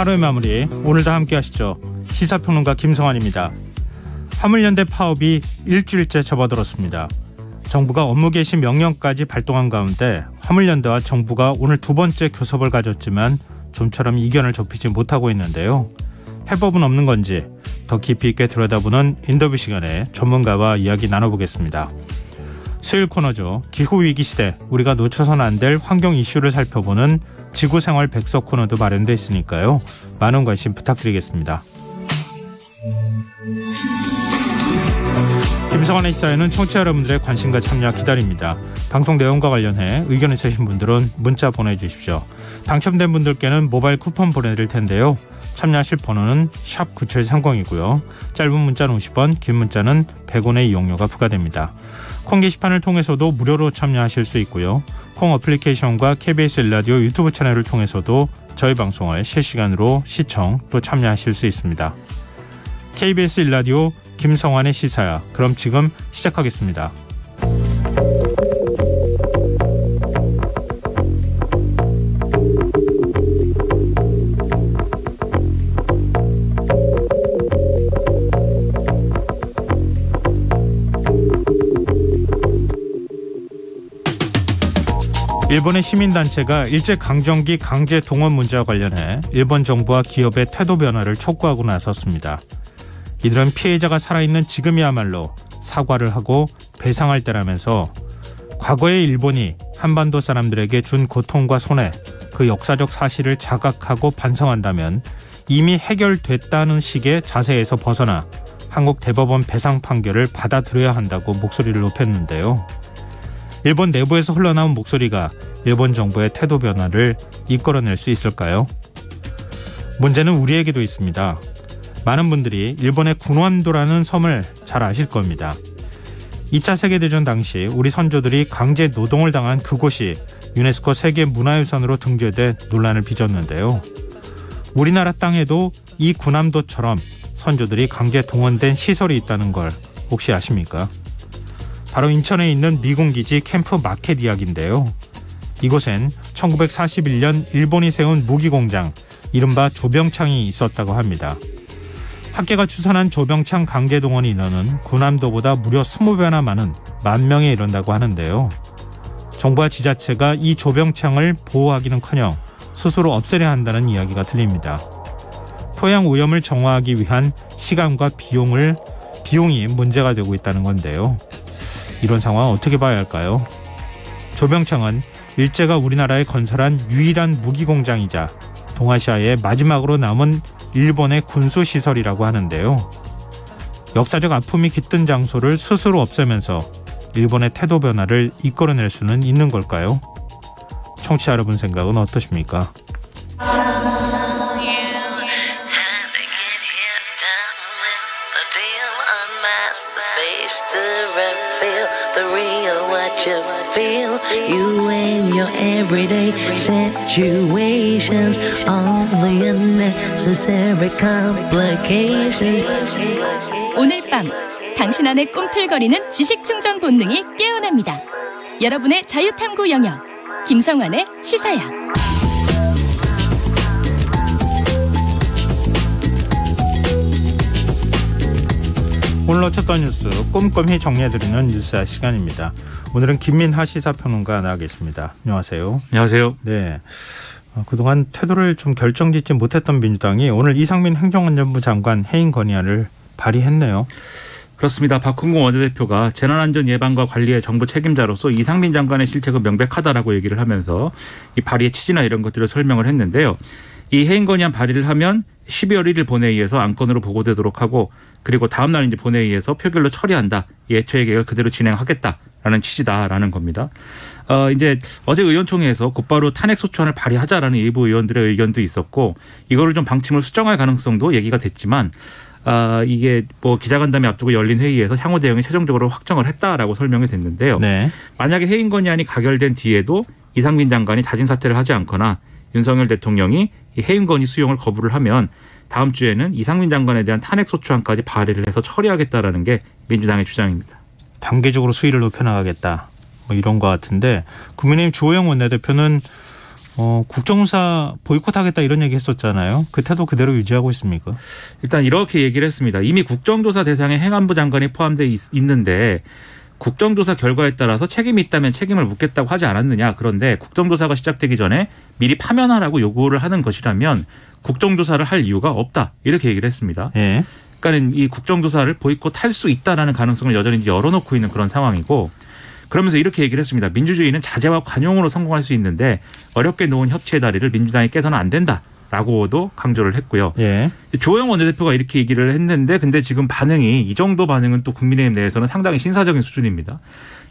하루의 마무리 오늘도 함께 하시죠. 시사평론가 김성환입니다. 화물연대 파업이 일주일째 접어들었습니다. 정부가 업무 개시 명령까지 발동한 가운데 화물연대와 정부가 오늘 두 번째 교섭을 가졌지만 좀처럼 이견을 좁히지 못하고 있는데요. 해법은 없는 건지 더 깊이 있게 들여다보는 인터뷰 시간에 전문가와 이야기 나눠보겠습니다. 수요일 코너죠. 기후위기 시대 우리가 놓쳐서는 안 될 환경 이슈를 살펴보는 지구생활 백석 코너도 마련돼 있으니까요. 많은 관심 부탁드리겠습니다. 김성환의 시사에는 청취자 여러분들의 관심과 참여 기다립니다. 방송 내용과 관련해 의견 있으신 분들은 문자 보내주십시오. 당첨된 분들께는 모바일 쿠폰 보내드릴 텐데요. 참여하실 번호는 샵 9730이고요. 짧은 문자는 50원, 긴 문자는 100원의 이용료가 부과됩니다. 콩 게시판을 통해서도 무료로 참여하실 수 있고요. 콩 어플리케이션과 KBS 일라디오 유튜브 채널을 통해서도 저희 방송을 실시간으로 시청 또 참여하실 수 있습니다. KBS 일라디오 김성환의 시사야. 그럼 지금 시작하겠습니다. 일본의 시민단체가 일제강점기 강제 동원 문제와 관련해 일본 정부와 기업의 태도 변화를 촉구하고 나섰습니다. 이들은 피해자가 살아있는 지금이야말로 사과를 하고 배상할 때라면서 과거의 일본이 한반도 사람들에게 준 고통과 손해, 그 역사적 사실을 자각하고 반성한다면 이미 해결됐다는 식의 자세에서 벗어나 한국 대법원 배상 판결을 받아들여야 한다고 목소리를 높였는데요. 일본 내부에서 흘러나온 목소리가 일본 정부의 태도 변화를 이끌어낼 수 있을까요? 문제는 우리에게도 있습니다. 많은 분들이 일본의 군함도라는 섬을 잘 아실 겁니다. 2차 세계대전 당시 우리 선조들이 강제 노동을 당한 그곳이 유네스코 세계문화유산으로 등재돼 논란을 빚었는데요. 우리나라 땅에도 이 군함도처럼 선조들이 강제 동원된 시설이 있다는 걸 혹시 아십니까? 바로 인천에 있는 미군기지 캠프 마켓 이야기인데요. 이곳엔 1941년 일본이 세운 무기공장 이른바 조병창이 있었다고 합니다. 학계가 추산한 조병창 강제동원 인원은 군함도보다 무려 20배나 많은 10,000명에 이른다고 하는데요. 정부와 지자체가 이 조병창을 보호하기는커녕 스스로 없애려 한다는 이야기가 들립니다. 토양 오염을 정화하기 위한 시간과 비용이 문제가 되고 있다는 건데요. 이런 상황 어떻게 봐야 할까요? 조병창은 일제가 우리나라에 건설한 유일한 무기공장이자 동아시아의 마지막으로 남은 일본의 군수시설이라고 하는데요. 역사적 아픔이 깃든 장소를 스스로 없애면서 일본의 태도 변화를 이끌어낼 수는 있는 걸까요? 청취자 여러분 생각은 어떠십니까? The real what you feel, you and your everyday situations, all the unnecessary complications. 오늘 밤 당신 안에 꿈틀거리는 지식 충전 본능이 깨어납니다. 여러분의 자유탐구 영역 김성환의 시사야. 오늘 놓쳤던 뉴스 꼼꼼히 정리해드리는 뉴스야 시간입니다. 오늘은 김민하 시사평론가 나와 계십니다. 안녕하세요. 안녕하세요. 네, 그동안 태도를 좀 결정짓지 못했던 민주당이 오늘 이상민 행정안전부 장관 해임 건의안을 발의했네요. 그렇습니다. 박홍근 원내대표가 재난안전 예방과 관리의 정부 책임자로서 이상민 장관의 실책은 명백하다라고 얘기를 하면서 이 발의의 취지나 이런 것들을 설명을 했는데요. 이 해임 건의안 발의를 하면 12월 1일 본회의에서 안건으로 보고되도록 하고 그리고 다음 날 이제 본회의에서 표결로 처리한다. 예초의 계획을 그대로 진행하겠다라는 취지다라는 겁니다. 이제 어제 의원총회에서 곧바로 탄핵소추안을 발의하자라는 일부 의원들의 의견도 있었고 이거를 좀 방침을 수정할 가능성도 얘기가 됐지만 이게 뭐 기자간담회 앞두고 열린 회의에서 향후 대응이 최종적으로 확정을 했다라고 설명이 됐는데요. 네. 만약에 해임 건의안이 가결된 뒤에도 이상민 장관이 자진 사퇴를 하지 않거나 윤석열 대통령이 이 해임 건의 수용을 거부를 하면 다음 주에는 이상민 장관에 대한 탄핵소추안까지 발의를 해서 처리하겠다라는 게 민주당의 주장입니다. 단계적으로 수위를 높여나가겠다. 뭐 이런 것 같은데 국민의힘 주호영 원내대표는 국정조사 보이콧하겠다 이런 얘기 했었잖아요. 그 태도 그대로 유지하고 있습니까? 일단 이렇게 얘기를 했습니다. 이미 국정조사 대상에 행안부 장관이 포함되어 있는데 국정조사 결과에 따라서 책임이 있다면 책임을 묻겠다고 하지 않았느냐. 그런데 국정조사가 시작되기 전에 미리 파면하라고 요구를 하는 것이라면 국정조사를 할 이유가 없다. 이렇게 얘기를 했습니다. 예. 그러니까 이 국정조사를 보이콧할 수 있다라는 가능성을 여전히 열어놓고 있는 그런 상황이고 그러면서 이렇게 얘기를 했습니다. 민주주의는 자제와 관용으로 성공할 수 있는데 어렵게 놓은 협치의 다리를 민주당이 깨서는 안 된다라고도 강조를 했고요. 예. 조영 원내대표가 이렇게 얘기를 했는데 근데 지금 반응이 이 정도 반응은 또 국민의힘 내에서는 상당히 신사적인 수준입니다.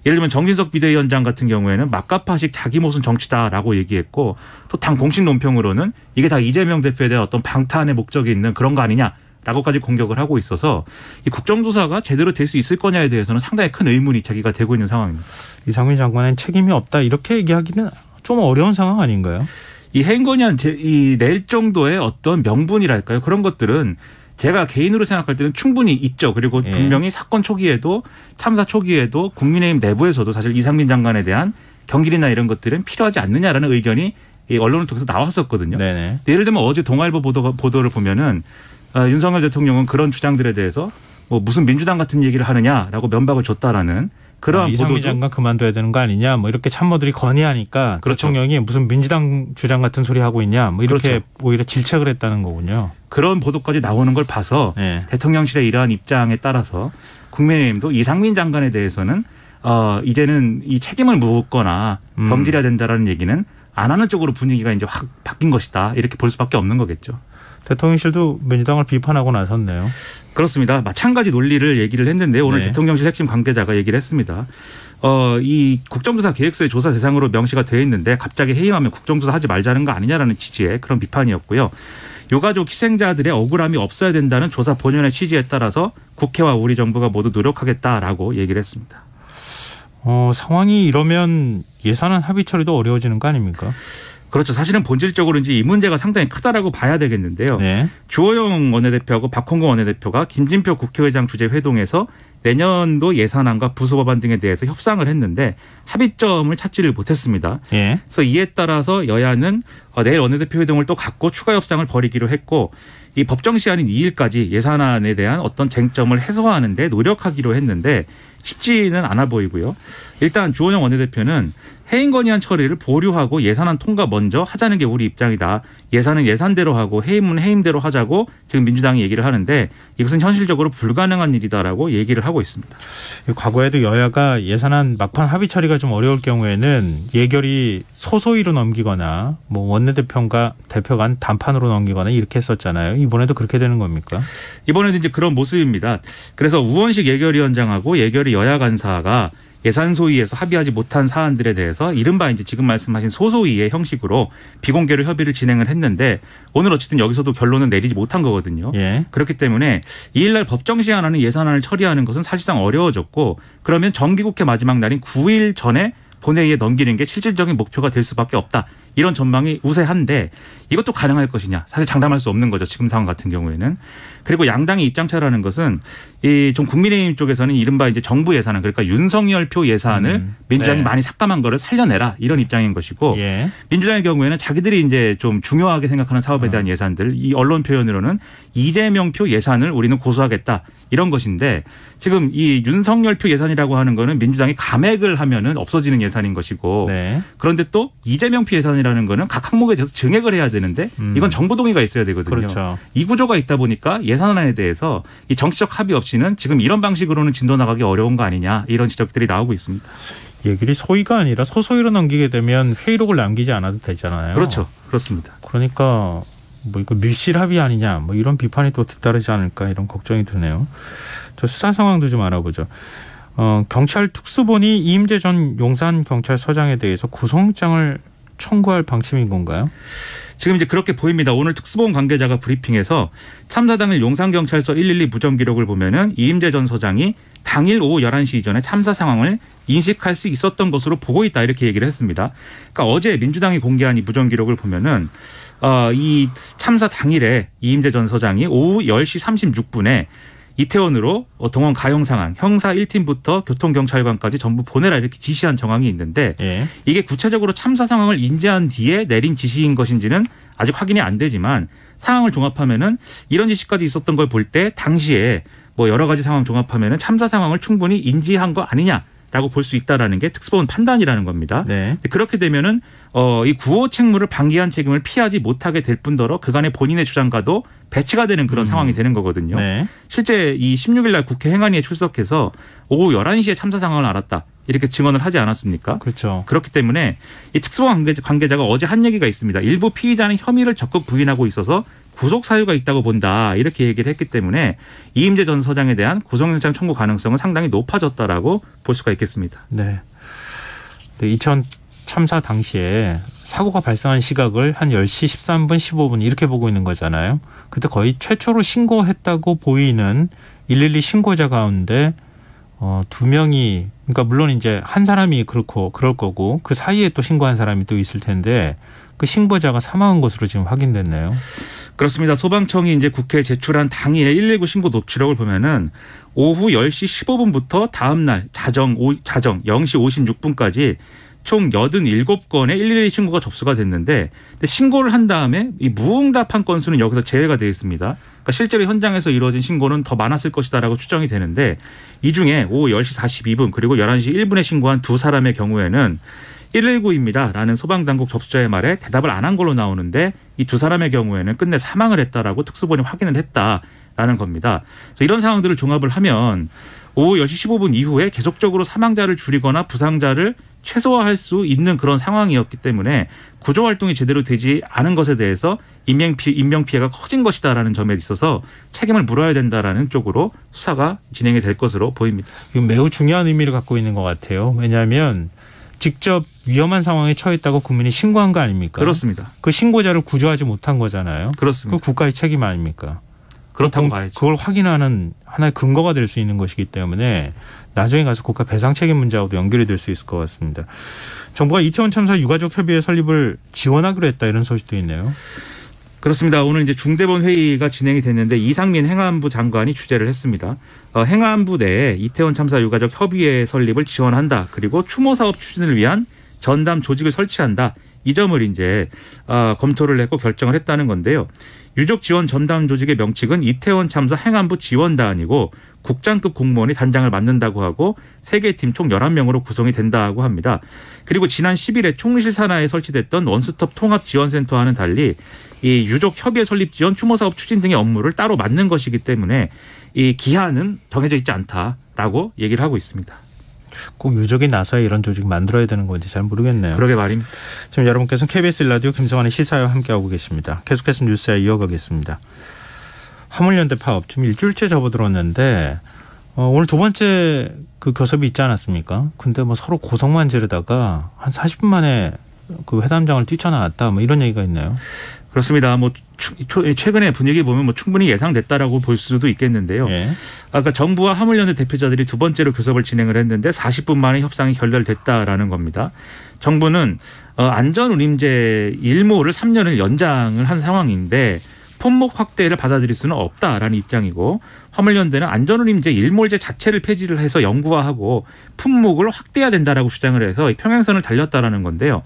예를 들면 정진석 비대위원장 같은 경우에는 막가파식 자기 모순 정치다라고 얘기했고 또 당 공식 논평으로는 이게 다 이재명 대표에 대한 어떤 방탄의 목적이 있는 그런 거 아니냐. 라고까지 공격을 하고 있어서 이 국정조사가 제대로 될 수 있을 거냐에 대해서는 상당히 큰 의문이 제기가 되고 있는 상황입니다. 이상민 장관은 책임이 없다 이렇게 얘기하기는 좀 어려운 상황 아닌가요? 이 행건이한 낼 정도의 어떤 명분이랄까요? 그런 것들은 제가 개인으로 생각할 때는 충분히 있죠. 그리고 분명히 사건 초기에도 참사 초기에도 국민의힘 내부에서도 사실 이상민 장관에 대한 경질이나 이런 것들은 필요하지 않느냐라는 의견이 언론을 통해서 나왔었거든요. 네네. 예를 들면 어제 동아일보 보도를 보면은 윤석열 대통령은 그런 주장들에 대해서 뭐 무슨 민주당 같은 얘기를 하느냐라고 면박을 줬다라는 그러한 이상민 장관 그만둬야 되는 거 아니냐 뭐 이렇게 참모들이 건의하니까 그렇죠. 대통령이 무슨 민주당 주장 같은 소리 하고 있냐 뭐 이렇게 그렇죠. 오히려 질책을 했다는 거군요. 그런 보도까지 나오는 걸 봐서 대통령실의 이러한 입장에 따라서 국민의힘도 이상민 장관에 대해서는 이제는 이 책임을 묻거나 경질해야 된다라는 얘기는 안 하는 쪽으로 분위기가 이제 확 바뀐 것이다 이렇게 볼 수밖에 없는 거겠죠. 대통령실도 민주당을 비판하고 나섰네요. 그렇습니다. 마찬가지 논리를 얘기를 했는데 오늘 대통령실 핵심 관계자가 얘기를 했습니다. 이 국정조사 계획서의 조사 대상으로 명시가 되어 있는데 갑자기 해임하면 국정조사 하지 말자는 거 아니냐라는 취지의 그런 비판이었고요. 유가족 희생자들의 억울함이 없어야 된다는 조사 본연의 취지에 따라서 국회와 우리 정부가 모두 노력하겠다라고 얘기를 했습니다. 상황이 이러면 예산안 합의 처리도 어려워지는 거 아닙니까? 그렇죠. 사실은 본질적으로 이제 이 문제가 상당히 크다라고 봐야 되겠는데요. 주호영 원내대표하고 박홍근 원내대표가 김진표 국회의장 주재 회동에서 내년도 예산안과 부수법안 등에 대해서 협상을 했는데 합의점을 찾지를 못했습니다. 그래서 이에 따라서 여야는 내일 원내대표 회동을 또 갖고 추가 협상을 벌이기로 했고 이 법정 시한인 2일까지 예산안에 대한 어떤 쟁점을 해소하는 데 노력하기로 했는데 쉽지는 않아 보이고요. 일단 주호영 원내대표는 해임 건의안 처리를 보류하고 예산안 통과 먼저 하자는 게 우리 입장이다. 예산은 예산대로 하고 해임은 해임대로 하자고 지금 민주당이 얘기를 하는데 이것은 현실적으로 불가능한 일이다라고 얘기를 하고 있습니다. 과거에도 여야가 예산안 막판 합의 처리가 좀 어려울 경우에는 예결위 소소위로 넘기거나 뭐 원내대표가 대표 간 단판으로 넘기거나 이렇게 했었잖아요. 이번에도 그렇게 되는 겁니까? 이번에도 이제 그런 모습입니다. 그래서 우원식 예결위원장하고 예결위 여야 간사가 예산 소위에서 합의하지 못한 사안들에 대해서 이른바 이제 지금 말씀하신 소소위의 형식으로 비공개로 협의를 진행을 했는데 오늘 어쨌든 여기서도 결론은 내리지 못한 거거든요. 그렇기 때문에 2일날 법정 시한하는 예산안을 처리하는 것은 사실상 어려워졌고 그러면 정기국회 마지막 날인 9일 전에 본회의에 넘기는 게 실질적인 목표가 될 수밖에 없다. 이런 전망이 우세한데 이것도 가능할 것이냐. 사실 장담할 수 없는 거죠. 지금 상황 같은 경우에는. 그리고 양당의 입장차라는 것은 이 좀 국민의힘 쪽에서는 이른바 이제 정부 예산안 그러니까 윤석열표 예산을 민주당이 많이 삭감한 거를 살려내라 이런 입장인 것이고 민주당의 경우에는 자기들이 이제 좀 중요하게 생각하는 사업에 대한 예산들 이 언론 표현으로는 이재명표 예산을 우리는 고수하겠다 이런 것인데 지금 이 윤석열표 예산이라고 하는 거는 민주당이 감액을 하면은 없어지는 예산인 것이고 그런데 또 이재명표 예산이라는 거는 각 항목에 대해서 증액을 해야 되는데 이건 정부 동의가 있어야 되거든요. 그렇죠. 이 구조가 있다 보니까 예산안에 대해서 이 정치적 합의 없이는 지금 이런 방식으로는 진도 나가기 어려운 거 아니냐 이런 지적들이 나오고 있습니다. 예결위 소위가 아니라 소소위로 넘기게 되면 회의록을 남기지 않아도 되잖아요. 그렇죠. 그렇습니다. 그러니까 뭐 이거 밀실 합의 아니냐 뭐 이런 비판이 또 뒤따르지 않을까 이런 걱정이 드네요. 저 수사 상황도 좀 알아보죠. 경찰 특수본이 이임재 전 용산경찰서장에 대해서 구속영장을 청구할 방침인 건가요? 지금 이제 그렇게 보입니다. 오늘 특수본 관계자가 브리핑에서 참사 당일 용산경찰서 112 무전 기록을 보면은 이임재 전 서장이 당일 오후 11시 이전에 참사 상황을 인식할 수 있었던 것으로 보고 있다 이렇게 얘기를 했습니다. 그러니까 어제 민주당이 공개한 이 무전 기록을 보면은 이 참사 당일에 이임재 전 서장이 오후 10시 36분에 이태원으로 동원 가용 상황, 형사 1팀부터 교통경찰관까지 전부 보내라 이렇게 지시한 정황이 있는데 예. 이게 구체적으로 참사 상황을 인지한 뒤에 내린 지시인 것인지는 아직 확인이 안 되지만 상황을 종합하면은 이런 지시까지 있었던 걸 볼 때 당시에 뭐 여러 가지 상황 종합하면은 참사 상황을 충분히 인지한 거 아니냐라고 볼 수 있다라는 게 특수본 판단이라는 겁니다. 네. 그렇게 되면은 이 구호 책무를 방기한 책임을 피하지 못하게 될 뿐더러 그간의 본인의 주장과도 배치가 되는 그런 상황이 되는 거거든요. 네. 실제 이 16일 날 국회 행안위에 출석해서 오후 11시에 참사 상황을 알았다. 이렇게 증언을 하지 않았습니까? 그렇죠. 그렇기 때문에 이 특수본 관계자가 어제 한 얘기가 있습니다. 일부 피의자는 혐의를 적극 부인하고 있어서 구속 사유가 있다고 본다. 이렇게 얘기를 했기 때문에 이임재 전 서장에 대한 구속영장 청구 가능성은 상당히 높아졌다라고 볼 수가 있겠습니다. 네. 이천 참사 당시에 사고가 발생한 시각을 한 10시 13분 15분 이렇게 보고 있는 거잖아요. 그때 거의 최초로 신고했다고 보이는 112 신고자 가운데 2명이 그러니까 물론 이제 한 사람이 그렇고 그럴 거고 그 사이에 또 신고한 사람이 또 있을 텐데 그 신고자가 사망한 것으로 지금 확인됐네요. 그렇습니다. 소방청이 이제 국회에 제출한 당일 119 신고 녹취록을 보면은 오후 10시 15분부터 다음 날 자정 0시 56분까지 총 87건의 112 신고가 접수가 됐는데 근데 신고를 한 다음에 이 무응답한 건수는 여기서 제외가 되어 있습니다. 그러니까 실제로 현장에서 이루어진 신고는 더 많았을 것이다라고 추정이 되는데 이 중에 오후 10시 42분 그리고 11시 1분에 신고한 두 사람의 경우에는 119입니다. 라는 소방당국 접수자의 말에 대답을 안 한 걸로 나오는데 이 두 사람의 경우에는 끝내 사망을 했다라고 특수본이 확인을 했다라는 겁니다. 그래서 이런 상황들을 종합을 하면 오후 10시 15분 이후에 계속적으로 사망자를 줄이거나 부상자를 최소화할 수 있는 그런 상황이었기 때문에 구조활동이 제대로 되지 않은 것에 대해서 인명피해가 커진 것이다라는 점에 있어서 책임을 물어야 된다라는 쪽으로 수사가 진행이 될 것으로 보입니다. 이건 매우 중요한 의미를 갖고 있는 것 같아요. 왜냐하면 직접 위험한 상황에 처했다고 국민이 신고한 거 아닙니까? 그렇습니다. 그 신고자를 구조하지 못한 거잖아요. 그렇습니다. 그 국가의 책임 아닙니까? 그렇다고 봐야죠. 그걸 확인하는 하나의 근거가 될 수 있는 것이기 때문에 나중에 가서 국가 배상 책임 문제하고도 연결이 될 수 있을 것 같습니다. 정부가 이태원 참사 유가족 협의회 설립을 지원하기로 했다 이런 소식도 있네요. 그렇습니다. 오늘 이제 중대본 회의가 진행이 됐는데 이상민 행안부 장관이 주재를 했습니다. 행안부 내에 이태원 참사 유가족 협의회 설립을 지원한다. 그리고 추모 사업 추진을 위한 전담 조직을 설치한다. 이 점을 이제 검토를 했고 결정을 했다는 건데요. 유족 지원 전담 조직의 명칭은 이태원 참사 행안부 지원단이고 국장급 공무원이 단장을 맡는다고 하고 3개 팀 총 11명으로 구성이 된다고 합니다. 그리고 지난 10일에 총리실 산하에 설치됐던 원스톱 통합지원센터와는 달리 이 유족 협의회 설립 지원 추모 사업 추진 등의 업무를 따로 맡는 것이기 때문에 이 기한은 정해져 있지 않다라고 얘기를 하고 있습니다. 꼭 유족이 나서야 이런 조직 만들어야 되는 건지 잘 모르겠네요. 그러게 말입니다. 지금 여러분께서는 KBS 라디오 김성환의 시사와 함께하고 계십니다. 계속해서 뉴스에 이어가겠습니다. 화물연대 파업 지금 일주일째 접어들었는데 오늘 두 번째 그 교섭이 있지 않았습니까? 근데 뭐 서로 고성만 지르다가 한 40분 만에 그 회담장을 뛰쳐나왔다 뭐 이런 얘기가 있네요. 그렇습니다. 뭐 최근에 분위기 보면 뭐 충분히 예상됐다라고 볼 수도 있겠는데요. 예. 아까 정부와 화물연대 대표자들이 두 번째로 교섭을 진행을 했는데 40분 만에 협상이 결렬됐다라는 겁니다. 정부는 안전운임제 일모를 3년을 연장을 한 상황인데 품목 확대를 받아들일 수는 없다라는 입장이고 화물연대는 안전운임제 일몰제 자체를 폐지를 해서 영구화하고 품목을 확대해야 된다라고 주장을 해서 평행선을 달렸다라는 건데요.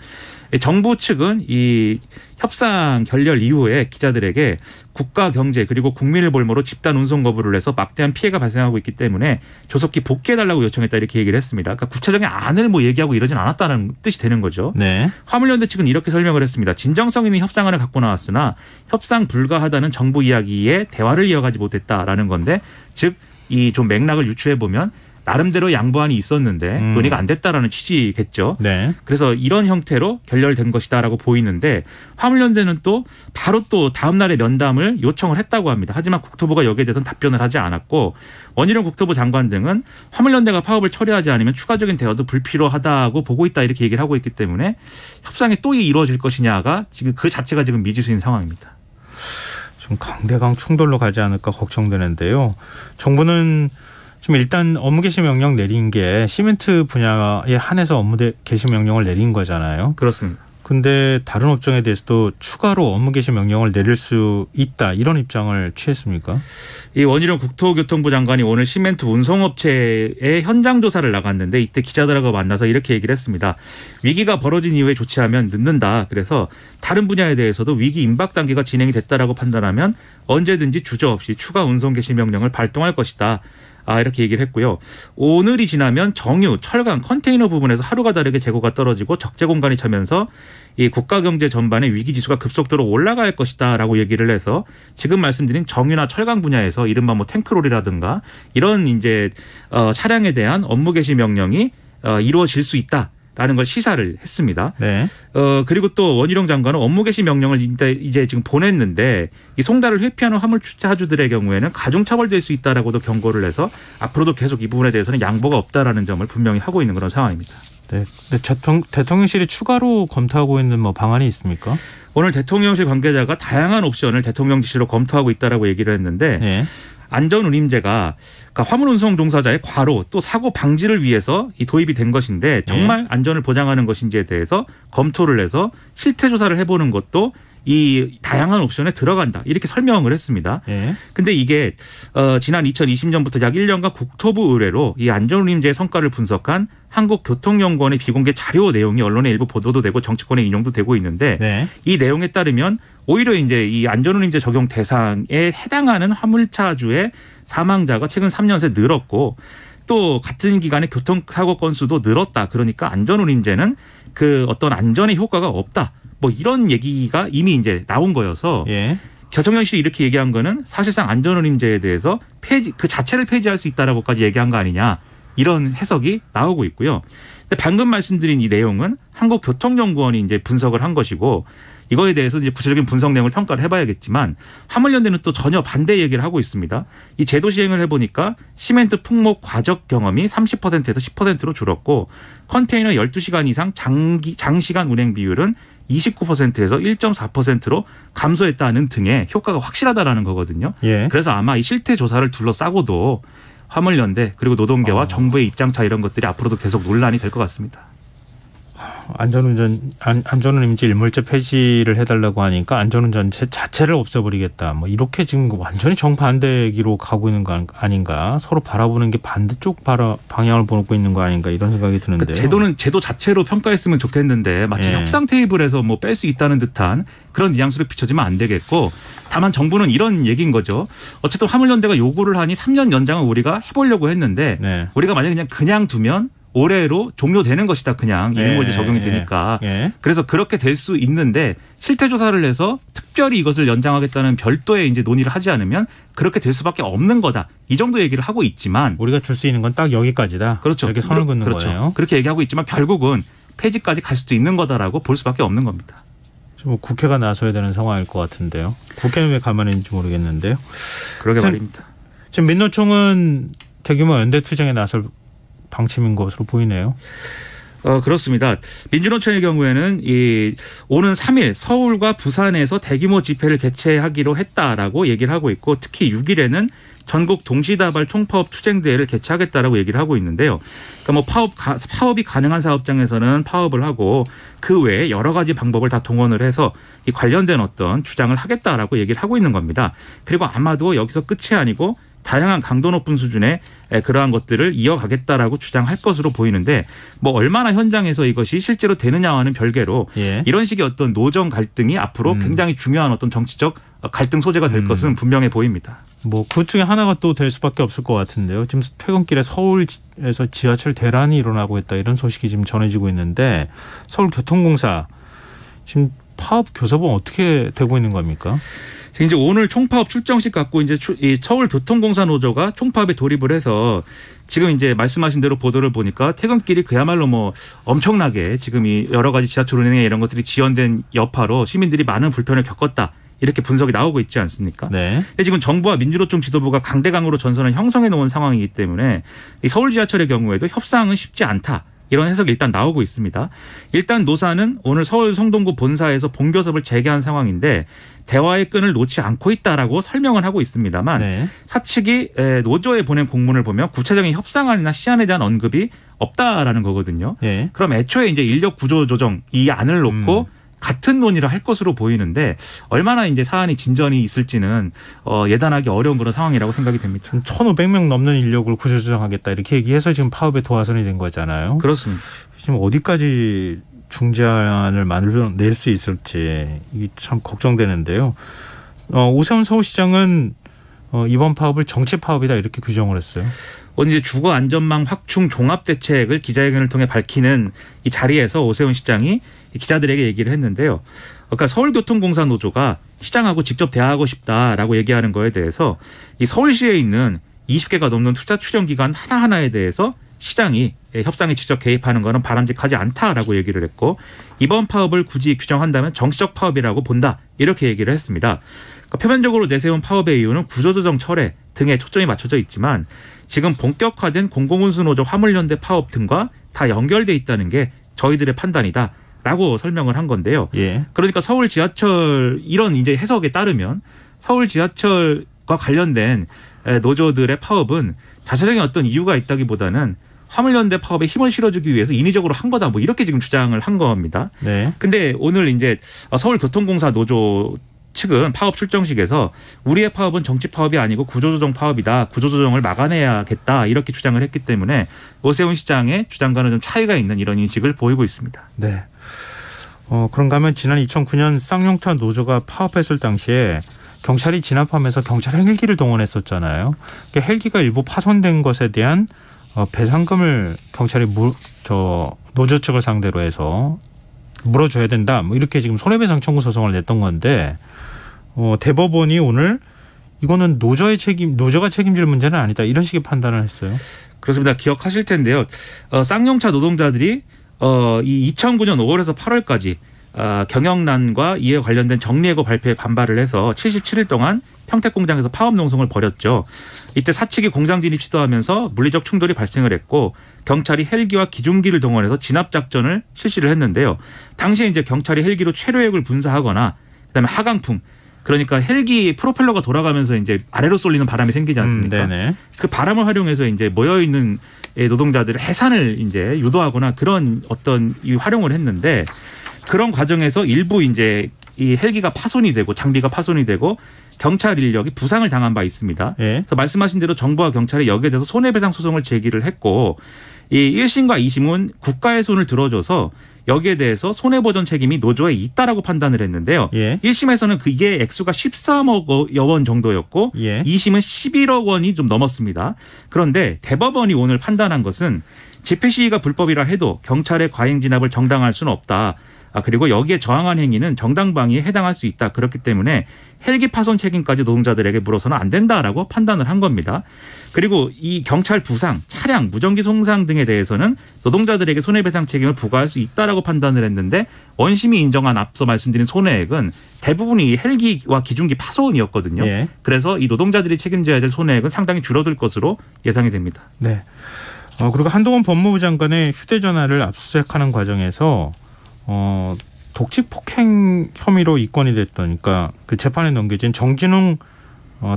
정부 측은 이 협상 결렬 이후에 기자들에게 국가 경제 그리고 국민을 볼모로 집단 운송 거부를 해서 막대한 피해가 발생하고 있기 때문에 조속히 복귀해달라고 요청했다 이렇게 얘기를 했습니다. 그러니까 구체적인 안을 뭐 얘기하고 이러진 않았다는 뜻이 되는 거죠. 네. 화물연대 측은 이렇게 설명을 했습니다. 진정성 있는 협상안을 갖고 나왔으나 협상 불가하다는 정부 이야기에 대화를 이어가지 못했다라는 건데 즉 이 좀 맥락을 유추해 보면 나름대로 양보안이 있었는데 논의가 안 됐다라는 취지겠죠. 네. 그래서 이런 형태로 결렬된 것이다라고 보이는데 화물연대는 또 바로 또 다음 날에 면담을 요청을 했다고 합니다. 하지만 국토부가 여기에 대해서는 답변을 하지 않았고 원희룡 국토부 장관 등은 화물연대가 파업을 처리하지 않으면 추가적인 대화도 불필요하다고 보고 있다 이렇게 얘기를 하고 있기 때문에 협상이 또 이루어질 것이냐가 지금 그 자체가 지금 미지수인 상황입니다. 좀 강대강 충돌로 가지 않을까 걱정되는데요. 정부는 지금 일단 업무 개시 명령 내린 게 시멘트 분야에 한해서 업무 개시 명령을 내린 거잖아요. 그렇습니다. 근데 다른 업종에 대해서도 추가로 업무 개시 명령을 내릴 수 있다 이런 입장을 취했습니까? 이 원희룡 국토교통부 장관이 오늘 시멘트 운송업체의 현장 조사를 나갔는데 이때 기자들하고 만나서 이렇게 얘기를 했습니다. 위기가 벌어진 이후에 조치하면 늦는다. 그래서 다른 분야에 대해서도 위기 임박 단계가 진행이 됐다라고 판단하면 언제든지 주저없이 추가 운송 개시 명령을 발동할 것이다. 이렇게 얘기를 했고요. 오늘이 지나면 정유, 철강, 컨테이너 부분에서 하루가 다르게 재고가 떨어지고 적재 공간이 차면서 이 국가 경제 전반의 위기 지수가 급속도로 올라갈 것이다라고 얘기를 해서 지금 말씀드린 정유나 철강 분야에서 이른바 뭐 탱크롤이라든가 이런 이제 차량에 대한 업무 개시 명령이 이루어질 수 있다. 라는 걸 시사를 했습니다. 네. 그리고 또 원희룡 장관은 업무 개시 명령을 이제 지금 보냈는데 이 송달을 회피하는 화물차주들의 경우에는 가중처벌될 수 있다라고도 경고를 해서 앞으로도 계속 이 부분에 대해서는 양보가 없다라는 점을 분명히 하고 있는 그런 상황입니다. 네. 대통령실이 추가로 검토하고 있는 뭐 방안이 있습니까? 오늘 대통령실 관계자가 다양한 옵션을 대통령 지시로 검토하고 있다라고 얘기를 했는데 네. 안전운임제가 그러니까 화물운송 종사자의 과로 또 사고 방지를 위해서 이 도입이 된 것인데 정말 안전을 보장하는 것인지에 대해서 검토를 해서 실태 조사를 해보는 것도 이 다양한 옵션에 들어간다 이렇게 설명을 했습니다. 그런데 이게 지난 2020년부터 약 1년간 국토부 의뢰로 이 안전운임제의 성과를 분석한 한국교통연구원의 비공개 자료 내용이 언론에 일부 보도도 되고 정치권에 인용도 되고 있는데 이 내용에 따르면 오히려 이제 이 안전운임제 적용 대상에 해당하는 화물차주의 사망자가 최근 3년 새 늘었고 또 같은 기간에 교통사고 건수도 늘었다. 그러니까 안전운임제는 그 어떤 안전의 효과가 없다. 뭐 이런 얘기가 이미 이제 나온 거여서 대통령실이 이렇게 얘기한 거는 사실상 안전운임제에 대해서 폐지 그 자체를 폐지할 수 있다라고까지 얘기한 거 아니냐 이런 해석이 나오고 있고요. 근데 방금 말씀드린 이 내용은 한국교통연구원이 이제 분석을 한 것이고 이거에 대해서 이제 구체적인 분석 내용을 평가를 해봐야겠지만 화물연대는 또 전혀 반대 얘기를 하고 있습니다. 이 제도 시행을 해보니까 시멘트 풍목 과적 경험이 30%에서 10%로 줄었고 컨테이너 12시간 이상 장시간 운행 비율은 29%에서 1.4%로 감소했다는 등의 효과가 확실하다라는 거거든요. 그래서 아마 이 실태 조사를 둘러싸고도 화물연대 그리고 노동계와 정부의 입장차 이런 것들이 앞으로도 계속 논란이 될 것 같습니다. 안전운임제 일몰제 폐지를 해달라고 하니까 안전운전 자체를 없애버리겠다. 뭐 이렇게 지금 완전히 정반대기로 가고 있는 거 아닌가. 서로 바라보는 게 반대쪽 방향을 보고 있는 거 아닌가 이런 생각이 드는데요. 그러니까 제도 자체로 평가했으면 좋겠는데 마치 협상 테이블에서 뭐 뺄 수 있다는 듯한 그런 뉘앙스로 비춰지면 안 되겠고 다만 정부는 이런 얘기인 거죠. 어쨌든 화물연대가 요구를 하니 3년 연장을 우리가 해보려고 했는데 우리가 만약에 그냥 두면 올해로 종료되는 것이다. 그냥 일몰제 적용이 되니까. 그래서 그렇게 될 수 있는데 실태 조사를 해서 특별히 이것을 연장하겠다는 별도의 이제 논의를 하지 않으면 그렇게 될 수밖에 없는 거다. 이 정도 얘기를 하고 있지만 우리가 줄 수 있는 건 딱 여기까지다. 그렇죠. 이렇게 선을 긋는 거예요. 그렇게 얘기하고 있지만 결국은 폐지까지 갈 수도 있는 거다라고 볼 수밖에 없는 겁니다. 좀 국회가 나서야 되는 상황일 것 같은데요. 국회는 왜 가만히 있는지 모르겠는데요. 그러게 말입니다. 지금 민노총은 대규모 연대 투쟁에 나설 방침인 것으로 보이네요. 그렇습니다. 민주노총의 경우에는 오는 3일 서울과 부산에서 대규모 집회를 개최하기로 했다라고 얘기를 하고 있고 특히 6일에는 전국 동시다발 총파업 투쟁대회를 개최하겠다라고 얘기를 하고 있는데요. 그러니까 뭐 파업이 가능한 사업장에서는 파업을 하고 그 외에 여러 가지 방법을 다 동원을 해서 이 관련된 어떤 주장을 하겠다라고 얘기를 하고 있는 겁니다. 그리고 아마도 여기서 끝이 아니고 다양한 강도 높은 수준의 그러한 것들을 이어가겠다라고 주장할 것으로 보이는데 뭐 얼마나 현장에서 이것이 실제로 되느냐와는 별개로 이런 식의 어떤 노정 갈등이 앞으로 굉장히 중요한 어떤 정치적 갈등 소재가 될 것은 분명해 보입니다. 뭐 그 중에 하나가 또 될 수밖에 없을 것 같은데요. 지금 퇴근길에 서울에서 지하철 대란이 일어나고 있다 이런 소식이 지금 전해지고 있는데 서울교통공사 지금 파업 교섭은 어떻게 되고 있는 겁니까? 이제 오늘 총파업 출정식 갖고 이제 이 서울교통공사 노조가 총파업에 돌입을 해서 지금 이제 말씀하신 대로 보도를 보니까 퇴근길이 그야말로 뭐 엄청나게 지금 이 여러 가지 지하철 운행에 이런 것들이 지연된 여파로 시민들이 많은 불편을 겪었다. 이렇게 분석이 나오고 있지 않습니까? 근데 지금 정부와 민주노총 지도부가 강대강으로 전선을 형성해 놓은 상황이기 때문에 이 서울 지하철의 경우에도 협상은 쉽지 않다. 이런 해석이 일단 나오고 있습니다. 일단 노사는 오늘 서울 성동구 본사에서 본교섭을 재개한 상황인데 대화의 끈을 놓지 않고 있다라고 설명을 하고 있습니다만 사측이 노조에 보낸 공문을 보면 구체적인 협상안이나 시안에 대한 언급이 없다라는 거거든요. 예. 그럼 애초에 이제 인력 구조 조정 이 안을 놓고 같은 논의를 할 것으로 보이는데 얼마나 이제 사안이 진전이 있을지는 예단하기 어려운 그런 상황이라고 생각이 됩니다. 1,500명 넘는 인력을 구조조정하겠다 이렇게 얘기해서 지금 파업에 도화선이 된 거잖아요. 그렇습니다. 지금 어디까지 중재안을 낼 수 있을지 이게 참 걱정되는데요. 오세훈 서울시장은 이번 파업을 정치 파업이다 이렇게 규정을 했어요. 오늘 이제 주거 안전망 확충 종합 대책을 기자회견을 통해 밝히는 이 자리에서 오세훈 시장이 기자들에게 얘기를 했는데요. 그러니까 서울교통공사 노조가 시장하고 직접 대화하고 싶다라고 얘기하는 거에 대해서 이 서울시에 있는 20개가 넘는 투자 추정 기관 하나하나에 대해서 시장이 협상에 직접 개입하는 것은 바람직하지 않다라고 얘기를 했고 이번 파업을 굳이 규정한다면 정치적 파업이라고 본다 이렇게 얘기를 했습니다. 그러니까 표면적으로 내세운 파업의 이유는 구조조정 철회 등에 초점이 맞춰져 있지만 지금 본격화된 공공운수노조 화물연대 파업 등과 다 연결돼 있다는 게 저희들의 판단이다라고 설명을 한 건데요. 예. 그러니까 서울 지하철 이런 이제 해석에 따르면 서울 지하철과 관련된 노조들의 파업은 자체적인 어떤 이유가 있다기보다는 화물연대 파업에 힘을 실어주기 위해서 인위적으로 한 거다. 뭐 이렇게 지금 주장을 한 겁니다. 네. 근데 오늘 이제 서울교통공사 노조 측은 파업 출정식에서 우리의 파업은 정치 파업이 아니고 구조조정 파업이다. 구조조정을 막아내야겠다. 이렇게 주장을 했기 때문에 오세훈 시장의 주장과는 좀 차이가 있는 이런 인식을 보이고 있습니다. 네. 그런가 하면 지난 2009년 쌍용차 노조가 파업했을 당시에 경찰이 진압하면서 경찰 헬기를 동원했었잖아요. 그러니까 헬기가 일부 파손된 것에 대한 배상금을 경찰이 노조 측을 상대로 해서 물어줘야 된다. 뭐 이렇게 지금 손해배상 청구 소송을 냈던 건데 대법원이 오늘 이거는 노조가 책임질 문제는 아니다. 이런 식의 판단을 했어요. 그렇습니다. 기억하실 텐데요. 쌍용차 노동자들이 이 2009년 5월에서 8월까지 경영난과 이에 관련된 정리해고 발표에 반발을 해서 77일 동안 평택 공장에서 파업 농성을 벌였죠. 이때 사측이 공장 진입 시도하면서 물리적 충돌이 발생을 했고 경찰이 헬기와 기중기를 동원해서 진압 작전을 실시를 했는데요. 당시에 이제 경찰이 헬기로 체류액을 분사하거나 그다음에 하강풍 그러니까 헬기 프로펠러가 돌아가면서 이제 아래로 쏠리는 바람이 생기지 않습니까? 그 바람을 활용해서 이제 모여 있는 노동자들의 해산을 이제 유도하거나 그런 어떤 활용을 했는데 그런 과정에서 일부 이제 이 헬기가 파손이 되고 장비가 파손이 되고 경찰 인력이 부상을 당한 바 있습니다. 예. 그래서 말씀하신 대로 정부와 경찰이 여기에 대해서 손해배상 소송을 제기를 했고 이 1심과 2심은 국가의 손을 들어줘서 여기에 대해서 손해보전 책임이 노조에 있다라고 판단을 했는데요. 예. 1심에서는 이게 액수가 13억 원 정도였고 예. 2심은 11억 원이 좀 넘었습니다. 그런데 대법원이 오늘 판단한 것은 집회 시위가 불법이라 해도 경찰의 과잉 진압을 정당화할 수는 없다. 그리고 여기에 저항한 행위는 정당방위에 해당할 수 있다. 그렇기 때문에 헬기 파손 책임까지 노동자들에게 물어서는 안 된다라고 판단을 한 겁니다. 그리고 이 경찰 부상, 차량, 무전기 손상 등에 대해서는 노동자들에게 손해배상 책임을 부과할 수 있다라고 판단을 했는데 원심이 인정한 앞서 말씀드린 손해액은 대부분이 헬기와 기중기 파손이었거든요. 예. 그래서 이 노동자들이 책임져야 될 손해액은 상당히 줄어들 것으로 예상이 됩니다. 네. 그리고 한동훈 법무부 장관의 휴대전화를 압수수색하는 과정에서 독직 폭행 혐의로 입건이 됐던, 그러니까 그 재판에 넘겨진 정진웅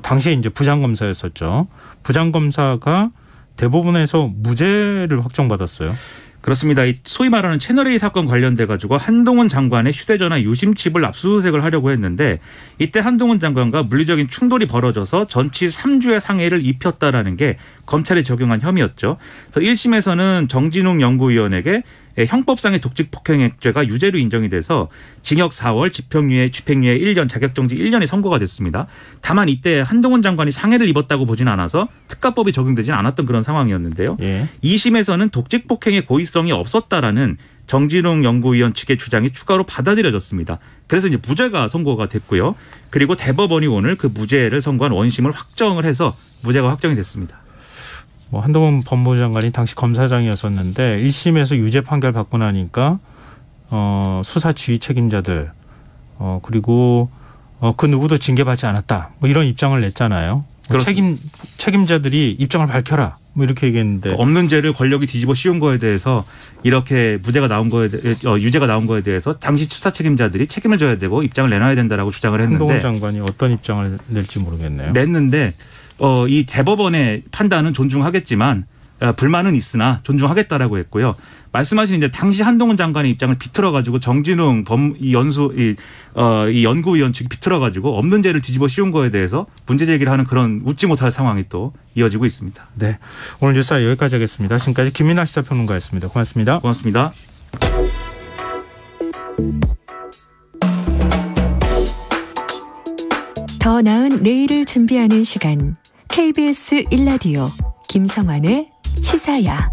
당시에 이제 부장검사였었죠. 부장검사가 대법원에서 무죄를 확정받았어요. 그렇습니다. 이 소위 말하는 채널A 사건 관련돼 가지고 한동훈 장관의 휴대전화 유심칩을 압수수색을 하려고 했는데 이때 한동훈 장관과 물리적인 충돌이 벌어져서 전치 3주의 상해를 입혔다라는 게 검찰이 적용한 혐의였죠. 그래서 1심에서는 정진웅 연구위원에게 형법상의 독직 폭행죄가 유죄로 인정이 돼서 징역 4월, 집행유예 1년, 자격정지 1년이 선고가 됐습니다. 다만 이때 한동훈 장관이 상해를 입었다고 보진 않아서 특가법이 적용되진 않았던 그런 상황이었는데요. 예. 2심에서는 독직 폭행의 고의성이 없었다라는 정진웅 연구위원 측의 주장이 추가로 받아들여졌습니다. 그래서 이제 무죄가 선고가 됐고요. 그리고 대법원이 오늘 그 무죄를 선고한 원심을 확정을 해서 무죄가 확정이 됐습니다. 한동훈 법무부 장관이 당시 검사장이었었는데 1심에서 유죄 판결 받고 나니까 수사 지휘 책임자들 그리고 그 누구도 징계받지 않았다. 뭐 이런 입장을 냈잖아요. 책임자들이 입장을 밝혀라. 뭐 이렇게 얘기했는데 없는 죄를 권력이 뒤집어 씌운 거에 대해서 이렇게 무죄가 나온 거에 유죄가 나온 거에 대해서 당시 수사 책임자들이 책임을 져야 되고 입장을 내놔야 된다라고 주장을 했는데 한동훈 장관이 어떤 입장을 낼지 모르겠네요. 냈는데 이 대법원의 판단은 존중하겠지만 불만은 있으나 존중하겠다라고 했고요. 말씀하신 이제 당시 한동훈 장관의 입장을 비틀어가지고 정진웅 이 연구위원 측이 비틀어가지고 없는 죄를 뒤집어 씌운 거에 대해서 문제 제기를 하는 그런 웃지 못할 상황이 또 이어지고 있습니다. 네, 오늘 뉴스 여기까지 하겠습니다. 지금까지 김민하 시사평론가였습니다. 고맙습니다. 고맙습니다. 더 나은 내일을 준비하는 시간 KBS 1라디오 김성환의 시사야.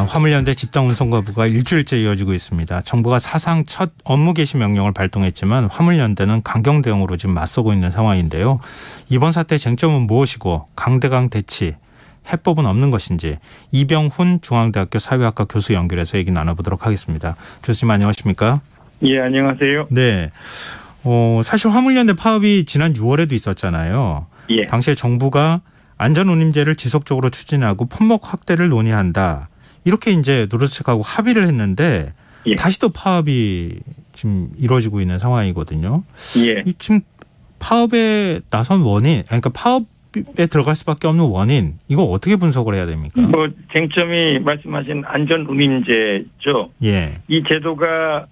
화물연대 집단운송 거부가 일주일째 이어지고 있습니다. 정부가 사상 첫 업무 개시 명령을 발동했지만 화물연대는 강경 대응으로 지금 맞서고 있는 상황인데요. 이번 사태의 쟁점은 무엇이고 강대강 대치 해법은 없는 것인지 이병훈 중앙대학교 사회학과 교수 연결해서 얘기 나눠보도록 하겠습니다. 교수님 안녕하십니까? 예, 안녕하세요. 네. 사실 화물연대 파업이 지난 6월에도 있었잖아요. 예. 당시에 정부가 안전운임제를 지속적으로 추진하고 품목 확대를 논의한다. 이렇게 이제 노르색하고 합의를 했는데 예. 다시 또 파업이 지금 이루어지고 있는 상황이거든요. 예. 지금 파업에 나선 원인, 그러니까 파업에 들어갈 수밖에 없는 원인, 이거 어떻게 분석을 해야 됩니까? 쟁점이 말씀하신 안전운임제죠. 예. 이 제도가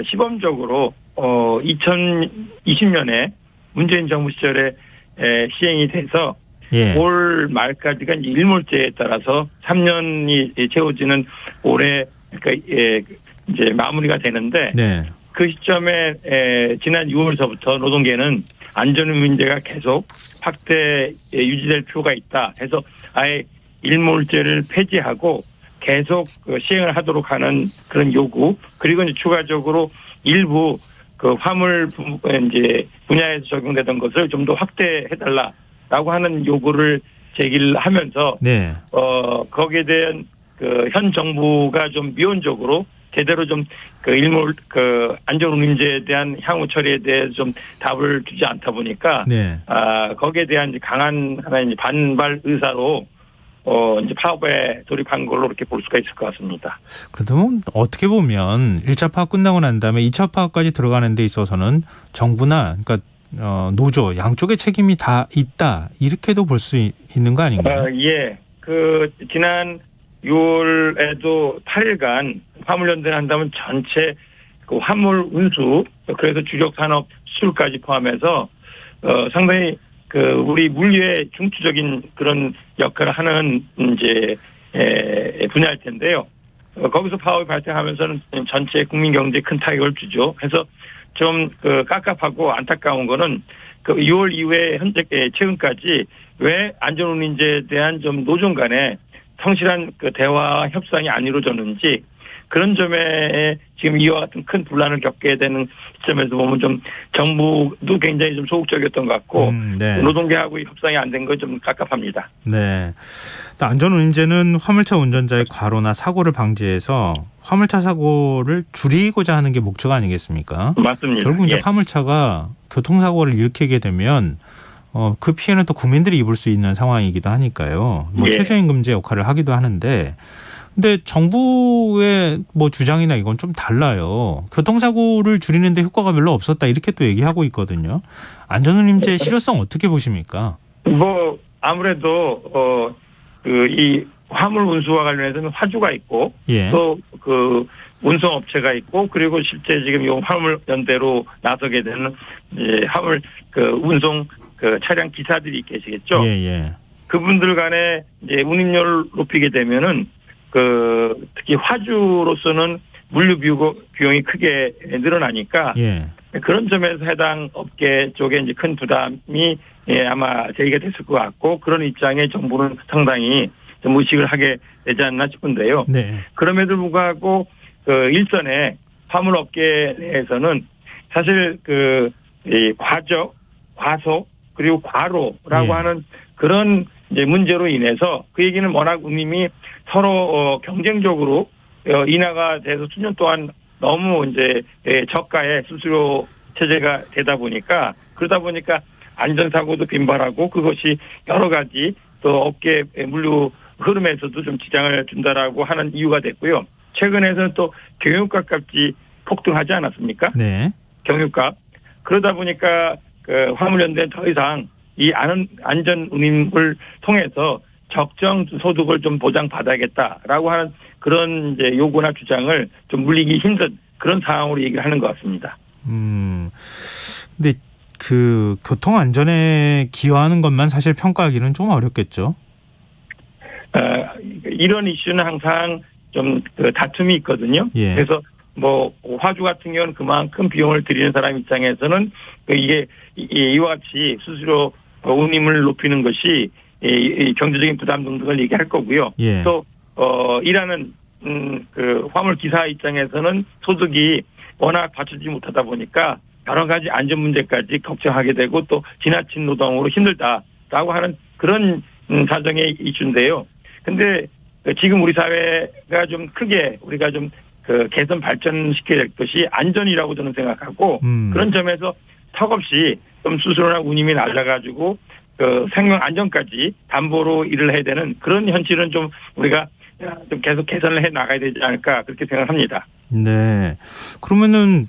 시범적으로 2020년에 문재인 정부 시절에 시행이 돼서 예. 올 말까지가 일몰제에 따라서 3년이 채워지는 올해 그러니까 이제 마무리가 되는데 네. 그 시점에 지난 6월서부터 노동계는 안전운임제가 계속 확대 유지될 필요가 있다 해서 아예 일몰제를 폐지하고 계속 시행을 하도록 하는 그런 요구, 그리고 이제 추가적으로 일부 화물 이제 분야에서 적용되던 것을 좀 더 확대해달라라고 하는 요구를 제기를 하면서 네. 거기에 대한 현 정부가 좀 미온적으로 제대로 좀 안전운임제에 대한 향후 처리에 대해서 좀 답을 주지 않다 보니까 네. 거기에 대한 강한 하나의 반발 의사로 이제 파업에 돌입한 걸로 이렇게 볼 수가 있을 것 같습니다. 그래도 어떻게 보면 1차 파업 끝나고 난 다음에 2차 파업까지 들어가는 데 있어서는 정부나 그러니까 노조 양쪽의 책임이 다 있다 이렇게도 볼 수 있는 거 아닌가요? 예. 지난 6월에도 8일간 화물연대를 한다면 전체 화물 운수, 그래서 주력 산업 수출까지 포함해서 상당히 우리 물류의 중추적인 그런 역할을 하는 이제 분야일 텐데요. 거기서 파업이 발생하면서는 전체 국민 경제에 큰 타격을 주죠. 그래서 좀 깝깝하고 안타까운 거는 6월 이후에 현재 최근까지 왜 안전운임제에 대한 좀 노조 간에 성실한 대화 협상이 안 이루어졌는지, 그런 점에 지금 이와 같은 큰 분란을 겪게 되는 시점에서 보면 좀 정부도 굉장히 좀 소극적이었던 것 같고 네. 노동계하고 협상이 안 된 건 좀 깝깝합니다. 네. 안전운임제는 화물차 운전자의 과로나 사고를 방지해서 화물차 사고를 줄이고자 하는 게 목적 아니겠습니까? 맞습니다. 결국 이제 예. 화물차가 교통사고를 일으키게 되면 그 피해는 또 국민들이 입을 수 있는 상황이기도 하니까요. 예. 최저임금제 역할을 하기도 하는데, 근데 정부의 주장이나 이건 좀 달라요. 교통사고를 줄이는데 효과가 별로 없었다 이렇게 또 얘기하고 있거든요. 안전운임제의 실효성 어떻게 보십니까? 아무래도 이 화물 운수와 관련해서는 화주가 있고 예. 또 운송업체가 있고, 그리고 실제 지금 이 화물 연대로 나서게 되는 화물 운송 차량 기사들이 계시겠죠. 예. 그분들 간에 이제 운임료를 높이게 되면은 특히 화주로서는 물류 비용이 크게 늘어나니까 예. 그런 점에서 해당 업계 쪽에 이제 큰 부담이 아마 제기가 됐을 것 같고, 그런 입장에 정부는 상당히 좀 의식을 하게 되지 않나 싶은데요. 네. 그럼에도 불구하고 일전에 화물업계 내에서는 사실 이 과속 그리고 과로라고 예. 하는 그런 이제 문제로 인해서 그 얘기는 워낙 운임이 서로 경쟁적으로 인하가 돼서 수년 동안 너무 이제 저가의 수수료 체제가 되다 보니까, 그러다 보니까 안전사고도 빈발하고 그것이 여러 가지 또 업계 물류 흐름에서도 좀 지장을 준다라고 하는 이유가 됐고요. 최근에는 또 경유값 값이 폭등하지 않았습니까? 네. 경유값. 그러다 보니까 화물연대는 더 이상 이 안전 운임을 통해서 적정 소득을 좀 보장받아야겠다라고 하는 그런 이제 요구나 주장을 좀 물리기 힘든 그런 상황으로 얘기를 하는 것 같습니다. 근데 그 교통 안전에 기여하는 것만 사실 평가하기는 좀 어렵겠죠. 이런 이슈는 항상 좀 그 다툼이 있거든요. 예. 그래서 뭐 화주 같은 경우는 그만큼 비용을 들이는 사람 입장에서는 이게 이와 같이 수수료 운임을 높이는 것이 경제적인 부담 등등을 얘기할 거고요. 예. 또 일하는 그 화물 기사 입장에서는 소득이 워낙 받쳐주지 못하다 보니까 여러 가지 안전 문제까지 걱정하게 되고 또 지나친 노동으로 힘들다라고 하는 그런 사정의 이슈인데요. 근데 지금 우리 사회가 좀 크게 우리가 좀 그 개선 발전시켜야 될 것이 안전이라고 저는 생각하고 그런 점에서 턱없이 좀 수수료나 운임이 낮아가지고 그 생명 안전까지 담보로 일을 해야 되는 그런 현실은 좀 우리가 좀 계속 개선을 해 나가야 되지 않을까 그렇게 생각합니다. 네. 그러면은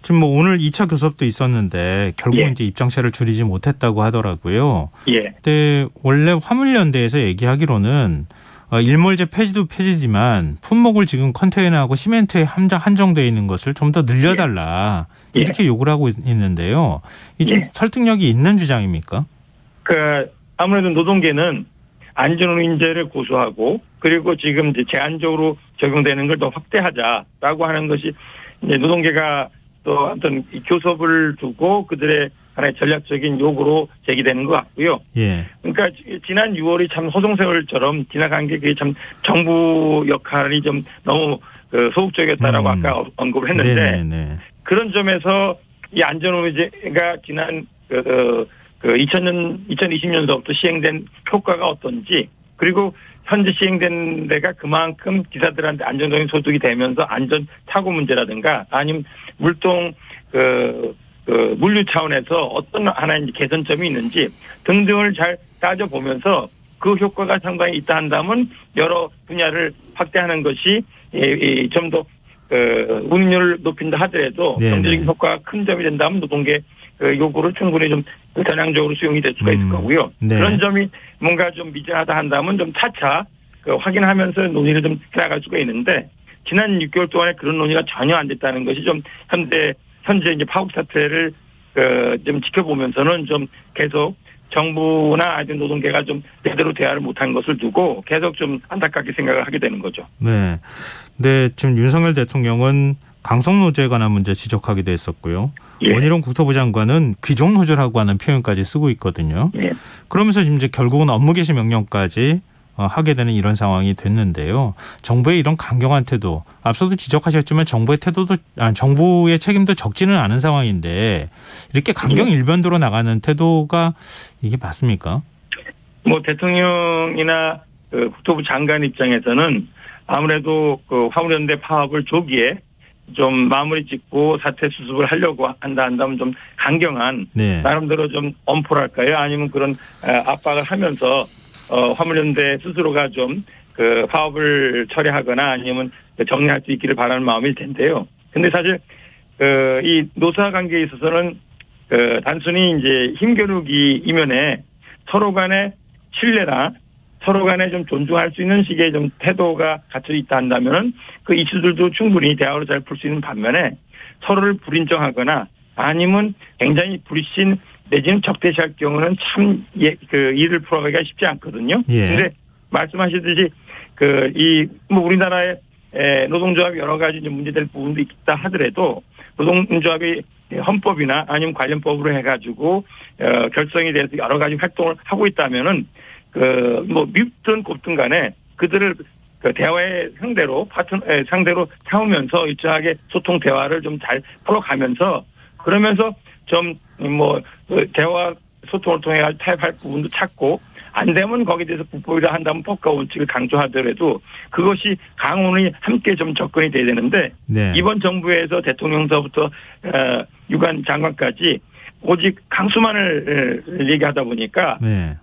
지금 뭐 오늘 2차 교섭도 있었는데 결국 예. 이제 입장차를 줄이지 못했다고 하더라고요. 예. 근데 원래 화물연대에서 얘기하기로는 일몰제 폐지도 폐지지만 품목을 지금 컨테이너하고 시멘트에 한정되어 있는 것을 좀 더 늘려달라 예. 이렇게 요구를 하고 있는데요. 이 좀 예. 설득력이 있는 주장입니까? 그 아무래도 노동계는 안전운임제를 고수하고 그리고 지금 이제 제한적으로 적용되는 걸 더 확대하자라고 하는 것이 이제 노동계가 또 어떤 교섭을 두고 그들의 하나의 전략적인 요구로 제기되는 것 같고요. 예. 그러니까 지난 6월이 참 소송세월처럼 지나간 게 그게 참 정부 역할이 좀 너무 그 소극적이었다라고 아까 언급을 했는데 네네네. 그런 점에서 이 안전운임제가 지난 2020년서부터 시행된 효과가 어떤지 그리고 현재 시행된 데가 그만큼 기사들한테 안정적인 소득이 되면서 안전 사고 문제라든가 아니면 물동 물류 차원에서 어떤 하나의 개선점이 있는지 등등을 잘 따져보면서 그 효과가 상당히 있다 한다면 여러 분야를 확대하는 것이 좀 더 운임률을 높인다 하더라도 네네. 경제적인 효과가 큰 점이 된다면 노동계 요구를 충분히 좀 전향적으로 수용이 될 수가 있을 거고요. 네. 그런 점이 뭔가 좀 미진하다 한다면 좀 차차 확인하면서 논의를 좀 해나갈 수가 있는데 지난 6개월 동안에 그런 논의가 전혀 안 됐다는 것이 좀 현재 이제 파업 사태를 좀 지켜보면서는 좀 계속 정부나 아니면 노동계가 좀 제대로 대화를 못한 것을 두고 계속 좀 안타깝게 생각을 하게 되는 거죠. 네. 네, 지금 윤석열 대통령은 강성노조에 관한 문제 지적하기도 했었고요. 예. 원희룡 국토부 장관은 귀족노조라고 하는 표현까지 쓰고 있거든요. 예. 그러면서 지금 이제 결국은 업무 개시 명령까지 하게 되는 이런 상황이 됐는데요. 정부의 이런 강경한 태도, 앞서도 지적하셨지만 정부의 책임도 적지는 않은 상황인데 이렇게 강경 일변도로 나가는 태도가 이게 맞습니까? 뭐 대통령이나 국토부 장관 입장에서는 아무래도 화물연대 파업을 조기에 좀 마무리 짓고 사태 수습을 하려고 한다면 좀 강경한 네. 나름대로 좀 엄포랄까요? 아니면 그런 압박을 하면서 화물연대 스스로가 좀 파업을 처리하거나 아니면 정리할 수 있기를 바라는 마음일 텐데요. 근데 사실 이 노사 관계에 있어서는 단순히 이제 힘겨루기 이면에 서로 간의 신뢰나 서로 간에 좀 존중할 수 있는 식의 좀 태도가 갖춰 있다 한다면은 그 이슈들도 충분히 대화로 잘 풀 수 있는 반면에 서로를 불인정하거나 아니면 굉장히 불신 내지는 적대시할 경우는 참 일을 풀어가기가 쉽지 않거든요. 그런데 예. 말씀하시듯이 우리나라의 노동조합이 여러 가지 문제될 부분도 있다 하더라도 노동조합이 헌법이나 아니면 관련법으로 해가지고 결성이 돼서 여러 가지 활동을 하고 있다면은 밉든 곱든 간에 그들을 대화의 상대로 삼으면서 일정하게 소통 대화를 좀 잘 풀어가면서 그러면서 좀 대화 소통을 통해 타협할 부분도 찾고 안 되면 거기에 대해서 불법이라 한다면 법과 원칙을 강조하더라도 그것이 강원이 함께 좀 접근이 돼야 되는데 네. 이번 정부에서 대통령서부터 유관 장관까지 오직 강수만을 얘기하다 보니까 네.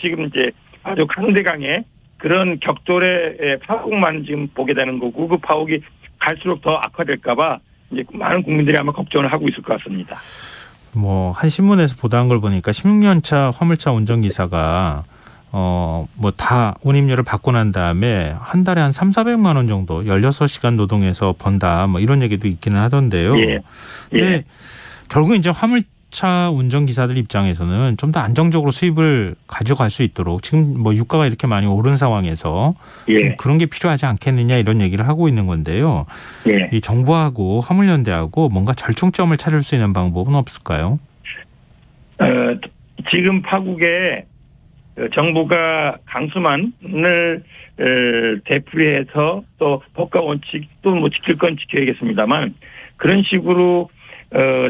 지금 이제 아주 강대강의 그런 격돌의 파국만 지금 보게 되는 거고 그 파국이 갈수록 더 악화될까봐 이제 많은 국민들이 아마 걱정을 하고 있을 것 같습니다. 뭐 한 신문에서 보도한 걸 보니까 16년차 화물차 운전기사가 뭐 다 운임료를 받고 난 다음에 한 달에 한 3,400만 원 정도 16시간 노동해서 번다 뭐 이런 얘기도 있기는 하던데요. 예. 근데 결국 이제 화물차 운전기사들 입장에서는 좀 더 안정적으로 수입을 가져갈 수 있도록 지금 뭐 유가가 이렇게 많이 오른 상황에서 좀 그런 게 필요하지 않겠느냐 이런 얘기를 하고 있는 건데요. 이 정부하고 화물연대하고 뭔가 절충점을 찾을 수 있는 방법은 없을까요? 지금 파국에 정부가 강수만을 되풀이해서 또 법과 원칙도 뭐 지킬 건 지켜야겠습니다만 그런 식으로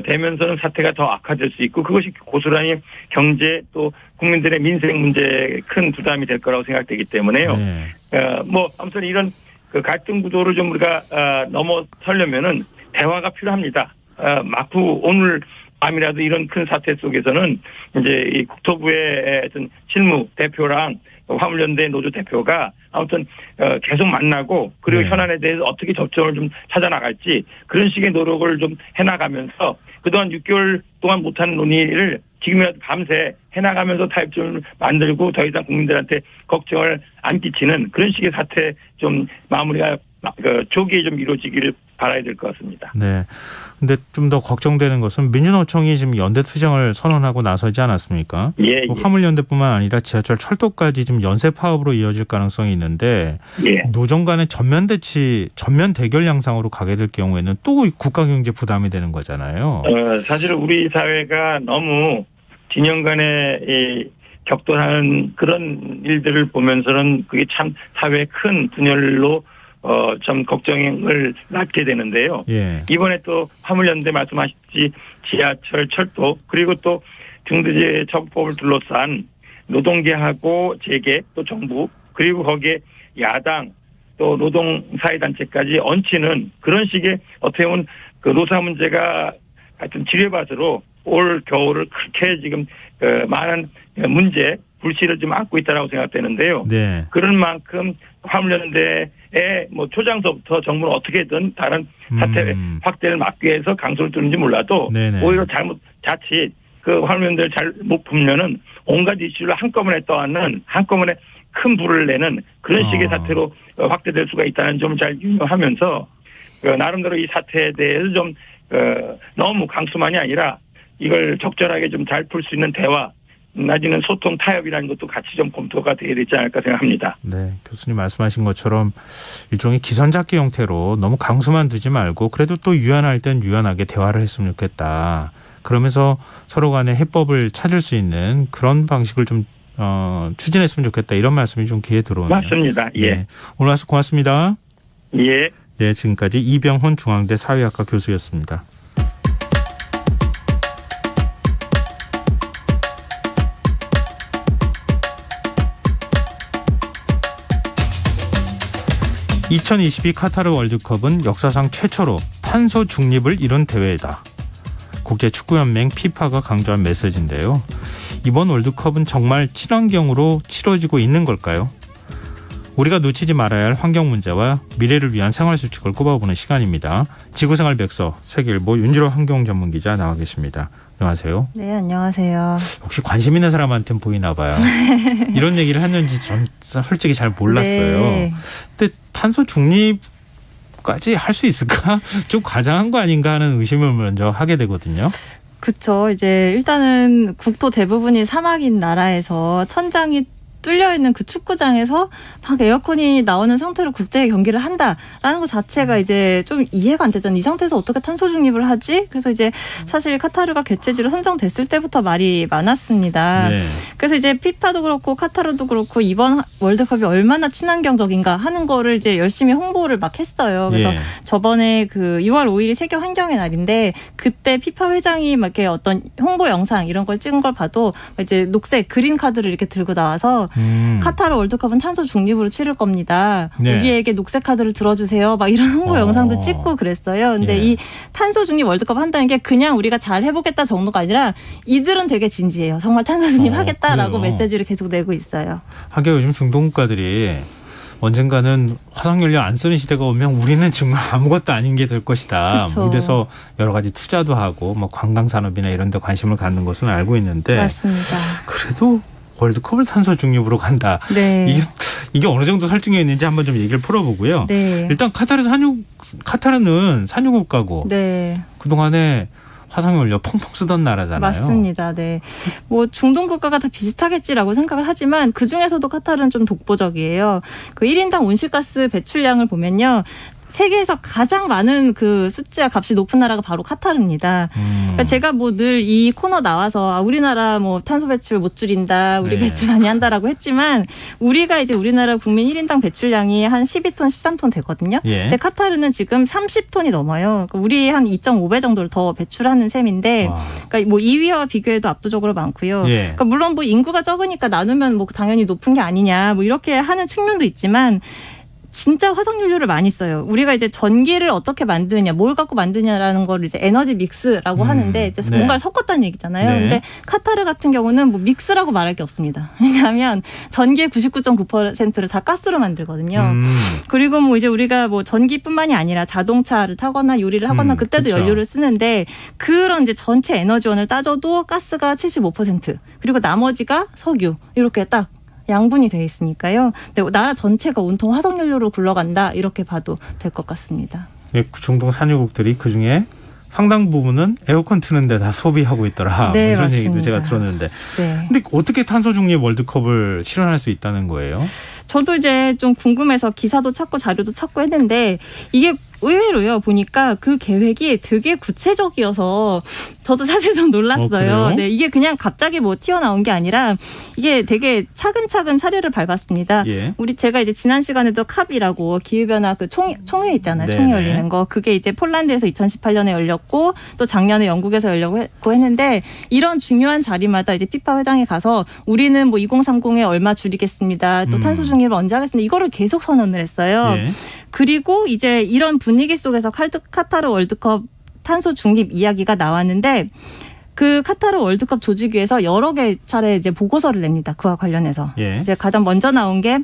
되면서는 사태가 더 악화될 수 있고 그것이 고스란히 경제 또 국민들의 민생 문제에 큰 부담이 될 거라고 생각되기 때문에요. 뭐 아무튼 이런 그 갈등 구도를 좀 우리가 넘어서려면은 대화가 필요합니다. 마구 오늘 밤이라도 이런 큰 사태 속에서는 이제 이 국토부의 어떤 실무 대표랑 화물연대 노조 대표가 아무튼 계속 만나고 그리고 현안에 대해서 어떻게 접점을 좀 찾아 나갈지 그런 식의 노력을 좀 해나가면서 그동안 6개월 동안 못한 논의를 지금이라도 밤새 해나가면서 타협점을 만들고 더 이상 국민들한테 걱정을 안 끼치는 그런 식의 사태 좀 마무리가 조기에 좀 이루어지기를 바라야 될 것 같습니다. 네. 근데 좀 더 걱정되는 것은 민주노총이 지금 연대 투쟁을 선언하고 나서지 않았습니까? 화물연대뿐만 아니라 지하철 철도까지 지금 연쇄 파업으로 이어질 가능성이 있는데 노정 간의 전면 대결 양상으로 가게 될 경우에는 또 국가 경제 부담이 되는 거잖아요. 사실 우리 사회가 너무 진영 간의 이 격돌하는 그런 일들을 보면서는 그게 참 사회의 큰 분열로 좀 걱정을 낳게 되는데요. 이번에 또 화물연대 말씀하셨지 지하철, 철도 그리고 또 중대재해 처벌법을 둘러싼 노동계하고 재계 또 정부 그리고 거기에 야당 또 노동사회단체까지 얹히는 그런 식의 어떻게 보면 그 노사 문제가 하여튼 지뢰밭으로 올 겨울을 그렇게 지금 많은 문제 불씨를 좀 안고 있다라고 생각되는데요. 그런 만큼 화물연대의 뭐 초장서부터 정부는 어떻게든 다른 사태 확대를 막기 위해서 강소를 두는지 몰라도 오히려 자칫 그 화물연대를 잘못 풀면은 온갖 이슈를 한꺼번에 떠안는 한꺼번에 큰 불을 내는 그런 식의 사태로 확대될 수가 있다는 점을 잘 유념하면서 나름대로 이 사태에 대해서 좀 너무 강수만이 아니라 이걸 적절하게 좀 잘 풀 수 있는 대화 나중에는 소통 타협이라는 것도 같이 좀 검토가 돼야 되지 않을까 생각합니다. 네, 교수님 말씀하신 것처럼 일종의 기선잡기 형태로 너무 강수만 두지 말고 그래도 또 유연할 땐 유연하게 대화를 했으면 좋겠다. 그러면서 서로 간에 해법을 찾을 수 있는 그런 방식을 좀 추진했으면 좋겠다. 이런 말씀이 좀 귀에 들어오네요. 맞습니다. 네, 오늘 와서 고맙습니다. 네, 지금까지 이병훈 중앙대 사회학과 교수였습니다. (2022) 카타르 월드컵은 역사상 최초로 탄소 중립을 이룬 대회이다. 국제축구연맹 피파가 강조한 메시지인데요. 이번 월드컵은 정말 친환경으로 치러지고 있는 걸까요? 우리가 놓치지 말아야 할 환경 문제와 미래를 위한 생활 수칙을 꼽아보는 시간입니다. 지구생활 백서 세계일보 윤지로 환경전문기자 나와 계십니다. 안녕하세요. 네, 안녕하세요. 혹시 관심 있는 사람한테는 보이나 봐요. 이런 얘기를 했는지 좀 솔직히 잘 몰랐어요. 근데 탄소 중립까지 할 수 있을까? 좀 과장한 거 아닌가 하는 의심을 먼저 하게 되거든요. 그렇죠. 이제 일단은 국토 대부분이 사막인 나라에서 천장이 뚫려 있는 그 축구장에서 막 에어컨이 나오는 상태로 국제 경기를 한다라는 것 자체가 이제 좀 이해가 안 되잖아요. 이 상태에서 어떻게 탄소 중립을 하지? 그래서 이제 사실 카타르가 개최지로 선정됐을 때부터 말이 많았습니다. 그래서 이제 피파도 그렇고 카타르도 그렇고 이번 월드컵이 얼마나 친환경적인가 하는 거를 이제 열심히 홍보를 막 했어요. 그래서 저번에 그 6월 5일이 세계 환경의 날인데 그때 피파 회장이 막 이렇게 어떤 홍보 영상 이런 걸 찍은 걸 봐도 이제 녹색 그린 카드를 이렇게 들고 나와서 카타르 월드컵은 탄소 중립으로 치를 겁니다. 우리에게 녹색 카드를 들어주세요. 막 이런 홍보 영상도 찍고 그랬어요. 근데 이 탄소 중립 월드컵 한다는 게 그냥 우리가 잘 해보겠다 정도가 아니라 이들은 되게 진지해요. 정말 탄소 중립 하겠다라고 메시지를 계속 내고 있어요. 하긴 요즘 중동 국가들이 언젠가는 화석연료 안 쓰는 시대가 오면 우리는 정말 아무것도 아닌 게 될 것이다. 그렇죠. 이래서 여러 가지 투자도 하고 뭐 관광 산업이나 이런 데 관심을 갖는 것은 알고 있는데 맞습니다. 그래도 월드컵을 탄소 중립으로 간다. 네. 이게 어느 정도 설득이 있는지 한번 좀 얘기를 풀어보고요. 네. 일단 카타르는 산유국가고 네. 그동안에 화석연료 펑펑 쓰던 나라잖아요. 맞습니다. 네. 뭐 중동 국가가 다 비슷하겠지라고 생각을 하지만 그 중에서도 카타르는 좀 독보적이에요. 그 1인당 온실가스 배출량을 보면요. 세계에서 가장 많은 그 숫자 값이 높은 나라가 바로 카타르입니다. 그러니까 제가 뭐 늘 이 코너 나와서 우리나라 뭐 탄소 배출 못 줄인다, 우리 네. 배출 많이 한다라고 했지만 우리가 이제 우리나라 국민 1인당 배출량이 한 12톤, 13톤 되거든요. 예. 근데 카타르는 지금 30톤이 넘어요. 그러니까 우리 한 2.5배 정도를 더 배출하는 셈인데, 와. 그러니까 뭐 2위와 비교해도 압도적으로 많고요. 예. 그러니까 물론 뭐 인구가 적으니까 나누면 뭐 당연히 높은 게 아니냐, 뭐 이렇게 하는 측면도 있지만. 진짜 화석연료를 많이 써요. 우리가 이제 전기를 어떻게 만드냐, 뭘 갖고 만드냐라는 걸 이제 에너지 믹스라고 하는데 이제 네. 뭔가를 섞었다는 얘기잖아요. 네. 근데 카타르 같은 경우는 뭐 믹스라고 말할 게 없습니다. 왜냐하면 전기의 99.9%를 다 가스로 만들거든요. 그리고 뭐 이제 우리가 뭐 전기뿐만이 아니라 자동차를 타거나 요리를 하거나 그때도 그렇죠. 연료를 쓰는데 그런 이제 전체 에너지원을 따져도 가스가 75% 그리고 나머지가 석유 이렇게 딱 양분이 돼 있으니까요. 근데 나라 전체가 온통 화석연료로 굴러간다 이렇게 봐도 될 것 같습니다. 중동 산유국들이 그중에 상당 부분은 에어컨 트는데 다 소비하고 있더라. 네, 뭐 이런 맞습니다. 얘기도 제가 들었는데. 네. 근데 어떻게 탄소 중립 월드컵을 실현할 수 있다는 거예요? 저도 이제 좀 궁금해서 기사도 찾고 자료도 찾고 했는데 이게 의외로요. 보니까 그 계획이 되게 구체적이어서 저도 사실 좀 놀랐어요. 그래요? 네, 이게 그냥 갑자기 뭐 튀어나온 게 아니라 이게 되게 차근차근 차례를 밟았습니다. 예. 제가 이제 지난 시간에도 캅이라고 기후변화 그 총회 있잖아요. 네네. 총회 열리는 거. 그게 이제 폴란드에서 2018년에 열렸고 또 작년에 영국에서 열렸고 했는데 이런 중요한 자리마다 이제 피파 회장에 가서 우리는 뭐 2030에 얼마 줄이겠습니다. 또 탄소 중립을 언제 하겠습니다. 이거를 계속 선언을 했어요. 예. 그리고 이제 이런 분위기 속에서 카타르 월드컵 탄소 중립 이야기가 나왔는데 그 카타르 월드컵 조직위에서 여러 개 차례 이제 보고서를 냅니다. 그와 관련해서. 예. 이제 가장 먼저 나온 게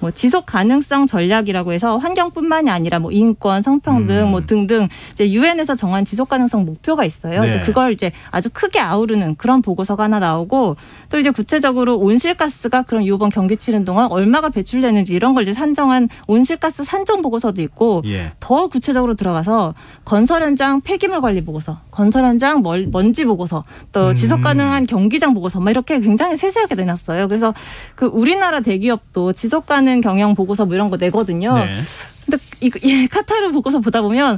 뭐 지속 가능성 전략이라고 해서 환경뿐만이 아니라 뭐 인권, 성평등 뭐 등등 이제 유엔에서 정한 지속 가능성 목표가 있어요. 네. 그걸 이제 아주 크게 아우르는 그런 보고서가 하나 나오고 또 이제 구체적으로 온실가스가 그럼 이번 경기 치른 동안 얼마가 배출되는지 이런 걸 이제 산정한 온실가스 산정 보고서도 있고 예. 더 구체적으로 들어가서 건설 현장 폐기물 관리 보고서, 건설 현장 먼지 보고서, 또 지속 가능한 경기장 보고서, 막 이렇게 굉장히 세세하게 내놨어요. 그래서 그 우리나라 대기업도 지속 가능 경영 보고서 뭐 이런 거 내거든요. 네. 근데 카타르 보고서 보다 보면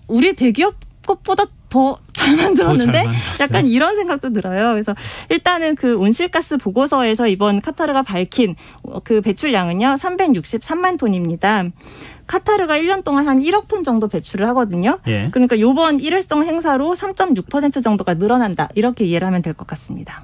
우리 대기업 것보다 더 잘 만들었는데 약간 이런 생각도 들어요. 그래서 일단은 그 온실가스 보고서에서 이번 카타르가 밝힌 그 배출량은요 363만 톤입니다. 카타르가 1년 동안 한 1억 톤 정도 배출을 하거든요. 예. 그러니까 이번 일회성 행사로 3.6% 정도가 늘어난다. 이렇게 이해를 하면 될 것 같습니다.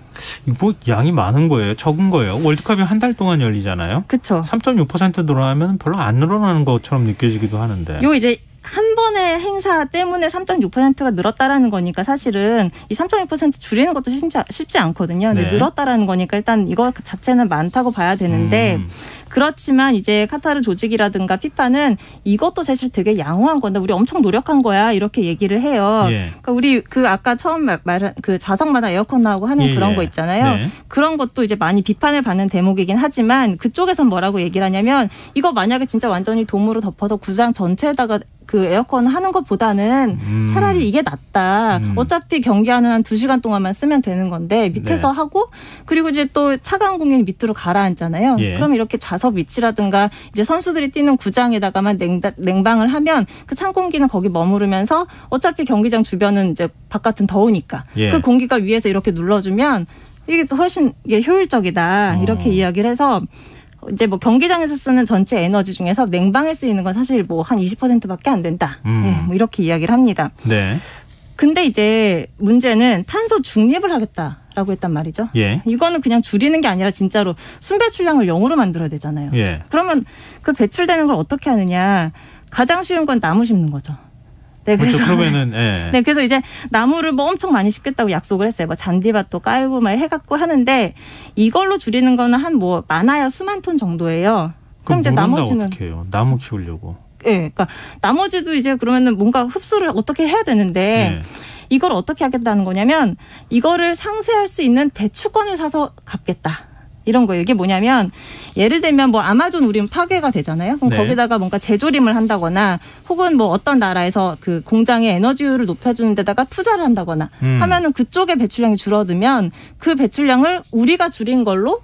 뭐 양이 많은 거예요? 적은 거예요? 월드컵이 한 달 동안 열리잖아요. 그렇죠. 3.6% 늘어나면 별로 안 늘어나는 것처럼 느껴지기도 하는데. 요 이제 한 번의 행사 때문에 3.6%가 늘었다라는 거니까 사실은 이 3.6% 줄이는 것도 쉽지 않거든요. 근데 네. 늘었다라는 거니까 일단 이거 자체는 많다고 봐야 되는데 그렇지만 이제 카타르 조직이라든가 피파는 이것도 사실 되게 양호한 건데 우리 엄청 노력한 거야 이렇게 얘기를 해요. 예. 그러니까 우리 그 아까 처음 말한 그 좌석마다 에어컨 나오고 하는 예, 그런 예. 거 있잖아요. 네. 그런 것도 이제 많이 비판을 받는 대목이긴 하지만 그쪽에선 뭐라고 얘기를 하냐면 이거 만약에 진짜 완전히 돔으로 덮어서 구장 전체에다가 그 에어컨 하는 것보다는 차라리 이게 낫다. 어차피 경기하는 한 2시간 동안만 쓰면 되는 건데 밑에서 네. 하고 그리고 이제 또 차가운 공기는 밑으로 가라앉잖아요. 예. 그럼 이렇게 좌석 위치라든가 이제 선수들이 뛰는 구장에다가만 냉방을 하면 그 찬 공기는 거기 머무르면서 어차피 경기장 주변은 이제 바깥은 더우니까 예. 그 공기가 위에서 이렇게 눌러주면 이게 또 훨씬 이게 효율적이다. 이렇게 이야기를 해서 이제 뭐 경기장에서 쓰는 전체 에너지 중에서 냉방에 쓰이는 건 사실 뭐 한 20%밖에 안 된다. 네, 뭐 이렇게 이야기를 합니다. 네. 근데 이제 문제는 탄소 중립을 하겠다라고 했단 말이죠. 예. 이거는 그냥 줄이는 게 아니라 진짜로 순배출량을 0으로 만들어야 되잖아요. 예. 그러면 그 배출되는 걸 어떻게 하느냐. 가장 쉬운 건 나무 심는 거죠. 네, 그렇죠. 그래서 그러면은 예. 네, 그래서 이제 나무를 뭐 엄청 많이 심겠다고 약속을 했어요. 뭐 잔디밭도 깔고 막 해갖고 하는데 이걸로 줄이는 거는 한 뭐 많아야 수만 톤 정도예요. 그럼 이제 나머지는 어떻게 해요? 나무 키우려고. 네, 그러니까 나머지도 이제 그러면은 뭔가 흡수를 어떻게 해야 되는데 이걸 어떻게 하겠다는 거냐면 이거를 상쇄할 수 있는 대추권을 사서 갚겠다. 이런 거예요. 이게 뭐냐면 예를 들면 뭐 아마존 우림 파괴가 되잖아요. 그럼 거기다가 뭔가 재조림을 한다거나 혹은 뭐 어떤 나라에서 그 공장의 에너지율을 높여주는 데다가 투자를 한다거나 하면은 그쪽의 배출량이 줄어들면 그 배출량을 우리가 줄인 걸로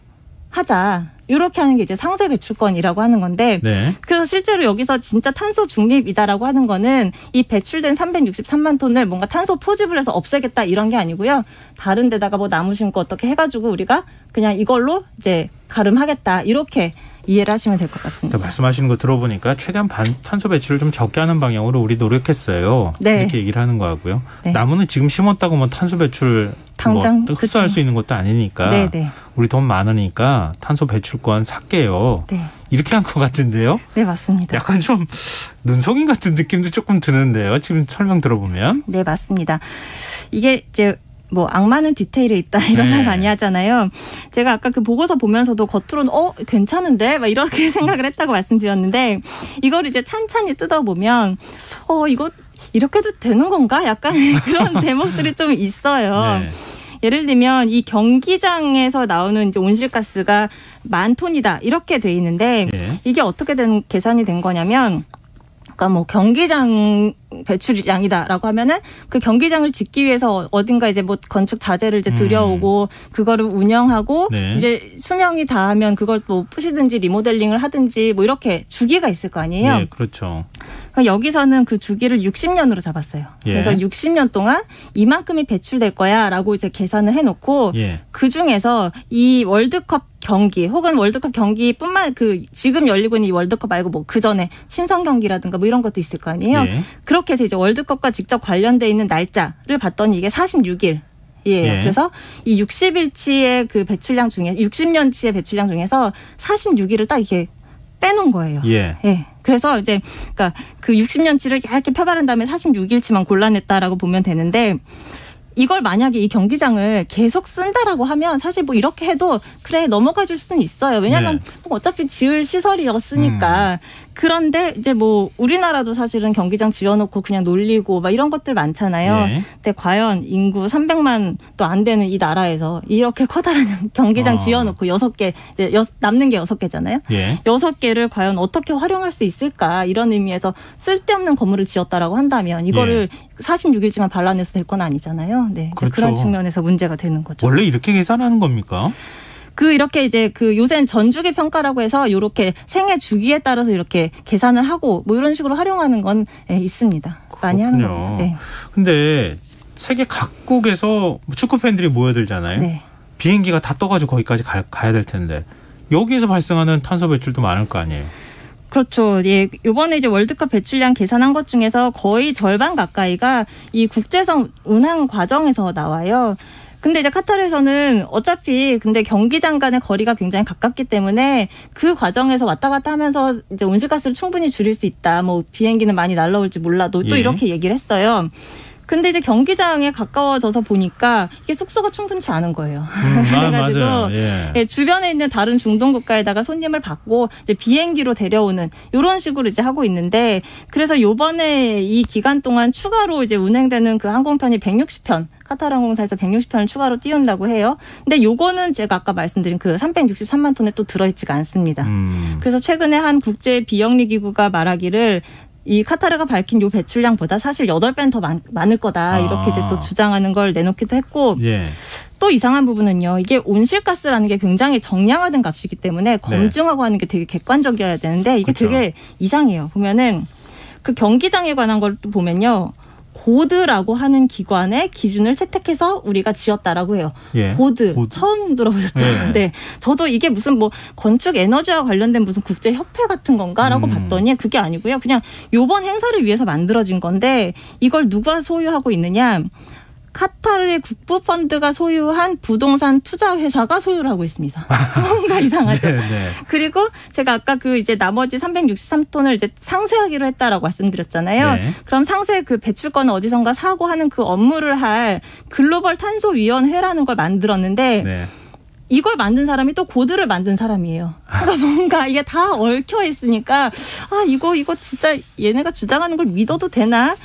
하자. 이렇게 하는 게 이제 상쇄 배출권이라고 하는 건데 그래서 실제로 여기서 진짜 탄소 중립이다라고 하는 거는 이 배출된 363만 톤을 뭔가 탄소 포집을 해서 없애겠다 이런 게 아니고요. 다른 데다가 뭐 나무 심고 어떻게 해가지고 우리가 그냥 이걸로 이제 가름하겠다 이렇게 이해를 하시면 될 것 같습니다. 그러니까 말씀하시는 거 들어보니까 최대한 탄소 배출을 좀 적게 하는 방향으로 우리 노력했어요. 이렇게 얘기를 하는 거고요. 나무는 지금 심었다고 뭐 탄소 배출 당장 뭐 흡수할 수 있는 것도 아니니까 우리 돈 많으니까 탄소 배출권 살게요. 이렇게 한 것 같은데요. 네, 맞습니다. 약간 좀 눈속임 같은 느낌도 조금 드는데요. 지금 설명 들어보면. 네, 맞습니다. 이게 이제 뭐 악마는 디테일에 있다 이런 말 많이 하잖아요. 제가 아까 그 보고서 보면서도 겉으로는 괜찮은데 막 이렇게 생각을 했다고 말씀드렸는데 이걸 이제 찬찬히 뜯어보면 이거 이렇게도 되는 건가? 약간 그런 대목들이 좀 있어요. 예를 들면 이 경기장에서 나오는 이제 온실가스가 10,000톤이다 이렇게 돼 있는데 이게 어떻게 계산이 된 거냐면 그러니까 뭐 경기장 배출량이다라고 하면은 그 경기장을 짓기 위해서 어딘가 이제 뭐 건축 자재를 이제 들여오고 그거를 운영하고 이제 수명이 다하면 그걸 또 푸시든지 리모델링을 하든지 뭐 이렇게 주기가 있을 거 아니에요. 네, 그렇죠. 그러니까 여기서는 그 주기를 60년으로 잡았어요. 그래서 60년 동안 이만큼이 배출될 거야라고 이제 계산을 해놓고 그 중에서 이 월드컵 경기 혹은 월드컵 경기뿐만 지금 열리고 있는 이 월드컵 말고 뭐 그 전에 친선 경기라든가 뭐 이런 것도 있을 거 아니에요. 그렇게 해서 이제 월드컵과 직접 관련돼 있는 날짜를 봤더니 이게 46일. 그래서 이 60일치의 그 배출량 중에 60년치의 배출량 중에서 46일을 딱 이렇게 빼놓은 거예요. 그래서 이제 그러니까 그 60년치를 얇게 펴바른 다음에 46일치만 골라냈다라고 보면 되는데 이걸 만약에 이 경기장을 계속 쓴다라고 하면 사실 뭐 이렇게 해도 그래 넘어가 줄 수는 있어요. 왜냐하면 어차피 지을 시설이었으니까. 그런데 이제 뭐 우리나라도 사실은 경기장 지어놓고 그냥 놀리고 막 이런 것들 많잖아요. 근데 과연 인구 300만도 안 되는 이 나라에서 이렇게 커다란 경기장 지어놓고 6개 이제 남는 게 6개잖아요. 6개를 과연 어떻게 활용할 수 있을까 이런 의미에서 쓸데없는 건물을 지었다라고 한다면 이거를 46일치만 발라내서 될 건 아니잖아요. 네, 그렇죠. 그런 측면에서 문제가 되는 거죠. 원래 이렇게 계산하는 겁니까? 이렇게 이제 요새는 전주기 평가라고 해서 이렇게 생애 주기에 따라서 이렇게 계산을 하고 뭐 이런 식으로 활용하는 건 있습니다. 많이 하는 겁니다. 근데 세계 각국에서 축구 팬들이 모여들잖아요. 비행기가 다 떠가지고 거기까지 가야 될 텐데 여기에서 발생하는 탄소 배출도 많을 거 아니에요. 그렇죠. 이번에 이제 월드컵 배출량 계산한 것 중에서 거의 절반 가까이가 이 국제선 운항 과정에서 나와요. 근데 이제 카타르에서는 어차피 근데 경기장 간의 거리가 굉장히 가깝기 때문에 그 과정에서 왔다 갔다 하면서 이제 온실가스를 충분히 줄일 수 있다. 뭐 비행기는 많이 날라올지 몰라도 또 이렇게 얘기를 했어요. 근데 이제 경기장에 가까워져서 보니까 이게 숙소가 충분치 않은 거예요. 그래가지고 주변에 있는 다른 중동 국가에다가 손님을 받고 이제 비행기로 데려오는 이런 식으로 이제 하고 있는데 그래서 이번에 이 기간 동안 추가로 이제 운행되는 그 항공편이 160편. 카타르 항공사에서 160편을 추가로 띄운다고 해요. 근데 요거는 제가 아까 말씀드린 그 363만 톤에 또 들어있지가 않습니다. 그래서 최근에 한 국제 비영리 기구가 말하기를 이 카타르가 밝힌 요 배출량보다 사실 8배는 더 많을 거다. 이렇게 이제 또 주장하는 걸 내놓기도 했고 또 이상한 부분은요. 이게 온실가스라는 게 굉장히 정량화된 값이기 때문에 검증하고 하는 게 되게 객관적이어야 되는데 이게 되게 이상해요. 보면은 그 경기장에 관한 걸 또 보면요. 고드라고 하는 기관의 기준을 채택해서 우리가 지었다라고 해요. 고드. 처음 들어보셨죠? 네. 저도 이게 무슨 뭐 건축 에너지와 관련된 무슨 국제 협회 같은 건가라고 봤더니 그게 아니고요. 그냥 요번 행사를 위해서 만들어진 건데 이걸 누가 소유하고 있느냐? 카타르의 국부펀드가 소유한 부동산 투자 회사가 소유를 하고 있습니다. 뭔가 이상하죠. 그리고 제가 아까 이제 나머지 363톤을 이제 상쇄하기로 했다라고 말씀드렸잖아요. 그럼 상쇄 그 배출권을 어디선가 사고 하는 그 업무를 할 글로벌 탄소위원회라는 걸 만들었는데 이걸 만든 사람이 또 고드를 만든 사람이에요. 그러니까 뭔가 이게 다 얽혀 있으니까 이거 진짜 얘네가 주장하는 걸 믿어도 되나?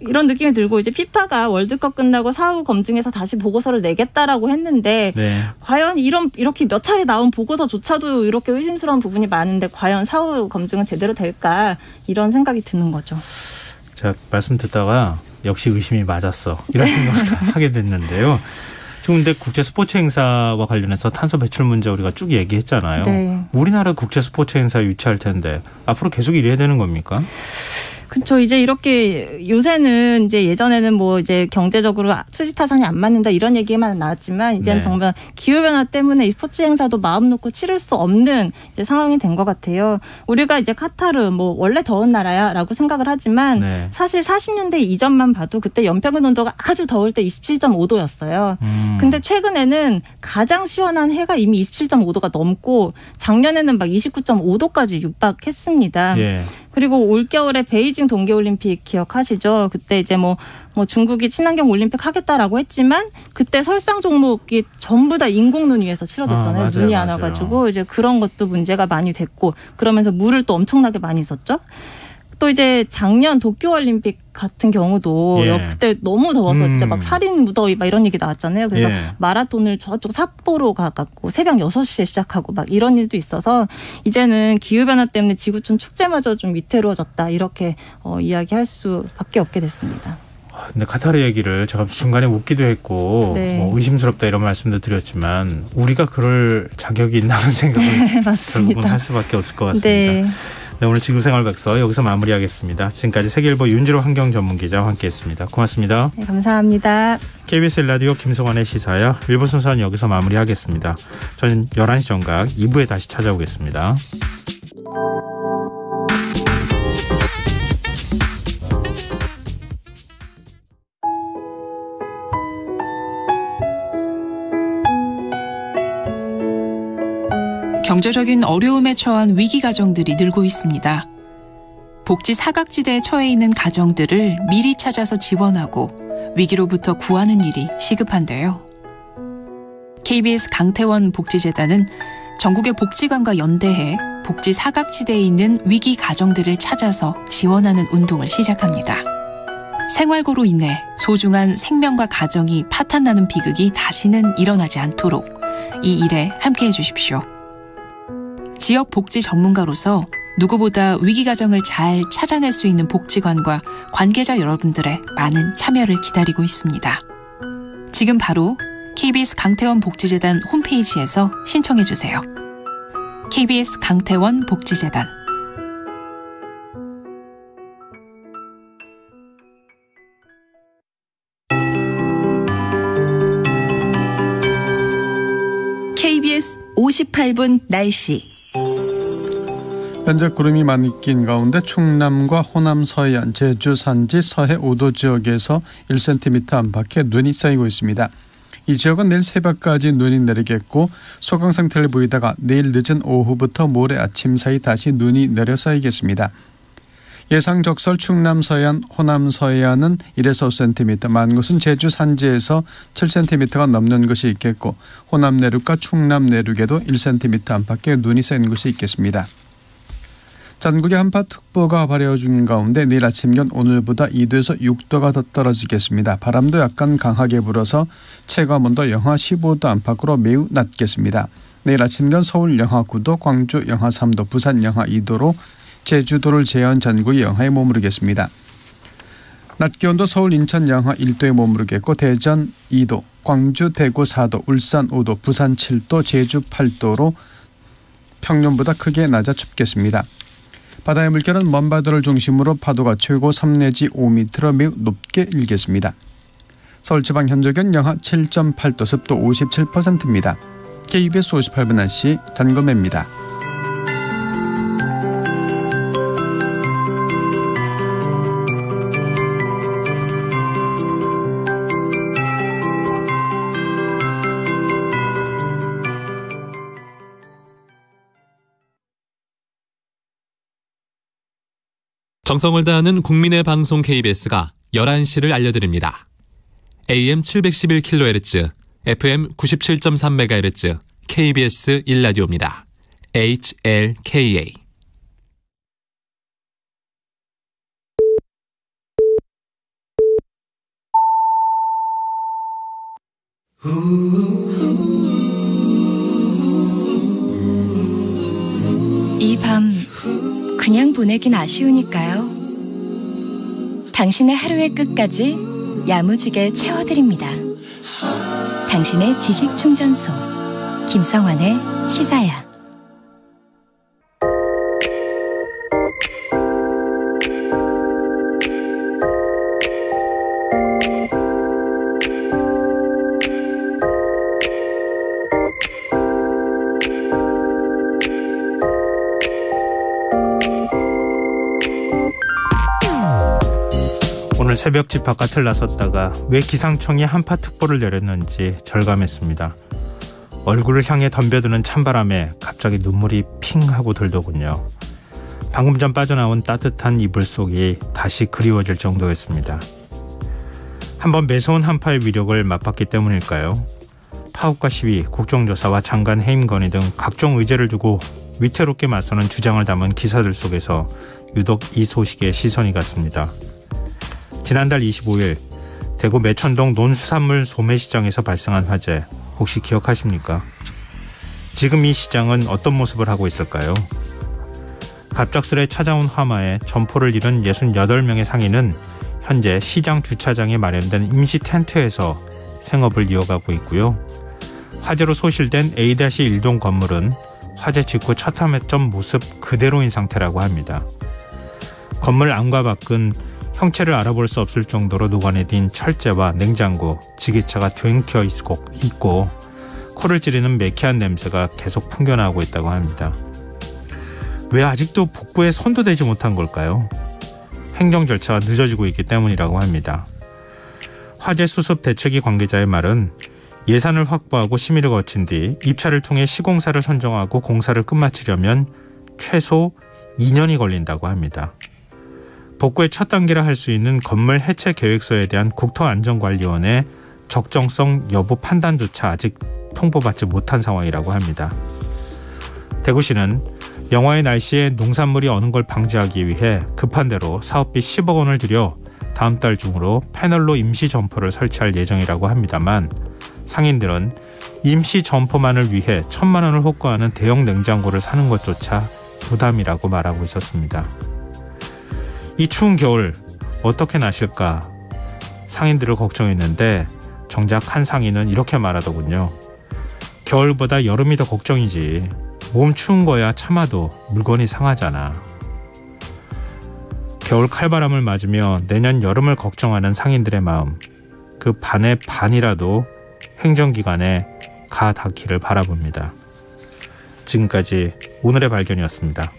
이런 느낌이 들고 이제 피파가 월드컵 끝나고 사후 검증해서 다시 보고서를 내겠다라고 했는데 과연 이렇게 몇 차례 나온 보고서조차도 이렇게 의심스러운 부분이 많은데 과연 사후 검증은 제대로 될까 이런 생각이 드는 거죠. 제가 말씀 듣다가 역시 의심이 맞았어 이런 생각을 하게 됐는데요. 지금 근데 국제 스포츠 행사와 관련해서 탄소 배출 문제 우리가 쭉 얘기했잖아요. 네. 우리나라 국제 스포츠 행사 유치할 텐데 앞으로 계속 이래야 되는 겁니까? 그렇죠. 이제 이렇게 요새는 이제 예전에는 뭐 이제 경제적으로 수지 타산이 안 맞는다 이런 얘기만 나왔지만 이제는 정말 기후 변화 때문에 이 스포츠 행사도 마음 놓고 치를 수 없는 이제 상황이 된 것 같아요. 우리가 이제 카타르 뭐 원래 더운 나라야라고 생각을 하지만 사실 40년대 이전만 봐도 그때 연평균 온도가 아주 더울 때 27.5도였어요. 근데 최근에는 가장 시원한 해가 이미 27.5도가 넘고 작년에는 막 29.5도까지 육박했습니다. 그리고 올겨울에 베이징 동계올림픽 기억하시죠? 그때 이제 뭐 중국이 친환경 올림픽 하겠다라고 했지만 그때 설상 종목이 전부 다 인공눈 위에서 치러졌잖아요. 맞아요, 눈이 안 와가지고 이제 그런 것도 문제가 많이 됐고 그러면서 물을 또 엄청나게 많이 썼죠. 또 이제 작년 도쿄올림픽 같은 경우도 그때 너무 더워서 진짜 막 살인 무더위 막 이런 얘기 나왔잖아요. 그래서 마라톤을 저쪽 삿포로 가갖고 새벽 6시에 시작하고 막 이런 일도 있어서 이제는 기후변화 때문에 지구촌 축제마저 좀 위태로워졌다 이렇게 이야기할 수밖에 없게 됐습니다. 근데 카타르 얘기를 제가 중간에 웃기도 했고 뭐 의심스럽다 이런 말씀도 드렸지만 우리가 그럴 자격이 있나는 생각을 결국은 할 수밖에 없을 것 같습니다. 네, 오늘 지구생활백서 여기서 마무리하겠습니다. 지금까지 세계일보 윤지로 환경전문기자와 함께했습니다. 고맙습니다. 네, 감사합니다. KBS 라디오 김성환의 시사야 1부 순서는 여기서 마무리하겠습니다. 저는 11시 정각 2부에 다시 찾아오겠습니다. 경제적인 어려움에 처한 위기 가정들이 늘고 있습니다. 복지 사각지대에 처해 있는 가정들을 미리 찾아서 지원하고 위기로부터 구하는 일이 시급한데요. KBS 강태원 복지재단은 전국의 복지관과 연대해 복지 사각지대에 있는 위기 가정들을 찾아서 지원하는 운동을 시작합니다. 생활고로 인해 소중한 생명과 가정이 파탄나는 비극이 다시는 일어나지 않도록 이 일에 함께해 주십시오. 지역 복지 전문가로서 누구보다 위기 가정을 잘 찾아낼 수 있는 복지관과 관계자 여러분들의 많은 참여를 기다리고 있습니다. 지금 바로 KBS 강태원 복지재단 홈페이지에서 신청해 주세요. KBS 강태원 복지재단. KBS 58분 날씨. 현재 구름이 많이 낀 가운데 충남과 호남 서해안, 제주 산지 서해 5도 지역에서 1cm 안팎의 눈이 쌓이고 있습니다. 이 지역은 내일 새벽까지 눈이 내리겠고 소강 상태를 보이다가 내일 늦은 오후부터 모레 아침 사이 다시 눈이 내려 쌓이겠습니다. 예상 적설 충남 서해안, 호남 서해안은 1에서 5cm, 많은 곳은 제주 산지에서 7cm가 넘는 곳이 있겠고 호남 내륙과 충남 내륙에도 1cm 안팎의 눈이 쌓이는 곳이 있겠습니다. 전국에 한파특보가 발효 중인 가운데 내일 아침 기온 오늘보다 2도에서 6도가 더 떨어지겠습니다. 바람도 약간 강하게 불어서 체감온도 영하 15도 안팎으로 매우 낮겠습니다. 내일 아침 기온 서울 영하 9도, 광주 영하 3도, 부산 영하 2도로 제주도를 제외한 전국이 영하에 머무르겠습니다. 낮 기온도 서울, 인천 영하 1도에 머무르겠고 대전 2도, 광주, 대구 4도, 울산 5도, 부산 7도, 제주 8도로 평년보다 크게 낮아 춥겠습니다. 바다의 물결은 먼바다를 중심으로 파도가 최고 3 내지 5m로 매우 높게 일겠습니다. 서울지방 현재 기온 영하 7.8도, 습도 57%입니다. KBS 58분 날씨 전금혜입니다. 정성을 다하는 국민의 방송 KBS가 11시를 알려드립니다. AM 711kHz, FM 97.3MHz, KBS 1라디오입니다. HLKA. 이 밤 그냥 보내긴 아쉬우니까요. 당신의 하루의 끝까지 야무지게 채워드립니다. 당신의 지식충전소 김성환의 시사야. 오늘 새벽 집 바깥을 나섰다가 왜 기상청이 한파특보를 내렸는지 절감했습니다. 얼굴을 향해 덤벼드는 찬바람에 갑자기 눈물이 핑 하고 들더군요. 방금 전 빠져나온 따뜻한 이불 속이 다시 그리워질 정도였습니다. 한번 매서운 한파의 위력을 맛봤기 때문일까요? 파업과 시위, 국정조사와 장관 해임 건의 등 각종 의제를 두고 위태롭게 맞서는 주장을 담은 기사들 속에서 유독 이 소식에 시선이 갔습니다. 지난달 25일 대구 매천동 논수산물 소매시장에서 발생한 화재 혹시 기억하십니까? 지금 이 시장은 어떤 모습을 하고 있을까요? 갑작스레 찾아온 화마에 점포를 잃은 68명의 상인은 현재 시장 주차장에 마련된 임시 텐트에서 생업을 이어가고 있고요. 화재로 소실된 A-1동 건물은 화재 직후 처참했던 모습 그대로인 상태라고 합니다. 건물 안과 밖은 형체를 알아볼 수 없을 정도로 녹아내린 철제와 냉장고, 지게차가 뒤엉켜 있고 코를 찌르는 매캐한 냄새가 계속 풍겨나오고 있다고 합니다. 왜 아직도 복구에 손도 대지 못한 걸까요? 행정 절차가 늦어지고 있기 때문이라고 합니다. 화재 수습 대책위 관계자의 말은 예산을 확보하고 심의를 거친 뒤 입찰을 통해 시공사를 선정하고 공사를 끝마치려면 최소 2년이 걸린다고 합니다. 복구의 첫 단계라 할 수 있는 건물 해체 계획서에 대한 국토안전관리원의 적정성 여부 판단조차 아직 통보받지 못한 상황이라고 합니다. 대구시는 영하의 날씨에 농산물이 어는 걸 방지하기 위해 급한 대로 사업비 10억 원을 들여 다음 달 중으로 패널로 임시 점포를 설치할 예정이라고 합니다만 상인들은 임시 점포만을 위해 1,000만 원을 호가하는 대형 냉장고를 사는 것조차 부담이라고 말하고 있었습니다. 이 추운 겨울 어떻게 나실까 상인들을 걱정했는데 정작 한 상인은 이렇게 말하더군요. 겨울보다 여름이 더 걱정이지. 몸 추운 거야 참아도 물건이 상하잖아. 겨울 칼바람을 맞으며 내년 여름을 걱정하는 상인들의 마음, 그 반의 반이라도 행정기관에 가 닿기를 바라봅니다. 지금까지 오늘의 발견이었습니다.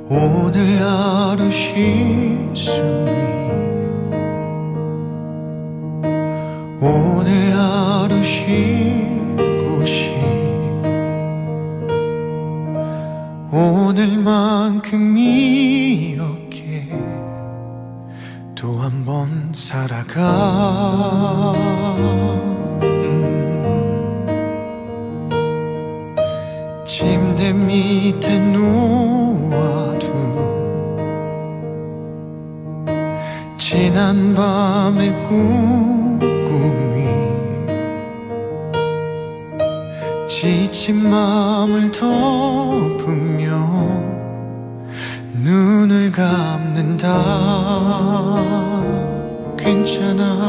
오늘 하루 쉴숨이 오늘 하루 쉴 곳이 오늘만큼 이렇게 또 한 번 살아가 침대 밑에 놓아둔 지난 밤의 꿈꾸미 지친 마음을 덮으며 눈을 감는다. 괜찮아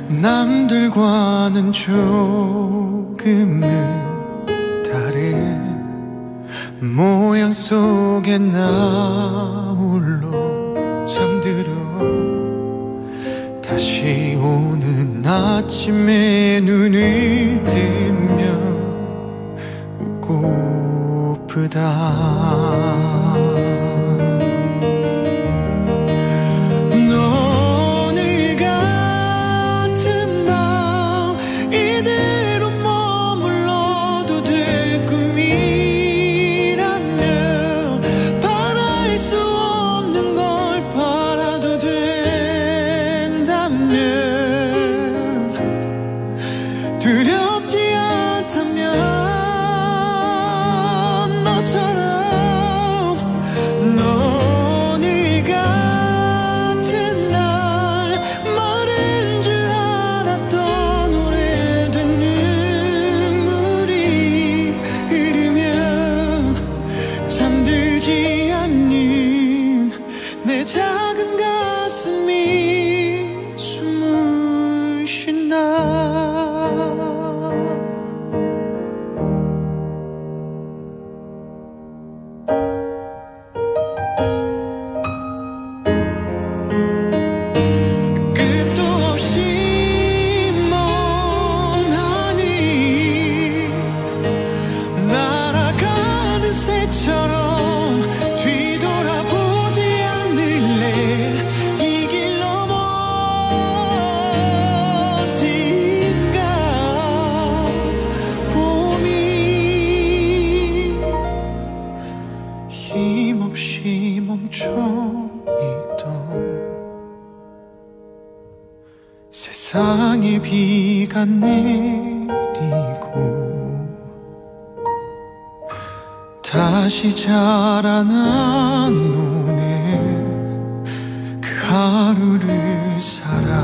남들과는 조금은 다른 모양 속에 나 홀로 잠들어 다시 오는 아침에 눈을 뜨면 웃고프다. 오늘 같은 밤 있다면 두렵지 않다면 너처럼 오늘 같은 날 마른 줄 알았던 오래된 눈물이 흐르며 잠들지 않는 내 작은 가슴이 숨을 쉰다. 끝도 없이 먼 하늘 날아가는 새처럼 뒤돌아보지 않을래. 이 길 넘어 어딘가 봄이 힘없이 멈춰있던 세상에 비가 내리고 다시 자라난 오늘 그 하루를 살아.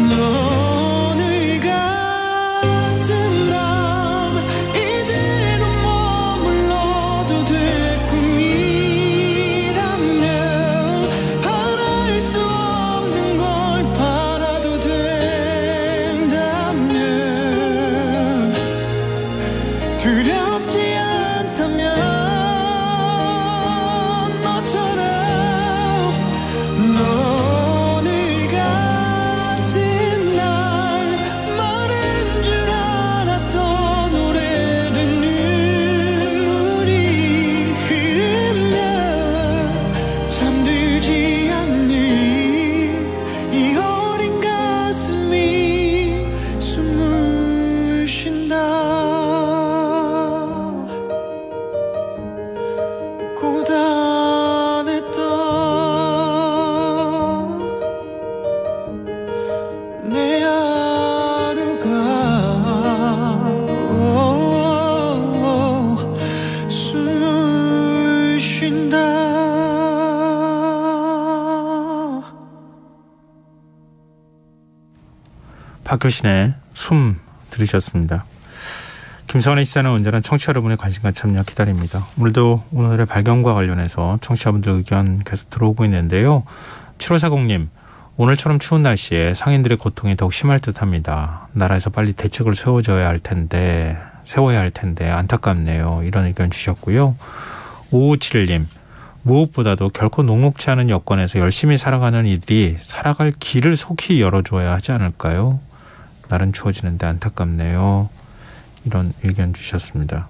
오늘 같은 밤 이대로 머물러도 될 꿈이라면 바랄 수 없는 걸 바라도 된다면 두렵지 않다면 너처럼 오늘 같은 날 마른 줄 알았던 오래된 눈물이 흐르며 잠들지 않는 이 어린 가슴이 숨을 쉰다. 고단했던 내 하루가 숨을 쉰다. 박효신의 숨 들으셨습니다. 김성환의 시사는 언제나 청취자 여러분의 관심과 참여 기다립니다. 오늘도 오늘의 발견과 관련해서 청취자분들 의견 계속 들어오고 있는데요. 7540님, 오늘처럼 추운 날씨에 상인들의 고통이 더욱 심할 듯합니다. 나라에서 빨리 대책을 세워야 할 텐데 안타깝네요. 이런 의견 주셨고요. 5571님, 무엇보다도 결코 녹록지 않은 여건에서 열심히 살아가는 이들이 살아갈 길을 속히 열어줘야 하지 않을까요? 날은 추워지는데 안타깝네요. 이런 의견 주셨습니다.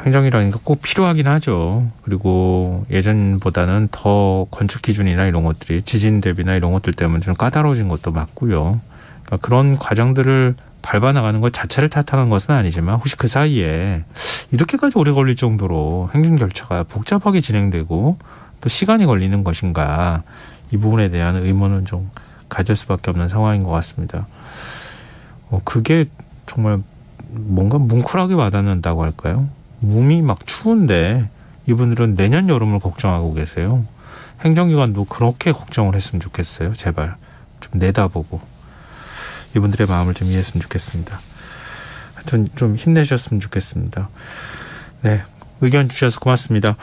행정이라니까 꼭 필요하긴 하죠. 그리고 예전보다는 더 건축 기준이나 이런 것들이 지진 대비나 이런 것들 때문에 좀 까다로워진 것도 맞고요. 그러니까 그런 과정들을 밟아나가는 것 자체를 탓하는 것은 아니지만 혹시 그 사이에 이렇게까지 오래 걸릴 정도로 행정 절차가 복잡하게 진행되고 또 시간이 걸리는 것인가, 이 부분에 대한 의문은 좀 가질 수밖에 없는 상황인 것 같습니다. 그게 정말 뭔가 뭉클하게 와닿는다고 할까요? 몸이 막 추운데 이분들은 내년 여름을 걱정하고 계세요. 행정기관도 그렇게 걱정을 했으면 좋겠어요. 제발 좀 내다보고 이분들의 마음을 좀 이해했으면 좋겠습니다. 하여튼 좀 힘내셨으면 좋겠습니다. 네, 의견 주셔서 고맙습니다.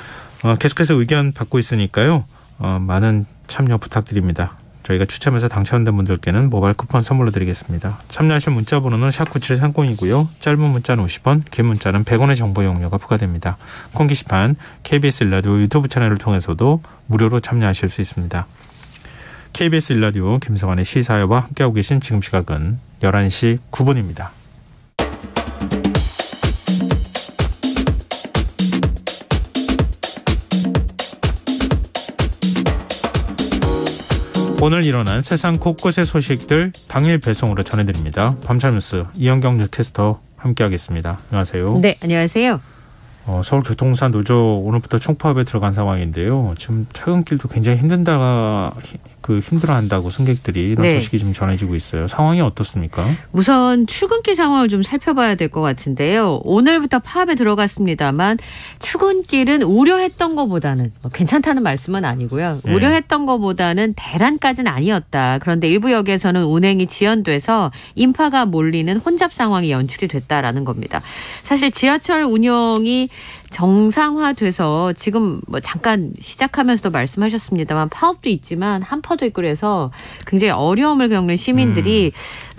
계속해서 의견 받고 있으니까요. 많은 참여 부탁드립니다. 저희가 추첨해서 당첨된 분들께는 모바일 쿠폰 선물로 드리겠습니다. 참여하실 문자 번호는 샵9730이고요. 짧은 문자는 50원, 긴 문자는 100원의 정보 이용료가 부과됩니다. 콩 게시판 KBS 1라디오 유튜브 채널을 통해서도 무료로 참여하실 수 있습니다. KBS 1라디오 김성환의 시사회와 함께하고 계신 지금 시각은 11시 9분입니다. 오늘 일어난 세상 곳곳의 소식들 당일 배송으로 전해드립니다. 밤철 뉴스 이현경 뉴캐스터 함께하겠습니다. 안녕하세요. 네, 안녕하세요. 서울교통사 노조 오늘부터 총파업에 들어간 상황인데요. 지금 퇴근길도 굉장히 힘들어한다고 승객들이 이런 네. 소식이 좀 전해지고 있어요. 상황이 어떻습니까? 우선 출근길 상황을 좀 살펴봐야 될 것 같은데요. 오늘부터 파업에 들어갔습니다만 출근길은 우려했던 것보다는 괜찮다는 말씀은 아니고요. 네. 우려했던 것보다는 대란까지는 아니었다. 그런데 일부 역에서는 운행이 지연돼서 인파가 몰리는 혼잡 상황이 연출이 됐다라는 겁니다. 사실 지하철 운영이 정상화돼서 지금 잠깐 시작하면서도 말씀하셨습니다만 파업도 있지만 한파도 있고 그래서 굉장히 어려움을 겪는 시민들이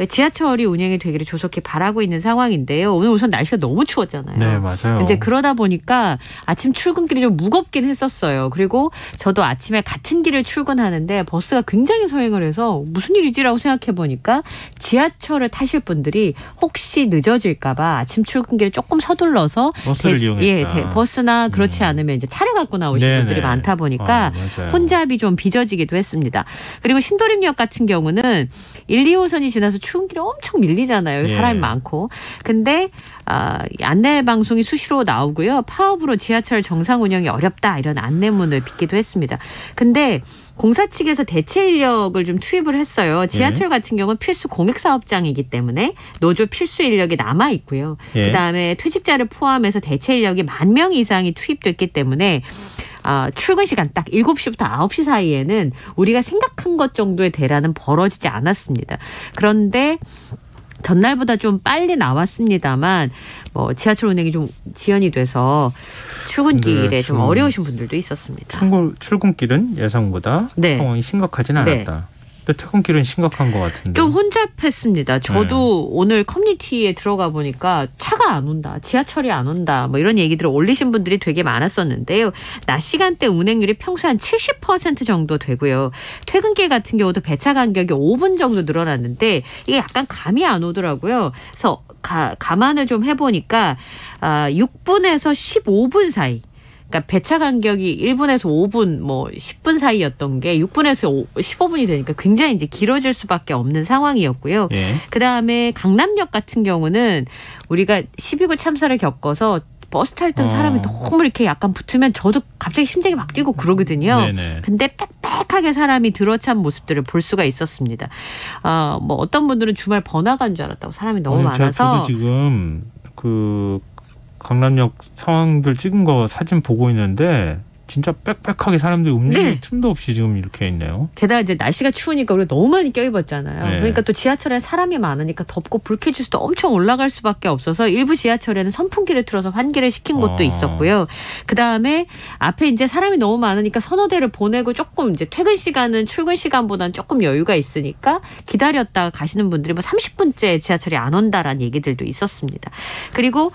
지하철이 운행이 되기를 조속히 바라고 있는 상황인데요. 오늘 우선 날씨가 너무 추웠잖아요. 네, 맞아요. 이제 그러다 보니까 아침 출근길이 좀 무겁긴 했었어요. 그리고 저도 아침에 같은 길을 출근하는데 버스가 굉장히 서행을 해서 무슨 일이지라고 생각해 보니까 지하철을 타실 분들이 혹시 늦어질까 봐 아침 출근길에 조금 서둘러서 버스를 이용했다. 버스나 그렇지 않으면 이제 차를 갖고 나오시는 네네. 분들이 많다 보니까 맞아요. 혼잡이 좀 빚어지기도 했습니다. 그리고 신도림역 같은 경우는 1, 2호선이 지나서 출근길이 엄청 밀리잖아요. 예. 사람이 많고. 근데 안내 방송이 수시로 나오고요. 파업으로 지하철 정상 운영이 어렵다 이런 안내문을 빚기도 했습니다. 근데 공사 측에서 대체 인력을 좀 투입을 했어요. 지하철 같은 경우는 필수 공익사업장이기 때문에 노조 필수 인력이 남아 있고요. 예. 그다음에 퇴직자를 포함해서 대체 인력이 10,000명 이상이 투입됐기 때문에 출근 시간 딱 7시부터 9시 사이에는 우리가 생각한 것 정도의 대란은 벌어지지 않았습니다. 그런데 전날보다 좀 빨리 나왔습니다만 지하철 운행이 좀 지연이 돼서 출근길에 좀 어려우신 분들도 있었습니다. 출근길은 예상보다 네. 상황이 심각하진 않았다. 네. 근데 퇴근길은 심각한 것 같은데. 좀 혼잡했습니다. 저도 오늘 커뮤니티에 들어가 보니까 차가 안 온다. 지하철이 안 온다. 이런 얘기들을 올리신 분들이 되게 많았었는데요. 낮 시간대 운행률이 평소 한 70% 정도 되고요. 퇴근길 같은 경우도 배차 간격이 5분 정도 늘어났는데 이게 약간 감이 안 오더라고요. 그래서 감안을 좀 해보니까 6분에서 15분 사이. 그러니까 배차 간격이 1분에서 5분, 10분 사이였던 게 6분에서 15분이 되니까 굉장히 이제 길어질 수밖에 없는 상황이었고요. 예. 그다음에 강남역 같은 경우는 우리가 12구 참사를 겪어서 버스 탈 때 사람이 너무 이렇게 약간 붙으면 저도 갑자기 심장이 막 뛰고 그러거든요. 네네. 근데 빽빽하게 사람이 들어찬 모습들을 볼 수가 있었습니다. 어떤 분들은 주말 번화가인 줄 알았다고 사람이 너무 많아서. 저도 지금 강남역 상황들 찍은 거 사진 보고 있는데 진짜 빽빽하게 사람들이 움직일 틈도 없이 지금 이렇게 있네요. 게다가 이제 날씨가 추우니까 우리가 너무 많이 껴입었잖아요. 네. 그러니까 또 지하철에 사람이 많으니까 덥고 불쾌지수도 엄청 올라갈 수밖에 없어서 일부 지하철에는 선풍기를 틀어서 환기를 시킨 곳도 있었고요. 그다음에 앞에 이제 사람이 너무 많으니까 선호대를 보내고 조금 이제 퇴근 시간은 출근 시간보다는 조금 여유가 있으니까 기다렸다가 가시는 분들이 30분째 지하철이 안 온다라는 얘기들도 있었습니다. 그리고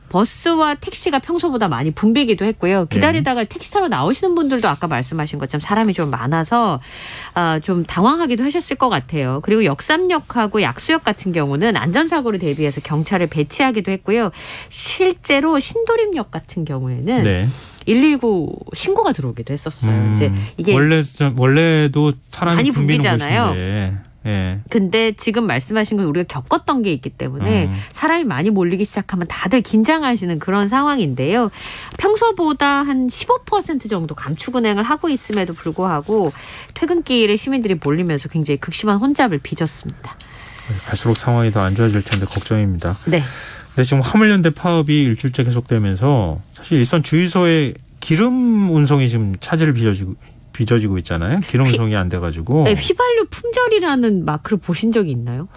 버스와 택시가 평소보다 많이 붐비기도 했고요. 기다리다가 택시 타러 나오시는 분들도 아까 말씀하신 것처럼 사람이 좀 많아서 좀 당황하기도 하셨을 것 같아요. 그리고 역삼역하고 약수역 같은 경우는 안전사고를 대비해서 경찰을 배치하기도 했고요. 실제로 신도림역 같은 경우에는 119 신고가 들어오기도 했었어요. 이제 이게 원래도 사람이 많이 붐비는 붐비잖아요. 곳인데. 예. 근데 지금 말씀하신 건 우리가 겪었던 게 있기 때문에 사람이 많이 몰리기 시작하면 다들 긴장하시는 그런 상황인데요. 평소보다 한 15% 정도 감축 운행을 하고 있음에도 불구하고 퇴근길에 시민들이 몰리면서 굉장히 극심한 혼잡을 빚었습니다. 갈수록 상황이 더 안 좋아질 텐데 걱정입니다. 네. 근데 지금 화물연대 파업이 일주일째 계속되면서 사실 일선 주유소의 기름 운송이 지금 차질을 빚어지고 있잖아요. 기름 운송이 안 돼가지고. 네, 휘발유 품절이라는 마크를 보신 적이 있나요?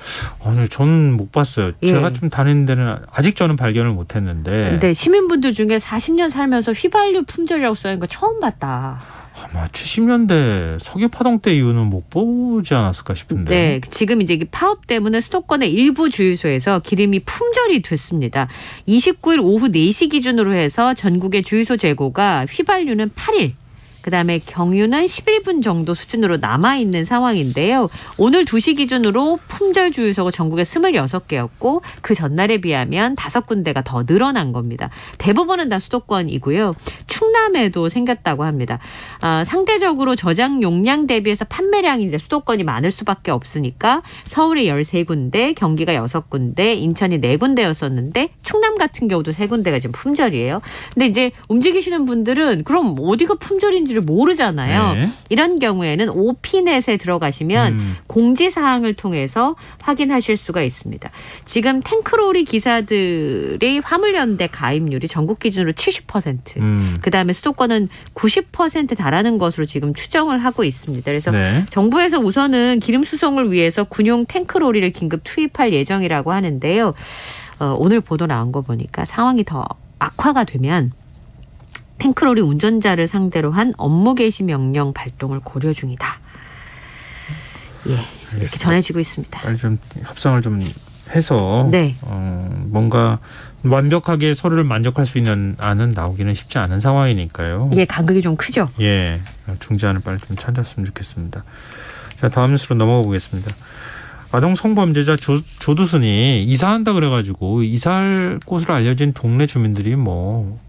아니, 저는 못 봤어요. 예. 제가 좀 다니는 데는 아직 저는 발견을 못했는데. 네, 시민분들 중에 40년 살면서 휘발유 품절이라고 써있는 거 처음 봤다. 아마 70년대 석유 파동 때 이후는 못 보지 않았을까 싶은데. 네, 지금 이제 파업 때문에 수도권의 일부 주유소에서 기름이 품절이 됐습니다. 29일 오후 4시 기준으로 해서 전국의 주유소 재고가 휘발유는 8일. 그다음에 경유는 11분 정도 수준으로 남아있는 상황인데요. 오늘 2시 기준으로 품절 주유소가 전국에 26개였고 그 전날에 비하면 5군데가 더 늘어난 겁니다. 대부분은 다 수도권이고요. 충남에도 생겼다고 합니다. 상대적으로 저장 용량 대비해서 판매량이 이제 수도권이 많을 수밖에 없으니까 서울이 13군데, 경기가 6군데, 인천이 4군데였었는데 충남 같은 경우도 3군데가 지금 품절이에요. 근데 이제 움직이시는 분들은 그럼 어디가 품절인지를 모르잖아요. 네. 이런 경우에는 오피넷에 들어가시면 공지사항을 통해서 확인하실 수가 있습니다. 지금 탱크로리 기사들의 화물연대 가입률이 전국 기준으로 70%, 그다음에 수도권은 90% 달하는 것으로 지금 추정을 하고 있습니다. 그래서 네. 정부에서 우선은 기름 수송을 위해서 군용 탱크로리를 긴급 투입할 예정이라고 하는데요. 오늘 보도 나온 거 보니까 상황이 더 악화가 되면 탱크로리 운전자를 상대로 한 업무 개시 명령 발동을 고려 중이다. 예, 이렇게 전해지고 있습니다. 빨리 좀 협상을 좀 해서 네. 뭔가 완벽하게 서로를 만족할 수 있는 안은 나오기는 쉽지 않은 상황이니까요. 예, 간극이 좀 크죠. 예, 중재안을 빨리 좀 찾았으면 좋겠습니다. 자, 다음 뉴스로 넘어가 보겠습니다. 아동 성범죄자 조두순이 이사한다 그래가지고 이사할 곳으로 알려진 동네 주민들이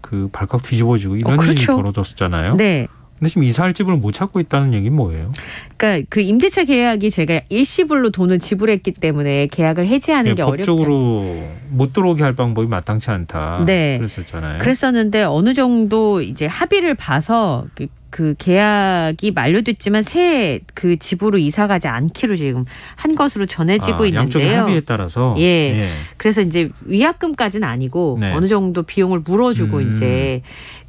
그 발칵 뒤집어지고 이런 그렇죠. 일이 벌어졌었잖아요. 네. 근데 지금 이사할 집을 못 찾고 있다는 얘기는 뭐예요? 그러니까 그 임대차 계약이 제가 일시불로 돈을 지불했기 때문에 계약을 해지하는 게 어렵죠. 법적으로 못 들어오게 할 방법이 마땅치 않다. 네. 그랬었잖아요. 그랬었는데 어느 정도 이제 합의를 봐서 그 계약이 만료됐지만 새 그 집으로 이사 가지 않기로 지금 한 것으로 전해지고 있는데요. 양쪽의 합의에 따라서. 예. 그래서 이제 위약금까지는 아니고 네. 어느 정도 비용을 물어주고 이제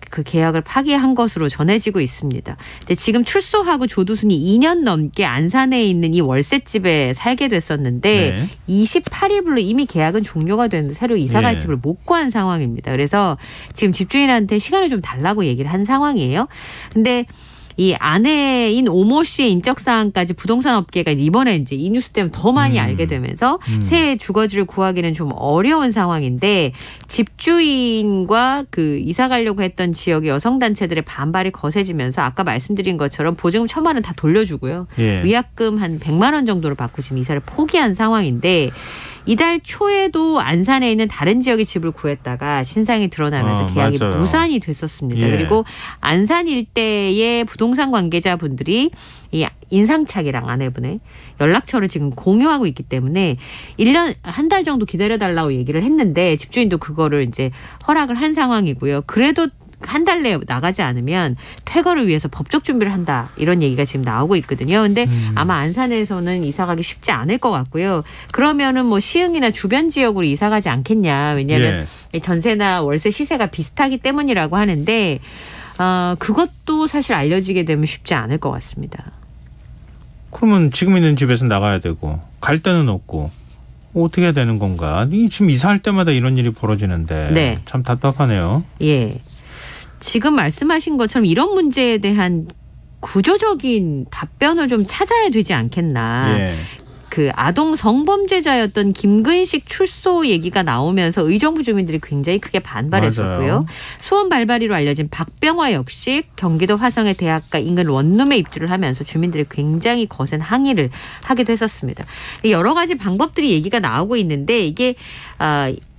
그 계약을 파기한 것으로 전해지고 있습니다. 근데 지금 출소하고 조두순이 2년 넘게 안산에 있는 이 월세집에 살게 됐었는데 네. 28일로 이미 계약은 종료가 됐는데 새로 이사갈 집을 못 구한 상황입니다. 그래서 지금 집주인한테 시간을 좀 달라고 얘기를 한 상황이에요. 근데 이 아내인 오모 씨의 인적 사항까지 부동산 업계가 이번에 이제 이 뉴스 때문에 더 많이 알게 되면서 새 주거지를 구하기는 좀 어려운 상황인데 집주인과 그 이사 가려고 했던 지역의 여성 단체들의 반발이 거세지면서 아까 말씀드린 것처럼 보증금 1,000만 원 다 돌려주고요. 예. 위약금 한 100만 원 정도를 받고 지금 이사를 포기한 상황인데 이달 초에도 안산에 있는 다른 지역의 집을 구했다가 신상이 드러나면서 계약이 맞아요. 무산이 됐었습니다. 예. 그리고 안산 일대의 부동산 관계자분들이 이 인상착이랑 아내분의 연락처를 지금 공유하고 있기 때문에 1년 한 달 정도 기다려달라고 얘기를 했는데 집주인도 그거를 이제 허락을 한 상황이고요. 그래도 한 달 내에 나가지 않으면 퇴거를 위해서 법적 준비를 한다. 이런 얘기가 지금 나오고 있거든요. 근데 아마 안산에서는 이사 가기 쉽지 않을 것 같고요. 그러면은 시흥이나 주변 지역으로 이사 가지 않겠냐. 왜냐하면 전세나 월세 시세가 비슷하기 때문이라고 하는데 그것도 사실 알려지게 되면 쉽지 않을 것 같습니다. 그러면 지금 있는 집에서 나가야 되고 갈 데는 없고 어떻게 해야 되는 건가. 지금 이사할 때마다 이런 일이 벌어지는데 네. 참 답답하네요. 예. 지금 말씀하신 것처럼 이런 문제에 대한 구조적인 답변을 좀 찾아야 되지 않겠나. 예. 그 아동 성범죄자였던 김근식 출소 얘기가 나오면서 의정부 주민들이 굉장히 크게 반발했었고요. 맞아요. 수원 발발이로 알려진 박병화 역시 경기도 화성의 대학가 인근 원룸에 입주를 하면서 주민들이 굉장히 거센 항의를 하기도 했었습니다. 여러 가지 방법들이 얘기가 나오고 있는데 이게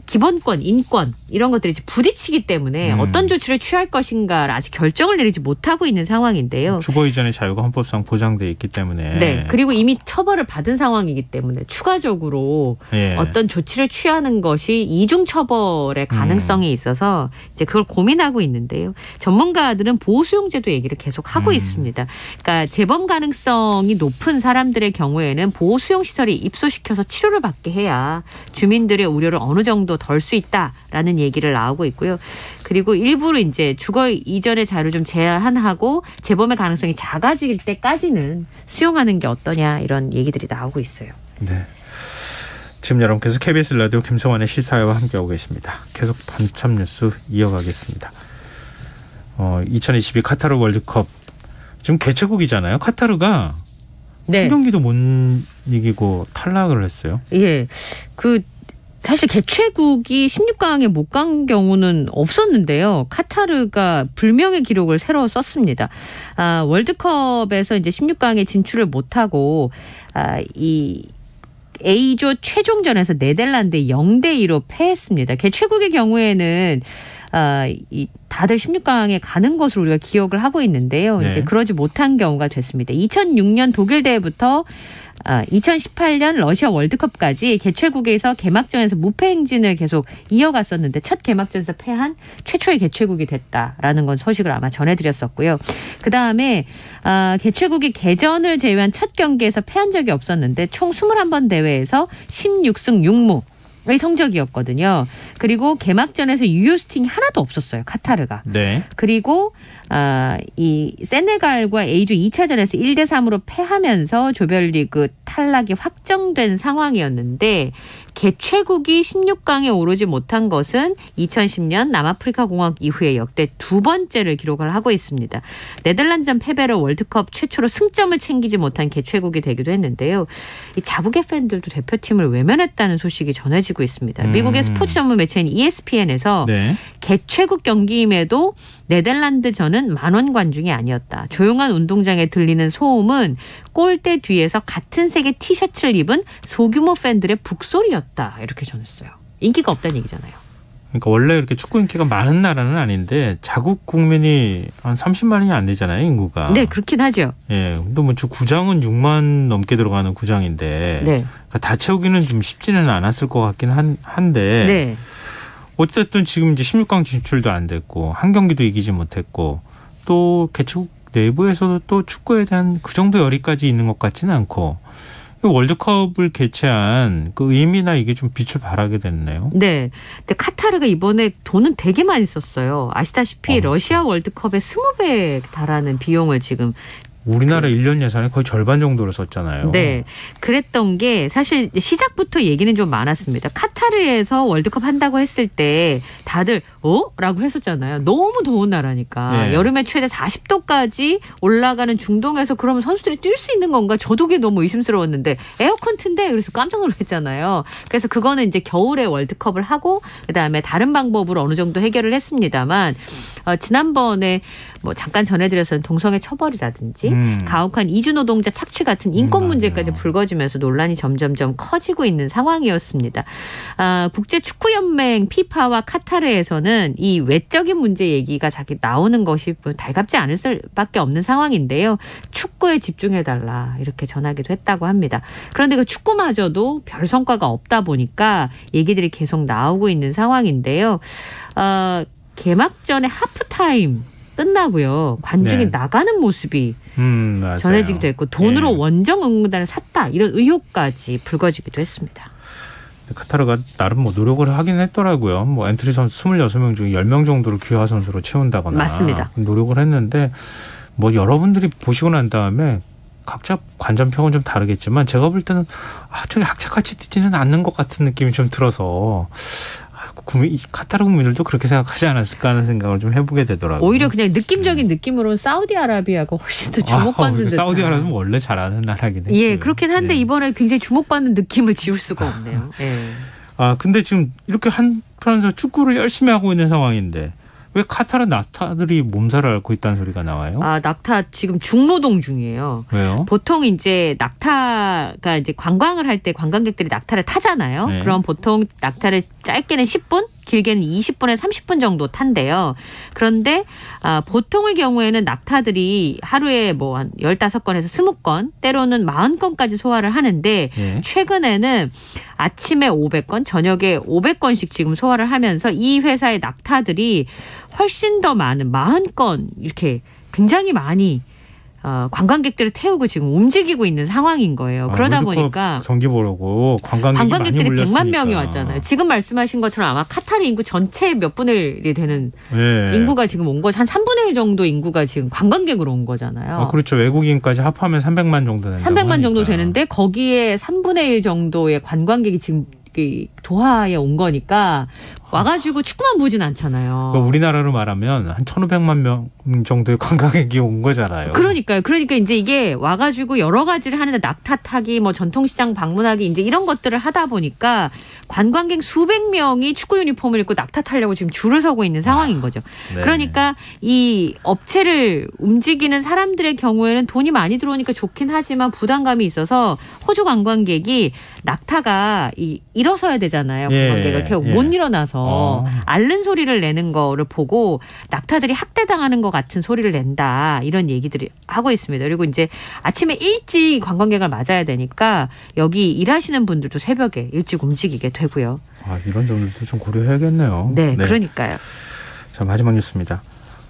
기본권, 인권 이런 것들이 부딪히기 때문에 어떤 조치를 취할 것인가를 아직 결정을 내리지 못하고 있는 상황인데요. 주거 이전의 자유가 헌법상 보장돼 있기 때문에. 네. 그리고 이미 처벌을 받은 상황이기 때문에 추가적으로 어떤 조치를 취하는 것이 이중 처벌의 가능성이 있어서 이제 그걸 고민하고 있는데요. 전문가들은 보호수용제도 얘기를 계속 하고 있습니다. 그러니까 재범 가능성이 높은 사람들의 경우에는 보호수용시설에 입소시켜서 치료를 받게 해야 주민들의 우려를 어느 정도 덜 수 있다라는 얘기를 나오고 있고요. 그리고 일부러 이제 주거 이전의 자유를 좀 제한하고 재범의 가능성이 작아질 때까지는 수용하는 게 어떠냐 이런 얘기들이 나오고 있어요. 네. 지금 여러분께서 KBS 라디오 김성환의 시사회와 함께하고 계십니다. 계속 밤참 뉴스 이어가겠습니다. 2022 카타르 월드컵 지금 개최국이잖아요. 카타르가 한 경기도 못 이기고 탈락을 했어요. 예. 사실 개최국이 16강에 못 간 경우는 없었는데요. 카타르가 불명예 기록을 새로 썼습니다. 월드컵에서 이제 16강에 진출을 못하고 이 A조 최종전에서 네덜란드에 0대2로 패했습니다. 개최국의 경우에는 다들 16강에 가는 것으로 우리가 기억을 하고 있는데요. 네. 이제 그러지 못한 경우가 됐습니다. 2006년 독일 대회부터 2018년 러시아 월드컵까지 개최국에서 개막전에서 무패 행진을 계속 이어갔었는데 첫 개막전에서 패한 최초의 개최국이 됐다라는 건 소식을 아마 전해드렸었고요. 그다음에 개최국이 개전을 제외한 첫 경기에서 패한 적이 없었는데 총 21번 대회에서 16승 6무. 의 성적이었거든요. 그리고 개막전에서 유효 스팅이 하나도 없었어요. 카타르가. 네. 그리고 이 세네갈과 A조 2차전에서 1대3으로 패하면서 조별리그 탈락이 확정된 상황이었는데 개최국이 16강에 오르지 못한 것은 2010년 남아프리카 공화국 이후에 역대 두 번째를 기록을 하고 있습니다. 네덜란드전 패배로 월드컵 최초로 승점을 챙기지 못한 개최국이 되기도 했는데요. 이 자국의 팬들도 대표팀을 외면했다는 소식이 전해지고 있습니다. 미국의 스포츠 전문 매체인 ESPN에서 네. 개최국 경기임에도 네덜란드전은 만원 관중이 아니었다. 조용한 운동장에 들리는 소음은 골대 뒤에서 같은 색의 티셔츠를 입은 소규모 팬들의 북소리였다. 이렇게 전했어요. 인기가 없다는 얘기잖아요. 그러니까 원래 이렇게 축구 인기가 많은 나라는 아닌데 자국 국민이 한 30만이 안 되잖아요, 인구가. 네, 그렇긴 하죠. 예. 근데 뭐 구장은 6만 넘게 들어가는 구장인데 네. 그러니까 다 채우기는 좀 쉽지는 않았을 것 같긴 한데 네. 어쨌든 지금 이제 16강 진출도 안 됐고 한 경기도 이기지 못했고 또 개최국 내부에서도 또 축구에 대한 그 정도 열의까지 있는 것 같지는 않고 월드컵을 개최한 그 의미나 이게 좀 빛을 발하게 됐네요. 네. 근데 카타르가 이번에 돈은 되게 많이 썼어요. 아시다시피 러시아 월드컵에 20배 달하는 비용을 지금 우리나라 1년 예산의 거의 절반 정도를 썼잖아요. 네. 그랬던 게 사실 시작부터 얘기는 좀 많았습니다. 카타르에서 월드컵 한다고 했을 때 다들 라고 했었잖아요. 너무 더운 나라니까. 네. 여름에 최대 40도까지 올라가는 중동에서 그러면 선수들이 뛸 수 있는 건가? 저도 그게 너무 의심스러웠는데 에어컨 튼데 그래서 깜짝 놀랐잖아요. 그래서 그거는 이제 겨울에 월드컵을 하고 그다음에 다른 방법으로 어느 정도 해결을 했습니다만 지난번에 뭐 잠깐 전해드렸던 동성애 처벌이라든지 가혹한 이주노동자 착취 같은 인권 문제까지 불거지면서 논란이 점점점 커지고 있는 상황이었습니다. 국제축구연맹 피파와 카타르에서는 이 외적인 문제 얘기가 자기 나오는 것이 달갑지 않을 수밖에 없는 상황인데요. 축구에 집중해달라 이렇게 전하기도 했다고 합니다. 그런데 그 축구마저도 별 성과가 없다 보니까 얘기들이 계속 나오고 있는 상황인데요. 개막전에 하프타임 끝나고요. 관중이 네. 나가는 모습이 전해지기도 했고 돈으로 네. 원정 응원단을 샀다 이런 의혹까지 불거지기도 했습니다. 카타르가 나름 뭐 노력을 하긴 했더라고요. 뭐 엔트리 선수 26명 중에 10명 정도를 귀화 선수로 채운다거나 맞습니다. 노력을 했는데 뭐 여러분들이 보시고 난 다음에 각자 관전평은 좀 다르겠지만 제가 볼 때는 저게 악착같이 뛰지는 않는 것 같은 느낌이 좀 들어서 카타르 국민들도 그렇게 생각하지 않았을까 하는 생각을 좀 해보게 되더라고요. 오히려 그냥 느낌적인 느낌으로는 사우디아라비아가 훨씬 더 주목받는 듯한. 사우디아라비아는 원래 잘하는 나라긴 해요. 예, 그렇긴 한데 네. 이번에 굉장히 주목받는 느낌을 지울 수가 없네요. 예. 근데 지금 이렇게 한편에서 축구를 열심히 하고 있는 상황인데 왜 카타르 낙타들이 몸살을 앓고 있다는 소리가 나와요? 낙타 지금 중노동 중이에요. 왜요? 보통 이제 낙타가 이제 관광을 할 때 관광객들이 낙타를 타잖아요. 네. 그럼 보통 낙타를 짧게는 10분, 길게는 20분에 30분 정도 탄대요. 그런데 보통의 경우에는 낙타들이 하루에 뭐 한 15건에서 20건, 때로는 40건까지 소화를 하는데 네. 최근에는 아침에 500건, 저녁에 500건씩 지금 소화를 하면서 이 회사의 낙타들이 훨씬 더 많은 40건 이렇게 굉장히 많이 관광객들을 태우고 지금 움직이고 있는 상황인 거예요. 그러다 보니까 경기 보려고 관광객들이 많이 100만 명이 왔잖아요. 지금 말씀하신 것처럼 아마 카타르 인구 전체의 몇 분의 1이 되는 네. 인구가 지금 온 거죠. 한 3분의 1 정도 인구가 지금 관광객으로 온 거잖아요. 그렇죠. 외국인까지 합하면 300만 정도 된다고 300만 하니까. 정도 되는데 거기에 3분의 1 정도의 관광객이 지금 도하에 온 거니까 와가지고 축구만 보진 않잖아요. 그러니까 우리나라로 말하면 한 1,500만 명 정도의 관광객이 온 거잖아요. 그러니까요. 그러니까 이제 이게 와가지고 여러 가지를 하는데 낙타 타기, 뭐 전통시장 방문하기 이제 이런 것들을 하다 보니까 관광객 수백 명이 축구 유니폼을 입고 낙타 타려고 지금 줄을 서고 있는 상황인 거죠. 네. 그러니까 이 업체를 움직이는 사람들의 경우에는 돈이 많이 들어오니까 좋긴 하지만 부담감이 있어서 호주 관광객이 낙타가 일어서야 되잖아요. 관광객을 태우고 못 일어나서 앓는 소리를 내는 거를 보고 낙타들이 학대당하는 것 같은 소리를 낸다. 이런 얘기들이 하고 있습니다. 그리고 이제 아침에 일찍 관광객을 맞아야 되니까 여기 일하시는 분들도 새벽에 일찍 움직이게 되고요. 이런 점들도 좀 고려해야겠네요. 네, 그러니까요. 자, 마지막 뉴스입니다.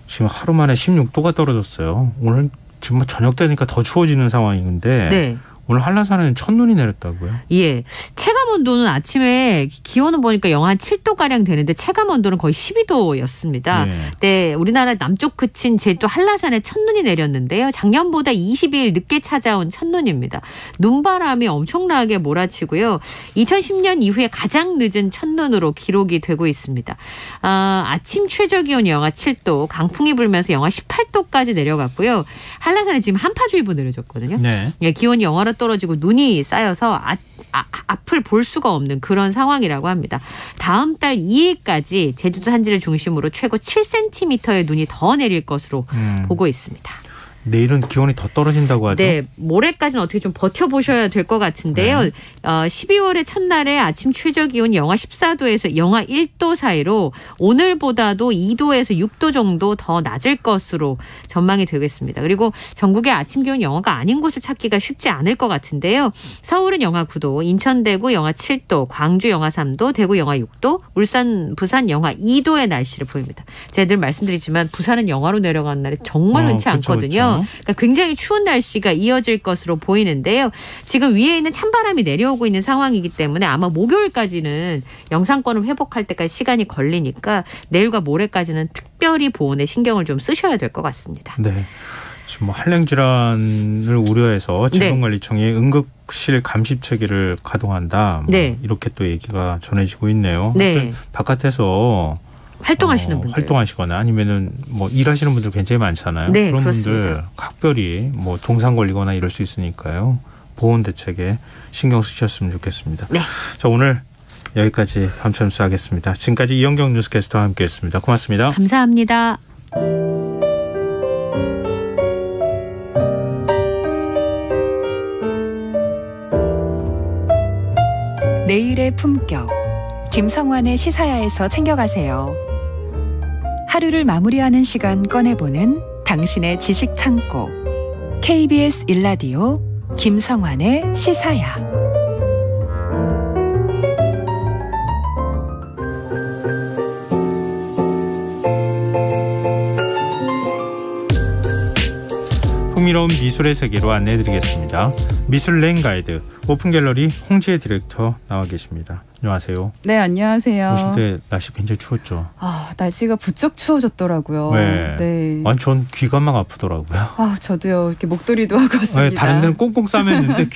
지금 하루 만에 16도가 떨어졌어요. 오늘 지금 저녁 되니까 더 추워지는 상황인데 네. 오늘 한라산에는 첫눈이 내렸다고요? 예. 체감 온도는 아침에 기온은 보니까 영하 7도가량 되는데 체감 온도는 거의 12도였습니다. 네. 우리나라 남쪽 그친 제주 한라산에 첫눈이 내렸는데요. 작년보다 20일 늦게 찾아온 첫눈입니다. 눈바람이 엄청나게 몰아치고요. 2010년 이후에 가장 늦은 첫눈으로 기록이 되고 있습니다. 아침 최저 기온이 영하 7도, 강풍이 불면서 영하 18도까지 내려갔고요. 한라산에 지금 한파주의보 내려졌거든요. 네. 예, 기온이 영하로 떨어지고 눈이 쌓여서 앞을 볼 수가 없는 그런 상황이라고 합니다. 다음 달 2일까지 제주도 산지를 중심으로 최고 7cm의 눈이 더 내릴 것으로 보고 있습니다. 내일은 기온이 더 떨어진다고 하죠? 네. 모레까지는 어떻게 좀 버텨보셔야 될 것 같은데요. 네. 12월의 첫날에 아침 최저 기온이 영하 14도에서 영하 1도 사이로 오늘보다도 2도에서 6도 정도 더 낮을 것으로 전망이 되겠습니다. 그리고 전국의 아침 기온 영하가 아닌 곳을 찾기가 쉽지 않을 것 같은데요. 서울은 영하 9도, 인천 대구 영하 7도, 광주 영하 3도, 대구 영하 6도, 울산, 부산 영하 2도의 날씨를 보입니다. 제가 늘 말씀드리지만 부산은 영하로 내려가는 날이 정말 흔치 않거든요. 그러니까 굉장히 추운 날씨가 이어질 것으로 보이는데요. 지금 위에 있는 찬바람이 내려오고 있는 상황이기 때문에 아마 목요일까지는 영상권을 회복할 때까지 시간이 걸리니까 내일과 모레까지는 특별히 보온에 신경을 좀 쓰셔야 될 것 같습니다. 네. 지금 한랭 질환을 우려해서 질병관리청이 응급실 감시 체계를 가동한다. 네. 이렇게 또 얘기가 전해지고 있네요. 네. 바깥에서 활동하시는 분들, 활동하시거나 아니면은 뭐 일하시는 분들 굉장히 많잖아요. 네, 그런 그렇습니다. 분들 각별히 뭐 동상 걸리거나 이럴 수 있으니까요. 보온 대책에 신경 쓰셨으면 좋겠습니다. 네. 자, 오늘 여기까지 밤참수 하겠습니다. 지금까지 이현경 뉴스캐스터와 함께했습니다. 고맙습니다. 감사합니다. 내일의 품격. 김성환의 시사야에서 챙겨가세요. 하루를 마무리하는 시간 꺼내보는 당신의 지식 창고. KBS 1라디오 김성환의 시사야. 흥미로운 미술의 세계로 안내해드리겠습니다. 미술 레인 가이드 오픈갤러리 홍지혜 디렉터 나와 계십니다. 안녕하세요. 네, 안녕하세요. 오실 때 날씨 굉장히 추웠죠? 날씨가 부쩍 추워졌더라고요. 네. 전 귀가 막 아프더라고요. 저도요. 이렇게 목도리도 하고 왔습니다. 네, 다른 데는 꽁꽁 싸맸는데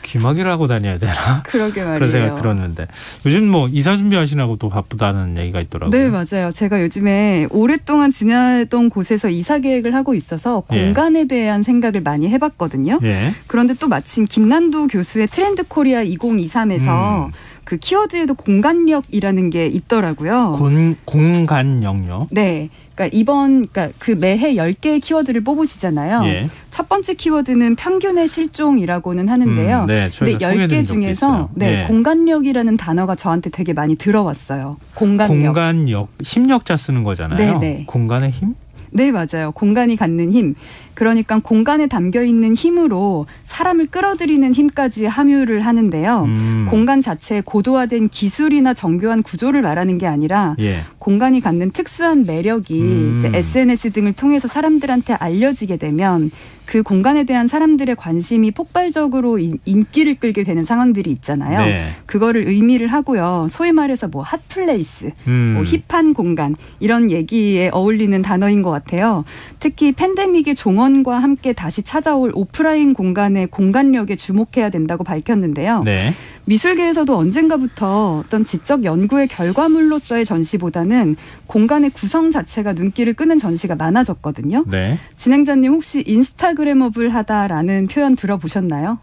귀마개를 하고 다녀야 되나? 그러게 말이에요. 그런 생각 들었는데 요즘 뭐 이사 준비하시느라고 또 바쁘다는 얘기가 있더라고요. 네, 맞아요. 제가 요즘에 오랫동안 지내던 곳에서 이사 계획을 하고 있어서 공간에 대한 생각을 많이 해봤거든요. 그런데 또 마침 김난도 교수의 트렌드 코리아 2023에서 그 키워드에도 공간력이라는 게 있더라고요. 공간력요? 네. 그러니까 그 매해 10개의 키워드를 뽑으시잖아요. 첫 번째 키워드는 평균의 실종이라고는 하는데요. 근데 10개 중에서 공간력이라는 단어가 저한테 되게 많이 들어왔어요. 공간력. 힘력자 쓰는 거잖아요. 네. 공간의 힘? 네, 맞아요. 공간이 갖는 힘. 그러니까 공간에 담겨있는 힘으로 사람을 끌어들이는 힘까지 함유를 하는데요. 공간 자체의 고도화된 기술이나 정교한 구조를 말하는 게 아니라 공간이 갖는 특수한 매력이 이제 SNS 등을 통해서 사람들한테 알려지게 되면 그 공간에 대한 사람들의 관심이 폭발적으로 인기를 끌게 되는 상황들이 있잖아요. 그거를 의미를 하고요. 소위 말해서 뭐 핫플레이스, 뭐 힙한 공간 이런 얘기에 어울리는 단어인 것 같아요. 특히 팬데믹의 종언과 함께 다시 찾아올 오프라인 공간의 미술관의 공간력에 주목해야 된다고 밝혔는데요. 네. 미술계에서도 언젠가부터 어떤 지적 연구의 결과물로서의 전시보다는 공간의 구성 자체가 눈길을 끄는 전시가 많아졌거든요. 네. 진행자님 혹시 인스타그래머블하다라는 표현 들어보셨나요?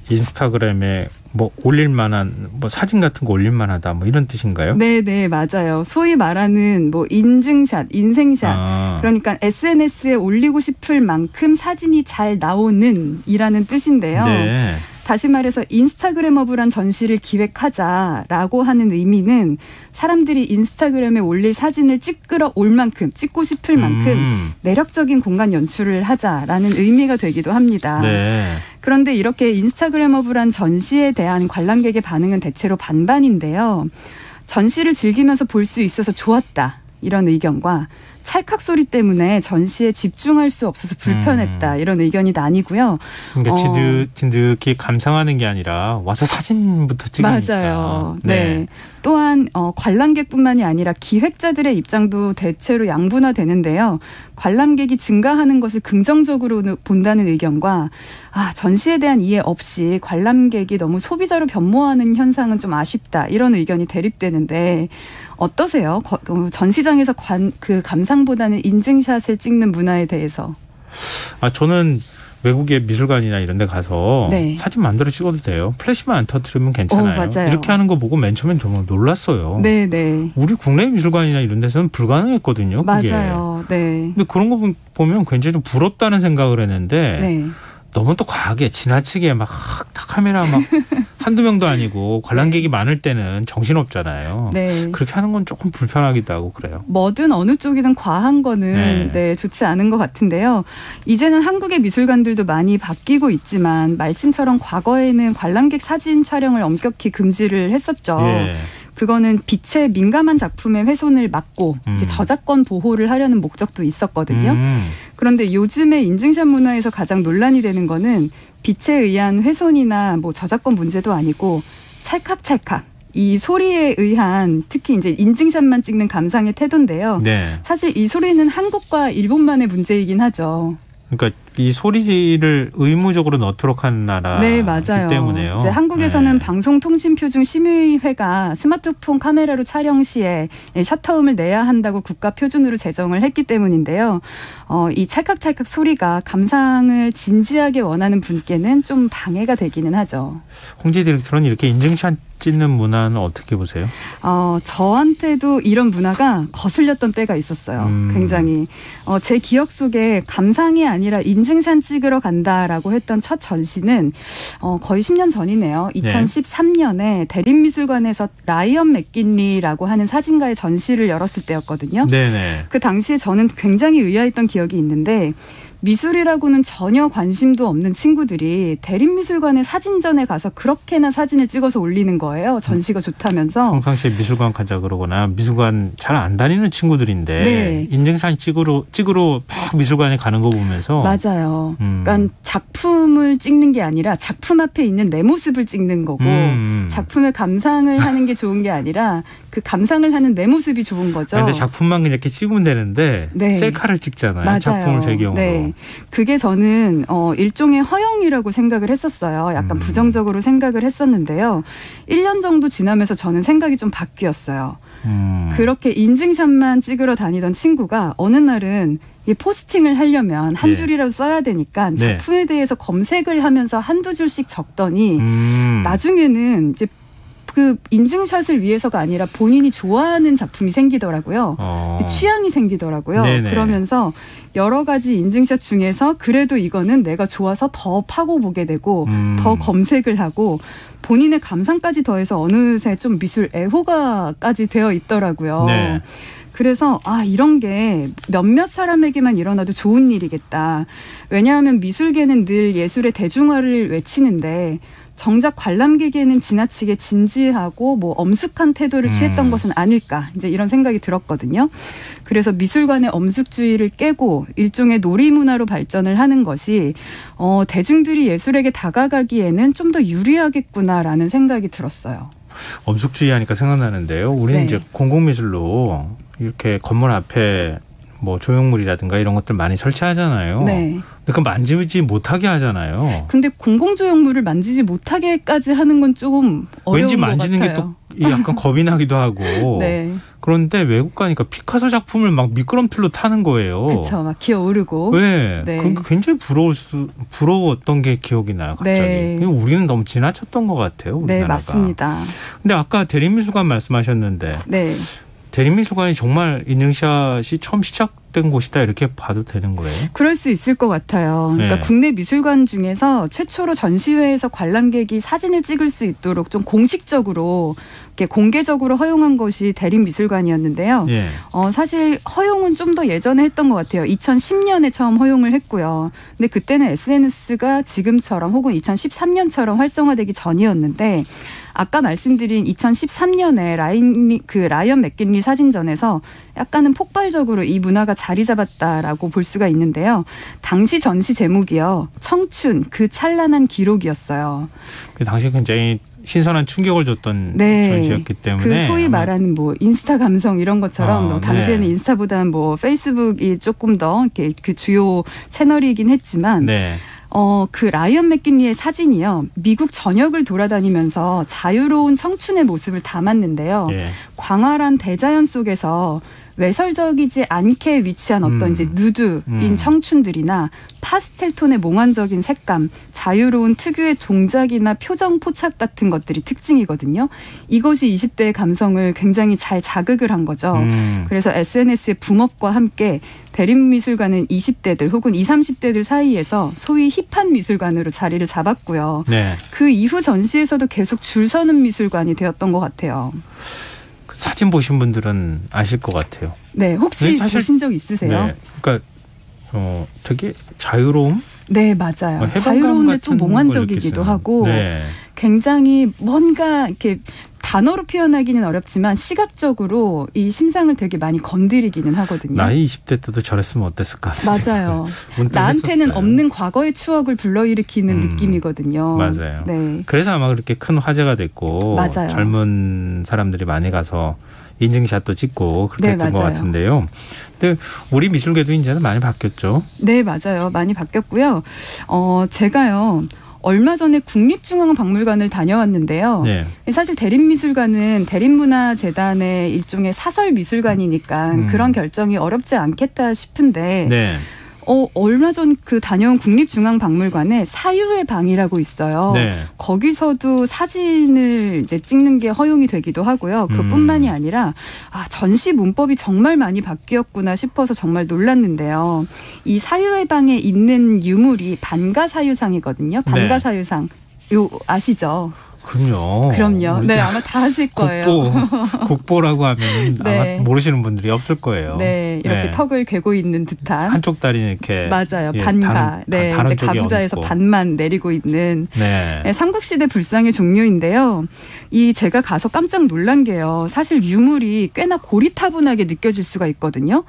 인스타그램에 뭐 올릴 만한 뭐 사진 같은 거 올릴 만하다 뭐 이런 뜻인가요? 네, 맞아요. 소위 말하는 뭐 인증샷, 인생샷. 그러니까 SNS에 올리고 싶을 만큼 사진이 잘 나오는 이라는 뜻인데요. 네. 다시 말해서 인스타그래머블한 전시를 기획하자라고 하는 의미는 사람들이 인스타그램에 올릴 사진을 찍고 싶을 만큼 매력적인 공간 연출을 하자라는 의미가 되기도 합니다. 네. 그런데 이렇게 인스타그래머블한 전시에 대한 관람객의 반응은 대체로 반반인데요. 전시를 즐기면서 볼 수 있어서 좋았다. 이런 의견과 찰칵 소리 때문에 전시에 집중할 수 없어서 불편했다. 이런 의견이 나뉘고요. 그러니까 진득히 감상하는 게 아니라 와서 사진부터 찍으니까. 맞아요. 네. 또한 관람객뿐만이 아니라 기획자들의 입장도 대체로 양분화되는데요. 관람객이 증가하는 것을 긍정적으로 본다는 의견과 전시에 대한 이해 없이 관람객이 너무 소비자로 변모하는 현상은 좀 아쉽다. 이런 의견이 대립되는데 어떠세요? 전시장에서 그 감상보다는 인증샷을 찍는 문화에 대해서. 저는 외국의 미술관이나 이런 데 가서 사진 마음대로 찍어도 돼요. 플래시만 안 터뜨리면 괜찮아요. 맞아요. 이렇게 하는 거 보고 맨 처음엔 정말 놀랐어요. 네. 우리 국내 미술관이나 이런 데서는 불가능했거든요. 그게. 맞아요. 네. 근데 그런 거 보면 굉장히 좀 부럽다는 생각을 했는데 너무 또 과하게 지나치게 막 카메라 막 한두 명도 아니고 관람객이 많을 때는 정신없잖아요. 네. 그렇게 하는 건 조금 불편하기도 하고 그래요. 뭐든 어느 쪽이든 과한 거는 좋지 않은 것 같은데요. 이제는 한국의 미술관들도 많이 바뀌고 있지만 말씀처럼 과거에는 관람객 사진 촬영을 엄격히 금지를 했었죠. 그거는 빛에 민감한 작품의 훼손을 막고 이제 저작권 보호를 하려는 목적도 있었거든요. 그런데 요즘의 인증샷 문화에서 가장 논란이 되는 거는 빛에 의한 훼손이나 뭐 저작권 문제도 아니고 찰칵찰칵 이 소리에 의한 특히 이제 인증샷만 찍는 감상의 태도인데요. 사실 이 소리는 한국과 일본만의 문제이긴 하죠. 그러니까 이 소리를 의무적으로 넣도록 한 나라이기 때문에요. 이제 한국에서는 방송통신표준 심의회가 스마트폰 카메라로 촬영 시에 셔터음을 내야 한다고 국가 표준으로 제정을 했기 때문인데요. 이 찰칵찰칵 소리가 감상을 진지하게 원하는 분께는 좀 방해가 되기는 하죠. 홍지 디렉터는 이렇게 인증샷 찍는 문화는 어떻게 보세요? 저한테도 이런 문화가 거슬렸던 때가 있었어요. 굉장히. 제 기억 속에 감상이 아니라 인증샷 찍으러 간다라고 했던 첫 전시는 거의 10년 전이네요. 2013년에 대림미술관에서 라이언 맥긴리라고 하는 사진가의 전시를 열었을 때였거든요. 그 당시에 저는 굉장히 의아했던 기억이 있는데 미술이라고는 전혀 관심도 없는 친구들이 대림미술관의 사진전에 가서 그렇게나 사진을 찍어서 올리는 거예요. 전시가 좋다면서. 평상시에 미술관 가자 그러거나 미술관 잘 안 다니는 친구들인데 인증샷 찍으러 막 미술관에 가는 거 보면서. 맞아요. 그러니까 작품을 찍는 게 아니라 작품 앞에 있는 내 모습을 찍는 거고 작품의 감상을 하는 게 좋은 게 아니라 그 감상을 하는 내 모습이 좋은 거죠. 그런데 작품만 이렇게 찍으면 되는데 셀카를 찍잖아요. 맞아요. 작품을 배경으로. 그게 저는 일종의 허영이라고 생각을 했었어요. 약간 부정적으로 생각을 했었는데요. 1년 정도 지나면서 저는 생각이 좀 바뀌었어요. 그렇게 인증샷만 찍으러 다니던 친구가 어느 날은 이 포스팅을 하려면 한 줄이라도 써야 되니까 작품에 대해서 검색을 하면서 한두 줄씩 적더니 나중에는 이제 그 인증샷을 위해서가 아니라 본인이 좋아하는 작품이 생기더라고요. 취향이 생기더라고요. 그러면서 여러 가지 인증샷 중에서 그래도 이거는 내가 좋아서 더 파고 보게 되고 더 검색을 하고 본인의 감상까지 더해서 어느새 좀 미술 애호가까지 되어 있더라고요. 그래서 이런 게 몇몇 사람에게만 일어나도 좋은 일이겠다. 왜냐하면 미술계는 늘 예술의 대중화를 외치는데 정작 관람객에는 지나치게 진지하고 뭐 엄숙한 태도를 취했던 것은 아닐까 이제 이런 생각이 들었거든요. 그래서 미술관의 엄숙주의를 깨고 일종의 놀이문화로 발전을 하는 것이 대중들이 예술에게 다가가기에는 좀 더 유리하겠구나라는 생각이 들었어요. 엄숙주의 하니까 생각나는데요. 우리는 이제 공공미술로 이렇게 건물 앞에 뭐 조형물이라든가 이런 것들 많이 설치하잖아요. 네. 근데 그 만지지 못하게 하잖아요. 근데 공공조형물을 만지지 못하게까지 하는 건 조금 어려운 왠지 것 만지는 게 같아요. 또 약간 겁이 나기도 하고. 네. 그런데 외국 가니까 피카소 작품을 막 미끄럼틀로 타는 거예요. 그렇죠. 막 기어오르고. 네. 네. 그러니까 굉장히 부러웠던 게 기억이 나요. 갑자기. 네. 우리는 너무 지나쳤던 것 같아요. 우리나라가. 네, 맞습니다. 근데 아까 대림미술관 말씀하셨는데 네. 대림미술관이 정말 인증샷이 처음 시작된 곳이다 이렇게 봐도 되는 거예요? 그럴 수 있을 것 같아요. 그러니까 네. 국내 미술관 중에서 최초로 전시회에서 관람객이 사진을 찍을 수 있도록 좀 공식적으로 이렇게 공개적으로 허용한 것이 대림미술관이었는데요. 예. 사실 허용은 좀 더 예전에 했던 것 같아요. 2010년에 처음 허용을 했고요. 근데 그때는 SNS가 지금처럼 혹은 2013년처럼 활성화되기 전이었는데 아까 말씀드린 2013년에 라이언 맥긴리 사진전에서 약간은 폭발적으로 이 문화가 자리 잡았다라고 볼 수가 있는데요. 당시 전시 제목이요. 청춘, 그 찬란한 기록이었어요. 그 당시 굉장히 신선한 충격을 줬던 네. 전시였기 때문에 그 소위 말하는 뭐 인스타 감성 이런 것처럼 당시에는 네. 인스타보다는 뭐 페이스북이 조금 더 이렇게 그 주요 채널이긴 했지만 네. 그 라이언 맥긴리의 사진이요. 미국 전역을 돌아다니면서 자유로운 청춘의 모습을 담았는데요. 예. 광활한 대자연 속에서 외설적이지 않게 위치한 어떤 이제 누드인 청춘들이나 파스텔 톤의 몽환적인 색감, 자유로운 특유의 동작이나 표정 포착 같은 것들이 특징이거든요. 이것이 20대의 감성을 굉장히 잘 자극을 한 거죠. 그래서 SNS의 붐업과 함께 대림미술관은 20대들 혹은 20, 30대들 사이에서 소위 힙한 미술관으로 자리를 잡았고요. 네. 그 이후 전시에서도 계속 줄 서는 미술관이 되었던 것 같아요. 그 사진 보신 분들은 아실 것 같아요. 네, 혹시 사실, 보신 적 있으세요? 네, 그러니까 되게 자유로움? 네, 맞아요. 해방감 자유로운데 또 같은 몽환적이기도 걸 하고 네. 굉장히 뭔가 이렇게 단어로 표현하기는 어렵지만 시각적으로 이 심상을 되게 많이 건드리기는 하거든요. 나이 20대 때도 저랬으면 어땠을까? 맞아요. 나한테는 했었어요. 없는 과거의 추억을 불러일으키는 느낌이거든요. 맞아요. 네. 그래서 아마 그렇게 큰 화제가 됐고 맞아요. 젊은 사람들이 많이 가서 인증샷도 찍고 그렇게 네, 했던 것 맞아요. 같은데요. 근데 우리 미술계도 이제는 많이 바뀌었죠. 네, 맞아요. 많이 바뀌었고요. 제가요. 얼마 전에 국립중앙박물관을 다녀왔는데요. 네. 사실 대림미술관은 대림문화재단의 일종의 사설미술관이니까 그런 결정이 어렵지 않겠다 싶은데 네. 얼마 전 그 다녀온 국립중앙박물관에 사유의 방이라고 있어요. 네. 거기서도 사진을 이제 찍는 게 허용이 되기도 하고요. 그뿐만이 아니라 전시 문법이 정말 많이 바뀌었구나 싶어서 정말 놀랐는데요. 이 사유의 방에 있는 유물이 반가사유상이거든요. 반가사유상. 요 아시죠? 그럼요. 네, 아마 다 아실 거예요. 국보라고 하면 네. 아마 모르시는 분들이 없을 거예요. 네, 이렇게 턱을 괴고 있는 듯한. 한쪽 다리는 이렇게. 맞아요. 예, 반가. 네, 다른 이제 쪽이 가부좌에서 없고. 반만 내리고 있는 네. 네, 삼국시대 불상의 종류인데요. 이 제가 가서 깜짝 놀란 게요. 사실 유물이 꽤나 고리타분하게 느껴질 수가 있거든요.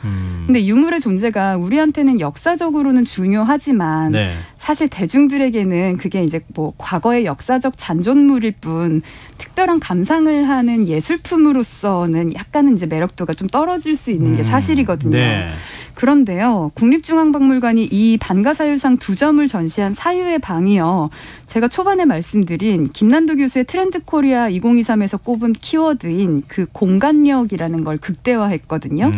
근데 유물의 존재가 우리한테는 역사적으로는 중요하지만 네. 사실 대중들에게는 그게 이제 뭐 과거의 역사적 잔존물일 뿐 특별한 감상을 하는 예술품으로서는 약간은 이제 매력도가 좀 떨어질 수 있는 게 사실이거든요. 네. 그런데요, 국립중앙박물관이 이 반가사유상 2점을 전시한 사유의 방이요. 제가 초반에 말씀드린 김난도 교수의 트렌드 코리아 2023에서 꼽은 키워드인 그 공간력이라는 걸 극대화했거든요.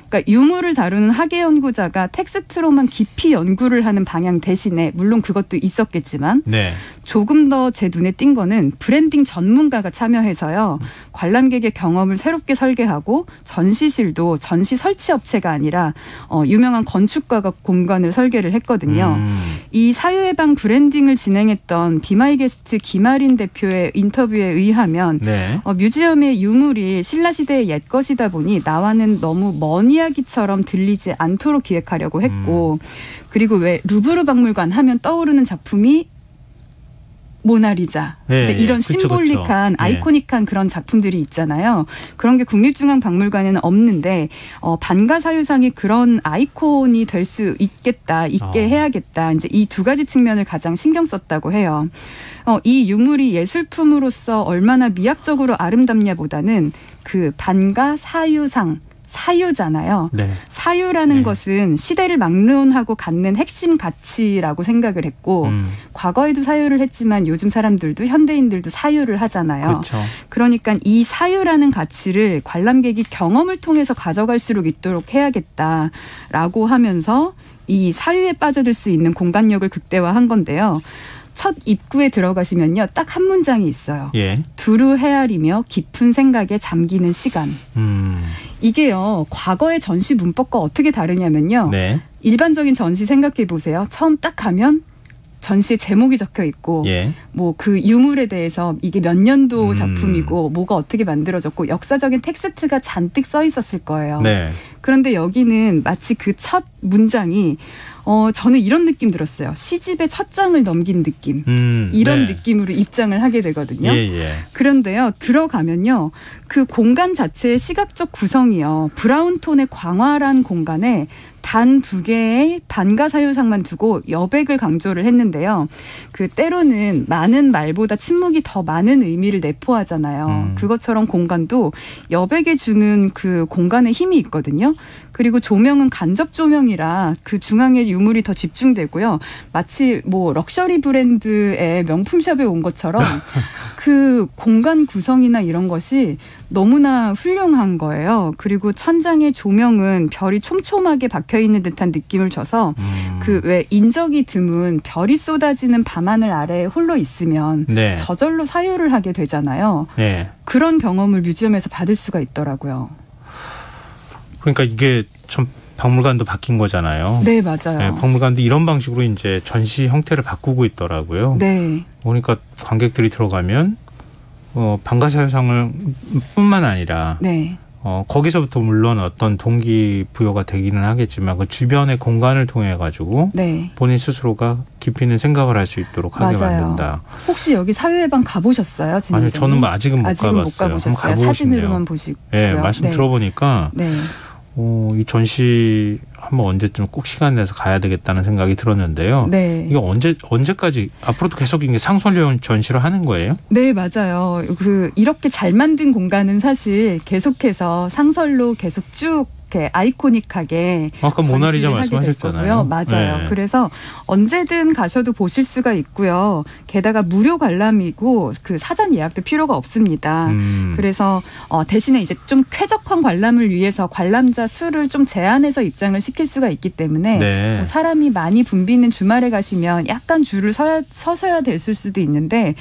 그러니까 유물을 다루는 학예 연구자가 텍스트로만 깊이 연구를 하는 방향 대신에 물론 그것도 있었겠지만 네. 조금 더 제 눈에 띈 거는 브랜딩 전문가가 참여해서요. 관람객의 경험을 새롭게 설계하고 전시실도 전시 설치 업체가 아니라 유명한 건축가가 공간을 설계를 했거든요. 이 사유의 방 브랜딩을 진행했던 비마이게스트 김아린 대표의 인터뷰에 의하면 네. 뮤지엄의 유물이 신라시대의 옛 것이다 보니 나와는 너무 먼 이야기처럼 들리지 않도록 기획하려고 했고 그리고 왜 루브르 박물관 하면 떠오르는 작품이 모나리자. 네, 이제 이런 그쵸, 심볼릭한 그쵸. 아이코닉한 그런 작품들이 있잖아요. 그런 게 국립중앙박물관에는 없는데 반가사유상이 그런 아이콘이 될 수 있게 해야겠다. 이제 이 두 가지 측면을 가장 신경 썼다고 해요. 이 유물이 예술품으로서 얼마나 미학적으로 아름답냐보다는 그 반가사유상 사유잖아요. 네. 사유라는 네. 것은 시대를 막론하고 갖는 핵심 가치라고 생각을 했고 과거에도 사유를 했지만 요즘 사람들도 현대인들도 사유를 하잖아요. 그렇죠. 그러니까 이 사유라는 가치를 관람객이 경험을 통해서 가져갈수록 있도록 해야겠다라고 하면서 이 사유에 빠져들 수 있는 공간력을 극대화한 건데요. 첫 입구에 들어가시면요. 딱 한 문장이 있어요. 예. 두루 헤아리며 깊은 생각에 잠기는 시간. 이게요. 과거의 전시 문법과 어떻게 다르냐면요. 네. 일반적인 전시 생각해 보세요. 처음 딱 가면 전시의 제목이 적혀 있고 예. 뭐 그 유물에 대해서 이게 몇 년도 작품이고 뭐가 어떻게 만들어졌고 역사적인 텍스트가 잔뜩 써 있었을 거예요. 네. 그런데 여기는 마치 그 첫 문장이 저는 이런 느낌 들었어요. 시집의 첫 장을 넘긴 느낌. 이런 네. 느낌으로 입장을 하게 되거든요. 예. 그런데요. 들어가면요. 그 공간 자체의 시각적 구성이요. 브라운톤의 광활한 공간에 단 2개의 반가 사유상만 두고 여백을 강조를 했는데요. 그 때로는 많은 말보다 침묵이 더 많은 의미를 내포하잖아요. 그것처럼 공간도 여백에 주는 그 공간의 힘이 있거든요. 그리고 조명은 간접 조명이라 그 중앙에 유물이 더 집중되고요. 마치 뭐 럭셔리 브랜드의 명품샵에 온 것처럼 그 공간 구성이나 이런 것이 너무나 훌륭한 거예요. 그리고 천장의 조명은 별이 촘촘하게 박혀 있는 듯한 느낌을 줘서 그 왜 인적이 드문 별이 쏟아지는 밤하늘 아래에 홀로 있으면 네. 저절로 사유를 하게 되잖아요. 네. 그런 경험을 뮤지엄에서 받을 수가 있더라고요. 그러니까 이게 참 박물관도 바뀐 거잖아요. 네, 맞아요. 네, 박물관도 이런 방식으로 이제 전시 형태를 바꾸고 있더라고요. 네. 그러니까 관객들이 들어가면 방가사유상을 뿐만 아니라 네. 거기서부터 물론 어떤 동기부여가 되기는 하겠지만 그 주변의 공간을 통해 가지고 네. 본인 스스로가 깊이 있는 생각을 할 수 있도록 하게 맞아요. 만든다. 혹시 여기 사유예방 가보셨어요? 아니요, 저는 뭐 아직은 못 가봤어요. 못 가보셨어요. 한번 가보고 사진으로만 싶네요. 보시고요. 네, 말씀 네. 들어보니까 네. 이 전시 한번 언제쯤 꼭 시간 내서 가야 되겠다는 생각이 들었는데요. 네. 이거 언제까지 앞으로도 계속 이게 상설용 전시를 하는 거예요? 네, 맞아요. 이렇게 잘 만든 공간은 사실 계속해서 상설로 계속 쭉 이렇게 아이코닉하게 아까 모나리자 전시를 하게 될 말씀하셨잖아요. 거고요. 맞아요. 네. 그래서 언제든 가셔도 보실 수가 있고요. 게다가 무료 관람이고 그 사전 예약도 필요가 없습니다. 그래서 대신에 이제 좀 쾌적한 관람을 위해서 관람자 수를 좀 제한해서 입장을 시킬 수가 있기 때문에 네. 뭐 사람이 많이 붐비는 주말에 가시면 약간 줄을 서서야 됐을 수도 있는데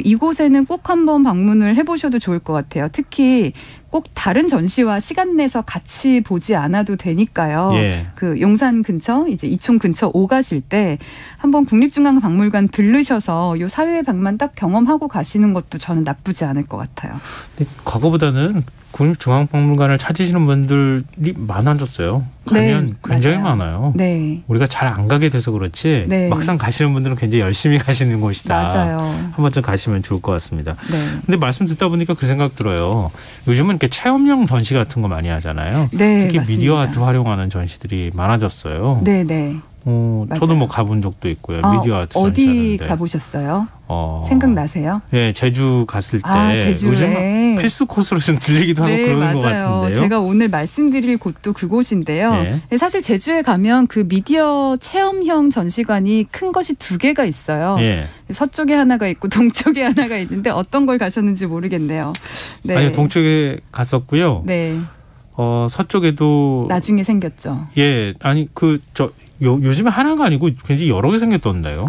이곳에는 꼭 한번 방문을 해보셔도 좋을 것 같아요. 특히 꼭 다른 전시와 시간 내서 같이 보지 않아도 되니까요. 예. 그 용산 근처 이제 이촌 근처 오가실 때 한번 국립중앙박물관 들르셔서 요 사유의 방만 딱 경험하고 가시는 것도 저는 나쁘지 않을 것 같아요. 근데 과거보다는 국립중앙박물관을 찾으시는 분들이 많아졌어요. 가면 네, 굉장히 맞아요. 많아요. 네. 우리가 잘 안 가게 돼서 그렇지 네. 막상 가시는 분들은 굉장히 열심히 가시는 곳이다. 맞아요. 한 번쯤 가시면 좋을 것 같습니다. 네. 근데 말씀 듣다 보니까 그 생각 들어요. 요즘은 이렇게 체험형 전시 같은 거 많이 하잖아요. 네, 특히 맞습니다. 미디어 아트 활용하는 전시들이 많아졌어요. 네, 네. 저도 뭐 가본 적도 있고요. 미디어 아트 어디 전시하는데. 가보셨어요? 생각나세요? 네, 제주 갔을 때 제주에. 요즘 필수 코스로 좀 들리기도 하고 네, 그러는 것 맞아요. 같은데요. 제가 오늘 말씀드릴 곳도 그곳인데요. 네. 사실 제주에 가면 그 미디어 체험형 전시관이 큰 것이 2개가 있어요. 예. 서쪽에 하나가 있고 동쪽에 하나가 있는데 어떤 걸 가셨는지 모르겠네요. 네. 아니 동쪽에 갔었고요. 네. 서쪽에도 나중에 생겼죠. 예, 아니 요즘에 하나가 아니고 굉장히 여러 개 생겼던데요.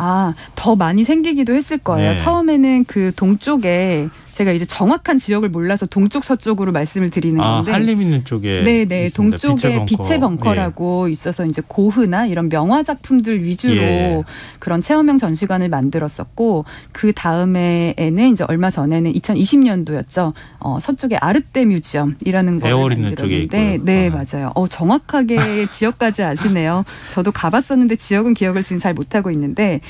더 많이 생기기도 했을 거예요. 네. 처음에는 그 동쪽에 제가 이제 정확한 지역을 몰라서 동쪽 서쪽으로 말씀을 드리는 건데 한림 있는 쪽에 네네 있습니다. 동쪽에 빛의 벙커라고 있어서 이제 고흐나 이런 명화 작품들 위주로 그런 체험형 전시관을 만들었었고 그 다음에는 이제 얼마 전에는 2020년도였죠. 서쪽에 아르떼 뮤지엄이라는 걸 애월 있는 쪽에 만들었는데 있고요. 네 맞아요. 정확하게 지역까지 아시네요. 저도 가봤었는데 지역은 기억을 지금 잘 못하고 있는데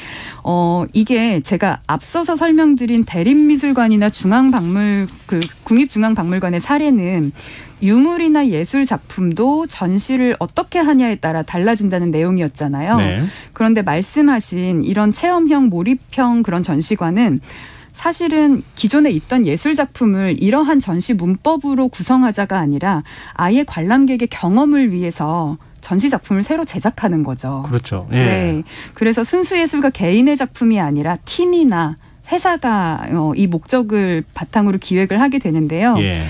이게 제가 앞서서 설명드린 대림미술관이나 국립중앙박물관의 사례는 유물이나 예술 작품도 전시를 어떻게 하냐에 따라 달라진다는 내용이었잖아요. 네. 그런데 말씀하신 이런 체험형 몰입형 그런 전시관은 사실은 기존에 있던 예술 작품을 이러한 전시 문법으로 구성하자가 아니라 아예 관람객의 경험을 위해서 전시 작품을 새로 제작하는 거죠. 그렇죠. 예. 네. 그래서 순수 예술가 개인의 작품이 아니라 팀이나 회사가 이 목적을 바탕으로 기획을 하게 되는데요. 예.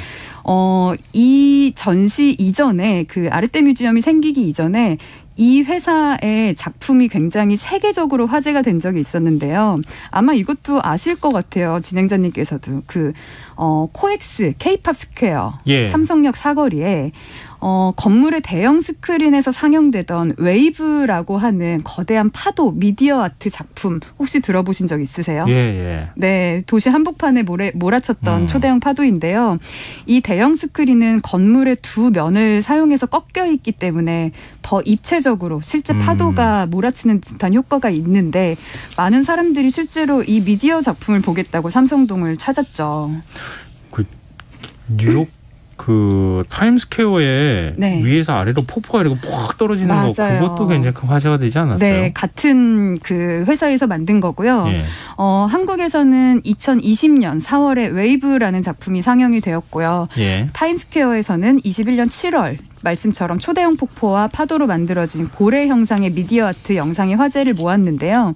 이 전시 이전에 그 아르테 뮤지엄이 생기기 이전에 이 회사의 작품이 굉장히 세계적으로 화제가 된 적이 있었는데요. 아마 이것도 아실 것 같아요. 진행자님께서도 코엑스 K-팝 스퀘어 예. 삼성역 사거리에 건물의 대형 스크린에서 상영되던 웨이브라고 하는 거대한 파도 미디어 아트 작품 혹시 들어보신 적 있으세요? 예, 예. 네, 도시 한복판에 몰아쳤던 초대형 파도인데요. 이 대형 스크린은 건물의 두 면을 사용해서 꺾여 있기 때문에 더 입체적으로 실제 파도가 몰아치는 듯한 효과가 있는데 많은 사람들이 실제로 이 미디어 작품을 보겠다고 삼성동을 찾았죠. 그 뉴욕 그 타임스퀘어에 네. 위에서 아래로 폭포가 이렇게 푹 떨어지는 맞아요. 거 그것도 굉장히 큰 화제가 되지 않았어요? 네, 같은 그 회사에서 만든 거고요. 예. 한국에서는 2020년 4월에 웨이브라는 작품이 상영이 되었고요. 예. 타임스퀘어에서는 21년 7월 말씀처럼 초대형 폭포와 파도로 만들어진 고래 형상의 미디어 아트 영상이 화제를 모았는데요.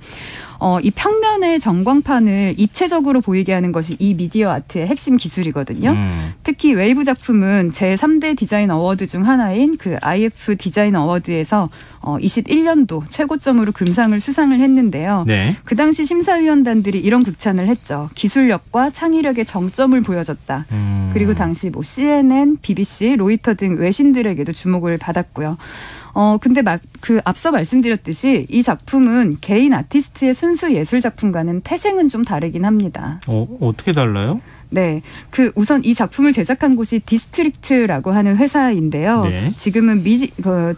이 평면의 전광판을 입체적으로 보이게 하는 것이 이 미디어 아트의 핵심 기술이거든요. 특히 웨이브 작품은 제3대 디자인 어워드 중 하나인 그 IF 디자인 어워드에서 21년도 최고점으로 금상을 수상을 했는데요. 네. 그 당시 심사위원단들이 이런 극찬을 했죠. 기술력과 창의력의 정점을 보여줬다. 그리고 당시 뭐 CNN, BBC, 로이터 등 외신들에게도 주목을 받았고요. 근데 앞서 말씀드렸듯이 이 작품은 개인 아티스트의 순수 예술 작품과는 태생은 좀 다르긴 합니다. 어떻게 달라요? 네. 우선 이 작품을 제작한 곳이 디스트릭트라고 하는 회사인데요. 네. 지금은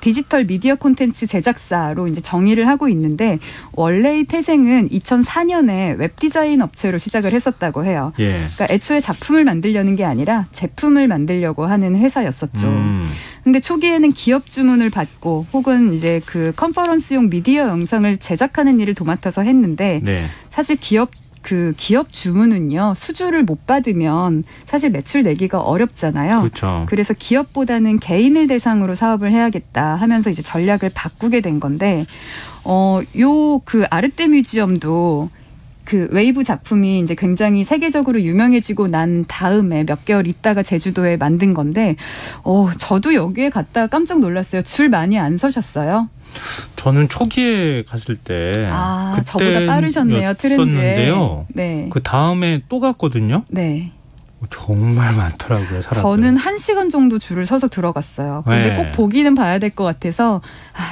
디지털 미디어 콘텐츠 제작사로 이제 정의를 하고 있는데 원래의 태생은 2004년에 웹디자인 업체로 시작을 했었다고 해요. 예. 그러니까 애초에 작품을 만들려는 게 아니라 제품을 만들려고 하는 회사였었죠. 근데 초기에는 기업 주문을 받고 혹은 이제 그 컨퍼런스용 미디어 영상을 제작하는 일을 도맡아서 했는데 네. 사실 기업 주문은요, 수주를 못 받으면 사실 매출 내기가 어렵잖아요. 그렇죠. 그래서 기업보다는 개인을 대상으로 사업을 해야겠다 하면서 이제 전략을 바꾸게 된 건데, 그 아르테 뮤지엄도 그 웨이브 작품이 이제 굉장히 세계적으로 유명해지고 난 다음에 몇 개월 있다가 제주도에 만든 건데, 저도 여기에 갔다가 깜짝 놀랐어요. 줄 많이 안 서셨어요? 저는 초기에 갔을 때 그때 저보다 빠르셨네요. 트렌드에. 네. 그 다음에 또 갔거든요. 네. 정말 많더라고요. 사람들. 저는 1시간 정도 줄을 서서 들어갔어요. 근데 네. 꼭 보기는 봐야 될 것 같아서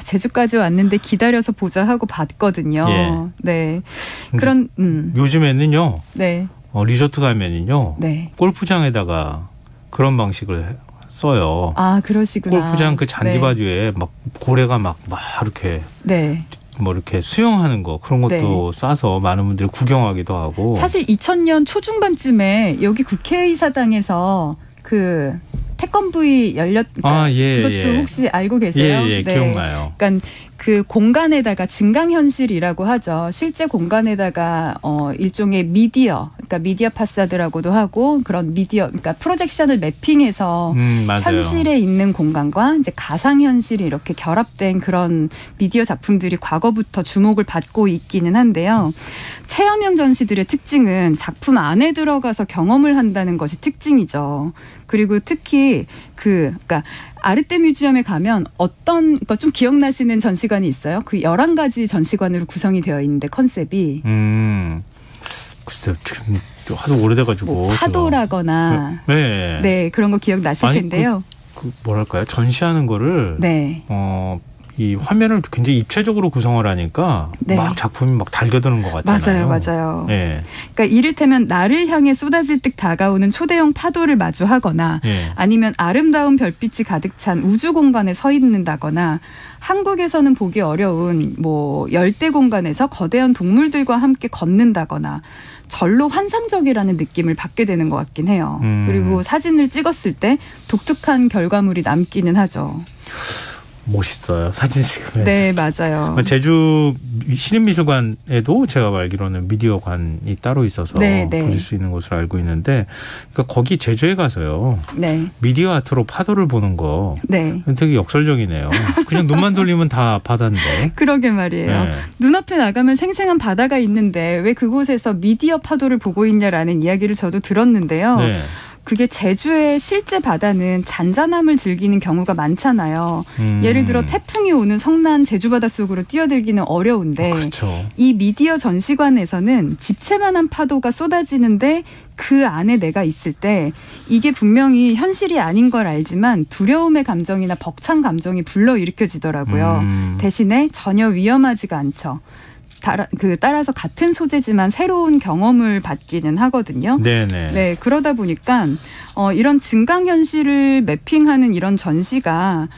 제주까지 왔는데 기다려서 보자 하고 봤거든요. 예. 네. 요즘에는요. 네. 리조트 가면은요. 네. 골프장에다가 그런 방식을 써요. 그러시구나. 골프장 그 잔디밭 위에 막 고래가 막 이렇게 네. 뭐 이렇게 수영하는 거 그런 것도 싸서 많은 분들이 구경하기도 하고. 사실 2000년 초중반쯤에 여기 국회의사당에서 그 태권브이 그것도 혹시 알고 계세요? 예, 기억나요. 그러니까 그 공간에다가 증강현실이라고 하죠. 실제 공간에다가 일종의 미디어, 그러니까 미디어 파사드라고도 하고 그런 미디어, 그러니까 프로젝션을 매핑해서 현실에 있는 공간과 이제 가상현실이 이렇게 결합된 그런 미디어 작품들이 과거부터 주목을 받고 있기는 한데요. 체험형 전시들의 특징은 작품 안에 들어가서 경험을 한다는 것이 특징이죠. 그리고 특히 그러니까 아르테 뮤지엄에 가면 그러니까 좀 기억나시는 전시관이 있어요? 그 11가지 전시관으로 구성이 되어 있는데 컨셉이. 글쎄요. 지금 하도 오래돼가지고. 파도라거나. 네. 네. 그런 거 기억나실 텐데요. 뭐랄까요. 전시하는 거를. 네. 이 화면을 굉장히 입체적으로 구성을 하니까 네. 막 작품이 막 달겨드는 것 같잖아요. 맞아요. 네. 그러니까 이를테면 나를 향해 쏟아질 듯 다가오는 초대형 파도를 마주하거나 아니면 아름다운 별빛이 가득 찬 우주 공간에 서 있는다거나 한국에서는 보기 어려운 뭐 열대 공간에서 거대한 동물들과 함께 걷는다거나 절로 환상적이라는 느낌을 받게 되는 것 같긴 해요. 그리고 사진을 찍었을 때 독특한 결과물이 남기는 하죠. 멋있어요. 사진 찍으면. 네, 맞아요. 제주 시립미술관에도 제가 알기로는 미디어관이 따로 있어서 보실 수 있는 것으로 알고 있는데, 그러니까 거기 제주에 가서요. 네. 미디어 아트로 파도를 보는 거. 네. 되게 역설적이네요. 그냥 눈만 돌리면 다 바다인데. 그러게 말이에요. 네. 눈앞에 나가면 생생한 바다가 있는데 왜 그곳에서 미디어 파도를 보고 있냐라는 이야기를 저도 들었는데요. 네. 그게 제주의 실제 바다는 잔잔함을 즐기는 경우가 많잖아요. 예를 들어 태풍이 오는 성난 제주 바닷속으로 뛰어들기는 어려운데 그렇죠. 이 미디어 전시관에서는 집채만한 파도가 쏟아지는데 그 안에 내가 있을 때 이게 분명히 현실이 아닌 걸 알지만 두려움의 감정이나 벅찬 감정이 불러일으켜지더라고요. 대신에 전혀 위험하지가 않죠. 따라서 같은 소재지만 새로운 경험을 받기는 하거든요. 네네. 네, 그러다 보니까 이런 증강현실을 매핑하는 이런 전시가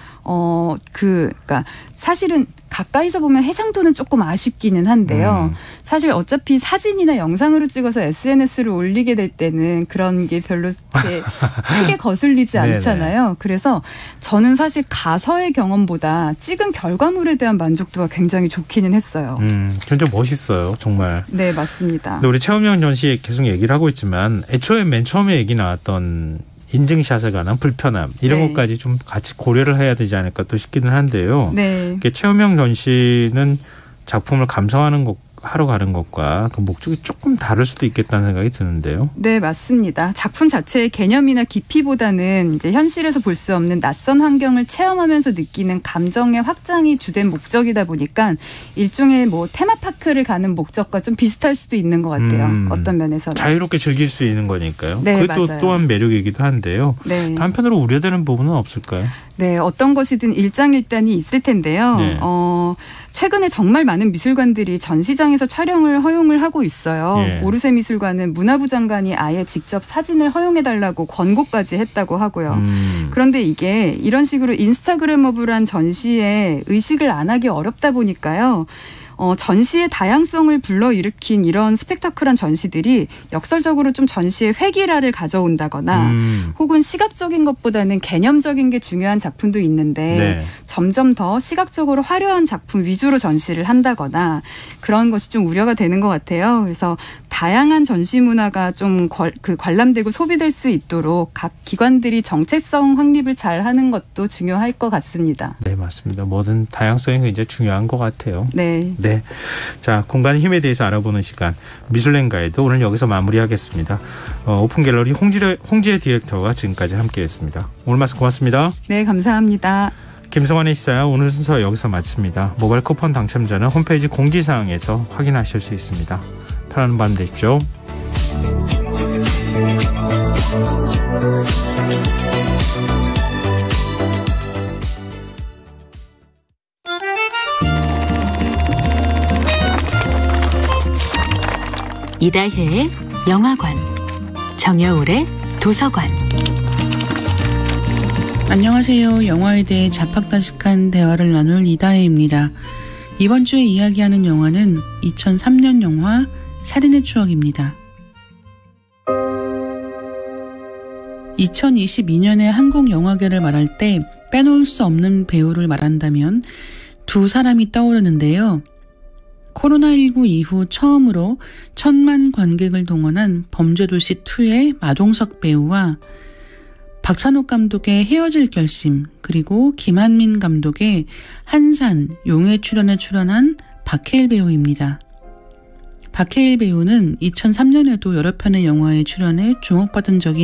그러니까 사실은 가까이서 보면 해상도는 조금 아쉽기는 한데요. 사실 어차피 사진이나 영상으로 찍어서 SNS를 올리게 될 때는 그런 게 별로 이렇게 크게 거슬리지 않잖아요. 그래서 저는 사실 가서의 경험보다 찍은 결과물에 대한 만족도가 굉장히 좋기는 했어요. 굉장히 멋있어요. 정말. 네, 맞습니다. 근데 우리 최우명 전시 계속 얘기를 하고 있지만 애초에 맨 처음에 얘기 나왔던 인증샷에 관한 불편함 이런 것까지 좀 같이 고려를 해야 되지 않을까 또 싶기는 한데요. 네. 최우명 전시는 작품을 감상하는 것 하러 가는 것과 그 목적이 조금 다를 수도 있겠다는 생각이 드는데요. 네, 맞습니다. 작품 자체의 개념이나 깊이보다는 이제 현실에서 볼 수 없는 낯선 환경을 체험하면서 느끼는 감정의 확장이 주된 목적이다 보니까 일종의 뭐 테마파크를 가는 목적과 좀 비슷할 수도 있는 것 같아요. 어떤 면에서는. 자유롭게 즐길 수 있는 거니까요. 네, 그것도 맞아요. 또한 매력이기도 한데요. 네. 한편으로 우려되는 부분은 없을까요? 네, 어떤 것이든 일장일단이 있을 텐데요. 네. 최근에 정말 많은 미술관들이 전시장에서 촬영을 허용을 하고 있어요. 예. 오르세 미술관은 문화부 장관이 아예 직접 사진을 허용해달라고 권고까지 했다고 하고요. 그런데 이게 이런 식으로 인스타그래머블한 전시에 의식을 안 하기 어렵다 보니까요. 전시의 다양성을 불러일으킨 이런 스펙타클한 전시들이 역설적으로 좀 전시의 획일화를 가져온다거나 혹은 시각적인 것보다는 개념적인 게 중요한 작품도 있는데 점점 더 시각적으로 화려한 작품 위주로 전시를 한다거나 그런 것이 좀 우려가 되는 것 같아요. 그래서 다양한 전시 문화가 좀 관람되고 소비될 수 있도록 각 기관들이 정체성 확립을 잘 하는 것도 중요할 것 같습니다. 네, 맞습니다. 뭐든 다양성이 굉장히 중요한 것 같아요. 네. 네. 자, 공간의 힘에 대해서 알아보는 시간 미술랭 가이드 오늘 여기서 마무리하겠습니다. 오픈 갤러리 홍지혜 디렉터가 지금까지 함께했습니다. 오늘 말씀 고맙습니다. 네, 감사합니다. 김성환의 시사야 오늘 순서 여기서 마칩니다. 모바일 쿠폰 당첨자는 홈페이지 공지사항에서 확인하실 수 있습니다. 편안한 밤 되십시오. 이다혜의 영화관, 정여울의 도서관. 안녕하세요. 영화에 대해 자팍다식한 대화를 나눌 이다혜입니다. 이번 주에 이야기하는 영화는 2003년 영화 살인의 추억입니다. 2022년의 한국 영화계를 말할 때 빼놓을 수 없는 배우를 말한다면 두 사람이 떠오르는데요. 코로나19 이후 처음으로 1000만 관객을 동원한 범죄도시2의 마동석 배우와 박찬욱 감독의 헤어질 결심, 그리고 김한민 감독의 한산, 용의 출연에 출연한 박해일 배우입니다. 박해일 배우는 2003년에도 여러 편의 영화에 출연해 주목받은 적이